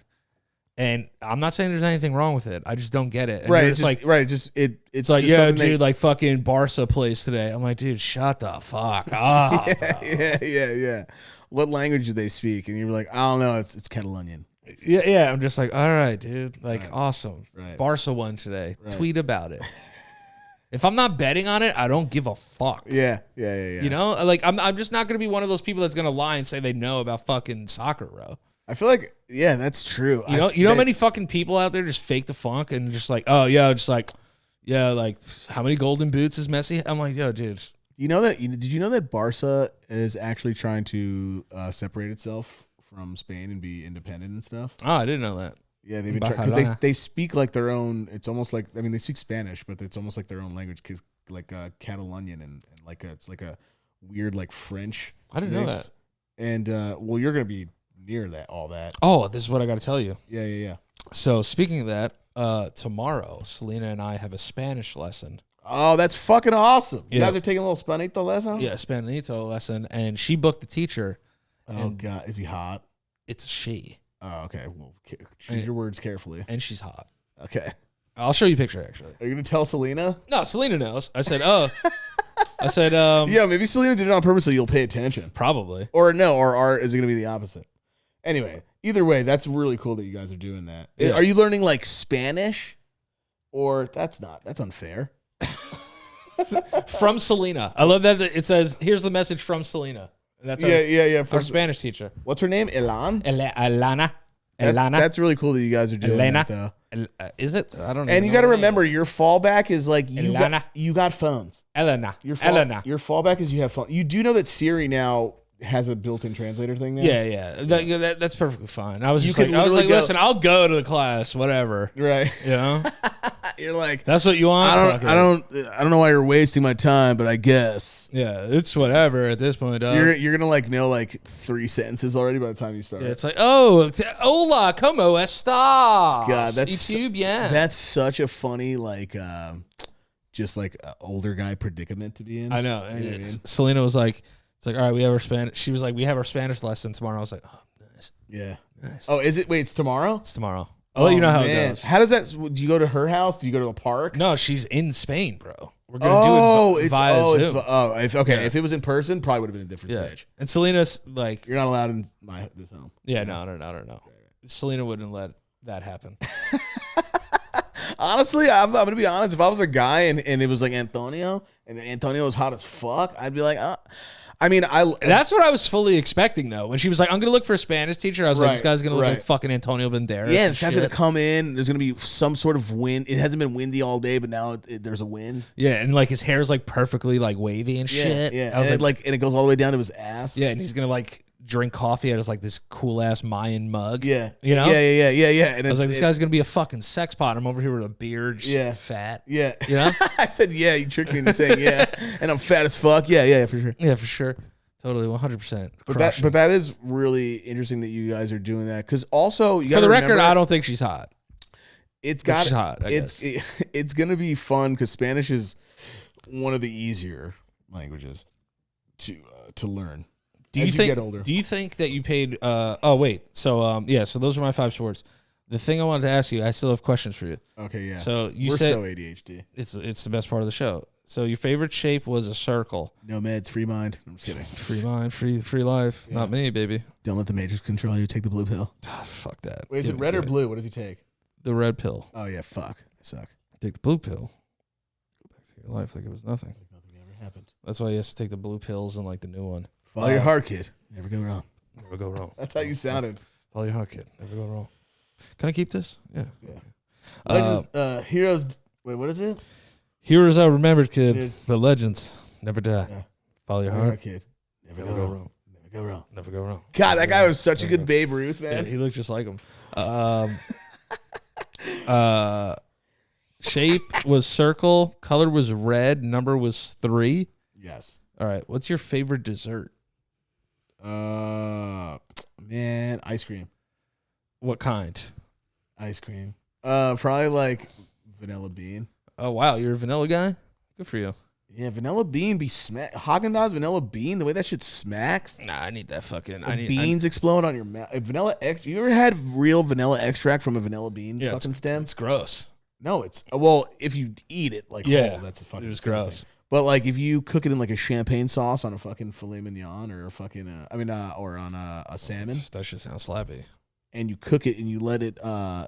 And I'm not saying there's anything wrong with it. I just don't get it. And right. you're It's just just, right. It's it's like, just yeah, something dude, like fucking Barca plays today. I'm like, dude, shut the fuck up. bro. yeah. What language do they speak? And you're like, I don't know. It's Catalonian. Yeah. I'm just like, all right, dude. Like, awesome. Right. Barca won today. Right. Tweet about it. If I'm not betting on it, I don't give a fuck. Yeah. You know, like I'm just not gonna be one of those people that's gonna lie and say they know about fucking soccer, bro. I feel like, yeah, that's true. You know how many fucking people out there just fake the funk and just like, oh yeah, just like, yeah, like how many golden boots is Messi? I'm like, yo, dude. You know that? Did you know that Barca is actually trying to separate itself from Spain and be independent and stuff? Oh, I didn't know that. Yeah, they've been trying because they speak like their own. It's almost like, I mean, they speak Spanish, but it's almost like their own language, cause like Catalonian and like it's like a weird like French. I didn't know mix. that. And well, you're gonna be near all that. Oh, this is what I got to tell you. Yeah. So speaking of that, tomorrow, Selena and I have a Spanish lesson. Oh, that's fucking awesome. You Yeah. guys are taking a little Spanito lesson? Yeah, Spanito lesson, and she booked the teacher. Oh, God. Is he hot? It's a she, Oh, okay. Well, choose your words carefully. and she's hot. Okay. I'll show you a picture, actually. Are you going to tell Selena? No, Selena knows. I said, Yeah, maybe Selena did it on purpose so you'll pay attention. probably. Or no, or is it going to be the opposite? Anyway, either way, that's really cool that you guys are doing that. Yeah. Are you learning like Spanish? Or that's unfair. From Selena. I love that it says, here's the message from Selena. And that's Yeah. our Spanish teacher. What's her name? Elan? Elana. Elana. That's really cool that you guys are doing Elena. that, though. Is it? I don't know. And you got to remember, your fallback is like Elana. you got phones. Elena. Your Elena. Your fallback is you have phone. You do know that Siri now has a built-in translator thing now? Yeah. That's perfectly fine. I was You just could like, literally go- listen, I'll go to the class, whatever. Right. You know? You're like, That's what you want? Fuck it. I don't know why you're wasting my time, but I guess Yeah, it's whatever at this point, dog. you're gonna like know like 3 sentences already by the time you start. Yeah, it's like, oh, hola, como estás? God, that's YouTube, yeah. That's such a funny like just like older guy predicament to be in. I know. You And know what I mean? Selena was like, it's like, all right, we have our Spanish. She was like, we have our Spanish lesson tomorrow. I was like, oh, nice. Yeah. Nice. Oh, is it? Wait, it's tomorrow. It's tomorrow. I'll let you know how it man. goes. How does that? Do you go to her house? Do you go to a park? No, she's in Spain, bro. We're gonna do it via Zoom. If it was in person, probably would have been a different Yeah. stage. And Selena's like, You're not allowed in this home. yeah, no. Selena wouldn't let that happen. Honestly, I'm gonna be honest. If I was a guy and it was like Antonio, and Antonio was hot as fuck, I'd be like, I mean, That's what I was fully expecting, though. When she was like, I'm going to look for a Spanish teacher, I was like, this guy's going to look like fucking Antonio Banderas. Yeah, this guy's going to come in. There's going to be some sort of wind. It hasn't been windy all day, but now there's a wind. Yeah, and like his hair's like perfectly like wavy and shit. Yeah, I was and and it goes all the way down to his ass. Yeah, and he's going to like drink coffee out of like this cool ass Mayan mug. Yeah. You know? Yeah. And I was like, this guy's going to be a fucking sex pot. I'm over here with a beard, just fat. Yeah. You know? I said, yeah, you tricked me into saying, yeah. And I'm fat as fuck. Yeah, for sure. Yeah, for sure. Totally, 100%. But that is really interesting that you guys are doing that. Because also, you for the record, I don't think she's hot. She's hot, it's going to be fun because Spanish is one of the easier languages to learn. Do you think that you paid? So those are my 5 sports. The thing I wanted to ask you, I still have questions for you. Okay, yeah. So We're so ADHD. It's the best part of the show. So your favorite shape was a circle. No meds, free mind. I'm just kidding. Free mind, free life. Yeah. Not me, baby. Don't let the Matrix control you. Take the blue pill. Fuck that. Wait, is it red or blue? What does he take? The red pill. Oh yeah, fuck. I suck. Take the blue pill. Go back to your life like it was nothing. Like nothing ever happened. That's why he has to take the blue pills and like the new one. Follow your heart, kid. Never go wrong. Never go wrong. That's how you sounded. Follow your heart, kid. Never go wrong. Can I keep this? Yeah. Legends, heroes. Wait, what is it? Heroes are remembered, kid, but legends never die. Yeah. Follow your heart, kid. Never go wrong. Never go wrong. Never go wrong. God, that guy was such a good Babe Ruth, man. Yeah, he looked just like him. Shape was circle. Color was red. Number was 3. Yes. All right. What's your favorite dessert? Man, ice cream. What kind? Ice cream. Probably like vanilla bean. Oh wow, you're a vanilla guy. Good for you. Yeah, vanilla bean be smack. Haagen-Dazs vanilla bean. The way that shit smacks. Nah, I need that fucking. Beans explode on your mouth. Vanilla You ever had real vanilla extract from a vanilla bean fucking stem? It's gross. No, it's if you eat it like whole, that's a fucking. It's gross. But like if you cook it in like a champagne sauce on a fucking filet mignon or a fucking or on a salmon, That shit sounds slappy. and you cook it and you let it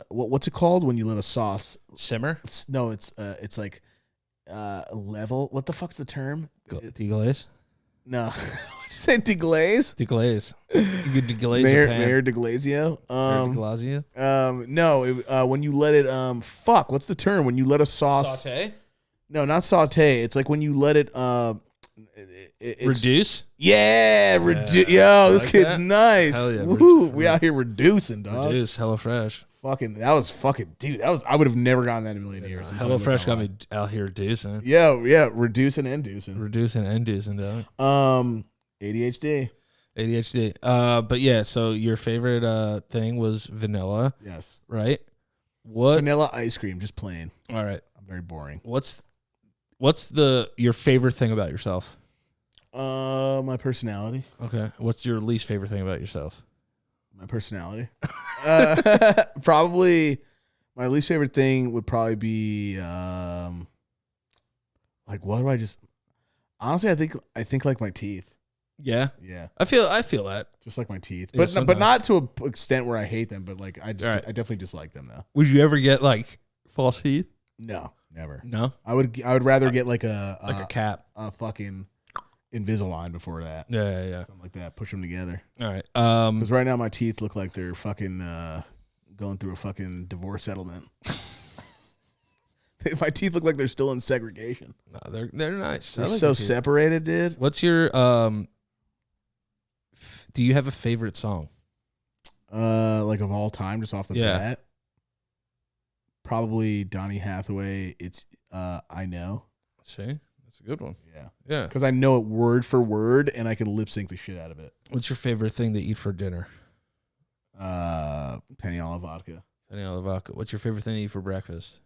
what's it called when you let a sauce Simmer. no it's like level. What the fuck's the term? Deglaze. No, what did you say? Deglaze. Deglaze. You could deglaze Mayor a pan. Mayor de Glazio. Mayor de Glazio. No. When you let it what's the term when you let a sauce Saute. No, not saute. It's like when you let it Reduce. Yeah, reduce. Yo, I this like kid's that. nice. Hell yeah. Woo, we out here reducing, dog. Reduce. HelloFresh. Fucking, that was fucking, dude. I would have never gotten that in a million years. HelloFresh got me out here reducing. Yeah, reducing and deucing. Reducing and deucing, dog. ADHD. But yeah, so your favorite thing was vanilla. Yes. Right? What? Vanilla ice cream, just plain. All right. I'm very boring. What's your favorite thing about yourself? My personality. Okay. What's your least favorite thing about yourself? My personality. Probably my least favorite thing would probably be like, what do I just honestly I think like my teeth. Yeah. Yeah. I feel that. Just like my teeth. Yeah, But not to an extent where I hate them, but like I definitely dislike them though. Would you ever get like false teeth? No, never. No. I would rather get like a cap. A fucking Invisalign before that. Yeah. Something like that. Push them together. All right. Because right now my teeth look like they're fucking going through a fucking divorce settlement. My teeth look like they're still in segregation. No, they're nice. They're so separated, dude. What's your do you have a favorite song? Like of all time, just off the Yeah. bat. Probably Donny Hathaway. It's I Know. See, that's a good one. Yeah. Yeah. Because I know it word for word and I can lip sync the shit out of it. What's your favorite thing to eat for dinner? Penny olive vodka. Penny olive vodka. What's your favorite thing to eat for breakfast?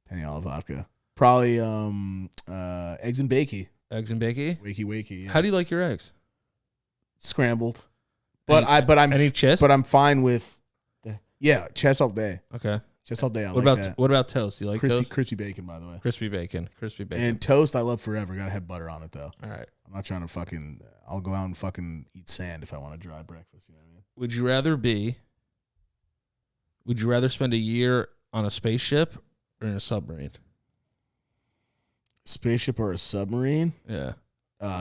Penny olive vodka. Probably eggs and bakey. Eggs and bacon. Wakey. Yeah. How do you like your eggs? Scrambled. Any chest? But I'm fine with chest all day. Okay. Chest all day. What about toast? Do you like toast? Crispy bacon, by the way. Crispy bacon. And toast I love forever. Gotta have butter on it though. All right. I'm not trying to fucking I'll go out and fucking eat sand if I want a dry breakfast. You know what I mean? Would you rather spend a year on a spaceship or in a submarine? Spaceship or a submarine? Yeah.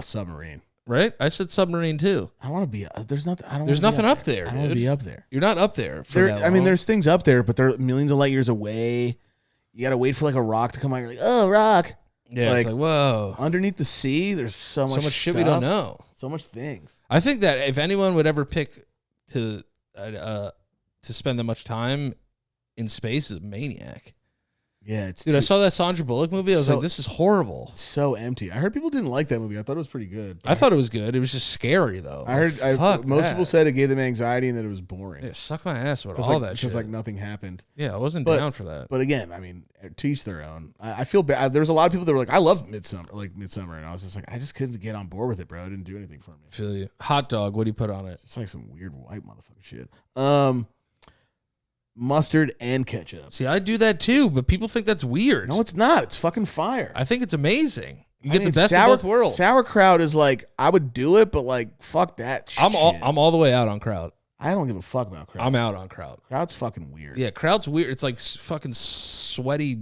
Submarine. right? I said submarine too. I want to be. There's nothing. I don't. There's wanna be nothing up there. I don't want to dude. be up there. You're not up there. For that I mean, long. there's things up there, but they're millions of light years away. You gotta wait for like a rock to come out. You're like, oh, rock. Yeah, it's like whoa. Underneath the sea, there's so much shit we don't know. So much things. I think that if anyone would ever pick to spend that much time in space, is a maniac. Yeah, it's Dude, I saw that Sandra Bullock movie. I was like, this is horrible. So empty. I heard people didn't like that movie. I thought it was pretty good. I thought it was good. It was just scary though. I heard Fuck most that. people said it gave them anxiety and that it was boring. Yeah, suck my ass with Because all like, that shit. because like nothing happened. Yeah, I wasn't But- down for that. But again, I mean, to each their own. I feel bad. There was a lot of people that were like, I love Midsummer, and I was just like, I just couldn't get on board with it, bro. It didn't do anything for me. Feel you. Hot dog. What do you put on it? It's like some weird white motherfucker shit. Mustard and ketchup. See, I do that too, but people think that's weird. No, it's not. It's fucking fire. I think it's amazing. You I get mean, the best of both worlds. Sauerkraut is like, I would do it, but like, fuck that shit. I'm all the way out on Kraut. I don't give a fuck about kraut. I'm out on Kraut. Kraut's fucking weird. Yeah, Kraut's weird. It's like fucking sweaty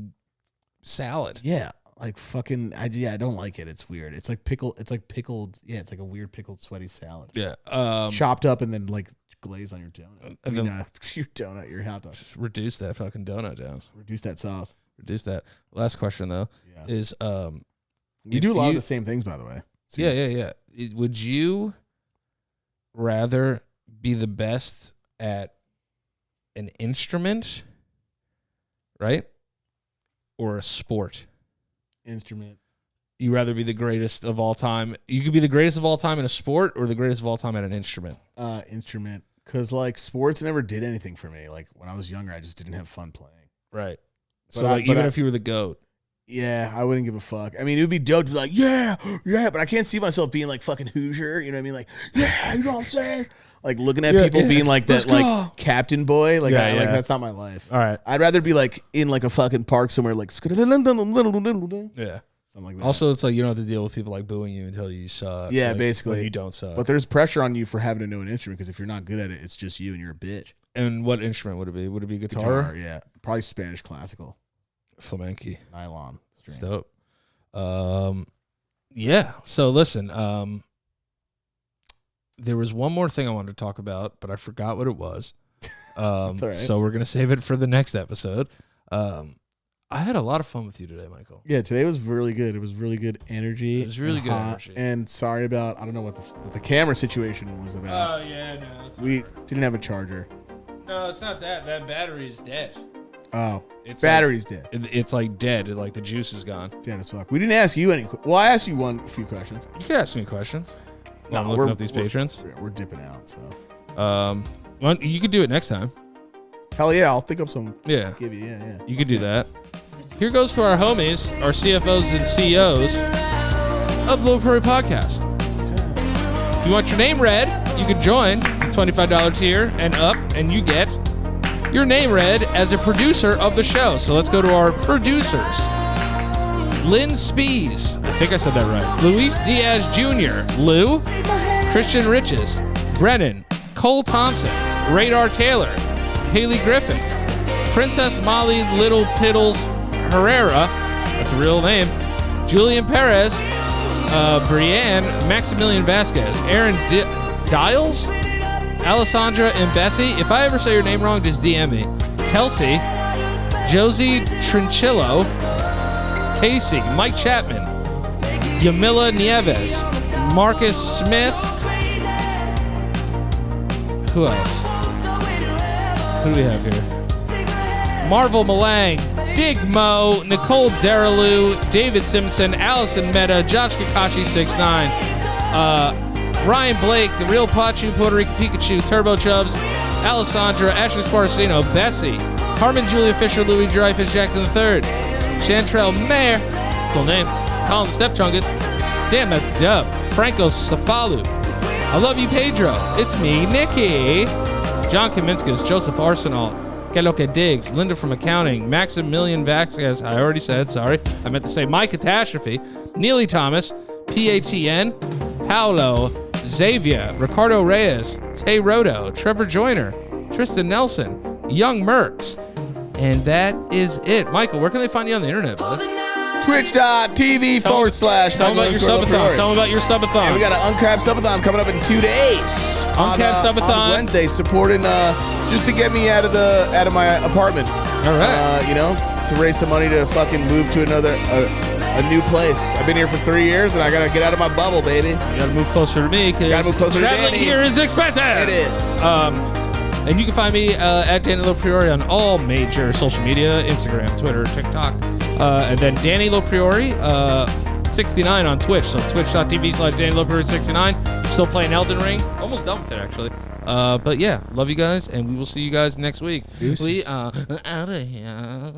salad. Yeah. Like fucking, I don't like it. It's weird. It's like pickled. Yeah, it's like a weird pickled sweaty salad. Yeah. Chopped up and then like glazed on your donut. And then your donut, your hot dog. just reduce that fucking donut down. Reduce that sauce. Reduce that. Last question though is we do a lot of the same things, by the way. Yeah. Would you rather be the best at an instrument, right, or a sport? Instrument. You rather be the greatest of all time? You could be the greatest of all time in a sport, or the greatest of all time at an instrument. Instrument. Because like sports never did anything for me. Like when I was younger, I just didn't have fun playing. Right. But So like, even if you were the GOAT. Yeah, I wouldn't give a fuck. I mean, it would be dope to be like, yeah, but I can't see myself being like fucking Hoosier. You know what I mean? Like, yeah, you know what I'm saying? Like looking at people being like that, like captain boy. Like, like that's not my life. All right. I'd rather be like in like a fucking park somewhere, like Yeah. something like that. Also, it's like you don't have to deal with people like booing you until you suck. Yeah, like, basically. when you don't suck. But there's pressure on you for having to know an instrument because if you're not good at it, it's just you and you're a bitch. And what instrument would it be? Would it be guitar? Yeah, probably Spanish classical, Flamenco. nylon. Strings. It's dope. Yeah. So listen, there was one more thing I wanted to talk about, but I forgot what it was. all right. So we're gonna save it for the next episode. I had a lot of fun with you today, Michael. Yeah, today was really good. It was really good energy. It was really and good hot. energy. And sorry about, I don't know what the camera situation was about. Oh yeah, no, We didn't have a charger. no, it's not that. That battery is dead. Oh, It's battery's dead. It's like dead. Like the juice is gone. Dead as fuck. We didn't ask you any. Well, I asked you a few questions. You could ask me a question. While I'm No, looking up these patrons. We're dipping out, so. Well, you could do it next time. Hell yeah, I'll think up some. Yeah. Give you, yeah. You could do that. Here goes to our homies, our CFOs and CEOs of LoPriore Podcast. If you want your name read, you can join the $25 tier and up, and you get your name read as a producer of the show. So let's go to our producers. Lynn Spees, I think I said that right. Luis Diaz Jr., Lou, Christian Riches, Brennan, Cole Thompson, Radar Taylor, Haley Griffin, Princess Molly Little Piddles Herrera, that's a real name, Julian Perez, Brienne, Maximilian Vasquez, Aaron Dials, Alessandra and Bessie. If I ever say your name wrong, just DM me. Kelsey, Josie Trinchillo, Casey, Mike Chapman, Yamila Nieves, Marcus Smith. Who else? Who do we have here? Marvel Malang, Big Mo, Nicole Derelou, David Simpson, Allison Meta, Josh Kakashi 69, Ryan Blake, The Real Pachu, Puerto Rican Pikachu, Turbo Chubbs, Alessandra, Ashley Sparacino, Bessie, Carmen Julia Fisher, Louis Dreyfus Jackson III, Chantrell Mayer, cool name, Colin Stepchungus, damn that's dub, Franco Safalu, I love you Pedro, it's me Nikki, John Kaminskas, Joseph Arsenal, Que Lo Que Diggs, Linda from Accounting, Maximilian Vasquez, I already said, sorry. I meant to say My Catastrophe, Neely Thomas, PATN, Paolo, Xavier, Ricardo Reyes, Tay Rodo, Trevor Joyner, Tristan Nelson, Young Merks, and that is it. Michael, where can they find you on the internet, brother? Twitch.tv/. Tell them about your subathon. Tell them about your subathon. And we got an Uncrap subathon coming up in 2 days. Uncrap subathon on Wednesday, supporting just to get me out of my apartment. All right. You know, to raise some money to fucking move to a new place. I've been here for 3 years, and I gotta get out of my bubble, baby. You gotta move closer to me because traveling here is expensive. It is. And you can find me at Danny LoPriore on all major social media, Instagram, Twitter, TikTok. And then Danny LoPriore 69 on Twitch. So twitch.tv/Danny LoPriore 69. Still playing Elden Ring. Almost done with it, actually. But yeah, love you guys, and we will see you guys next week. Deuces. We are out of here.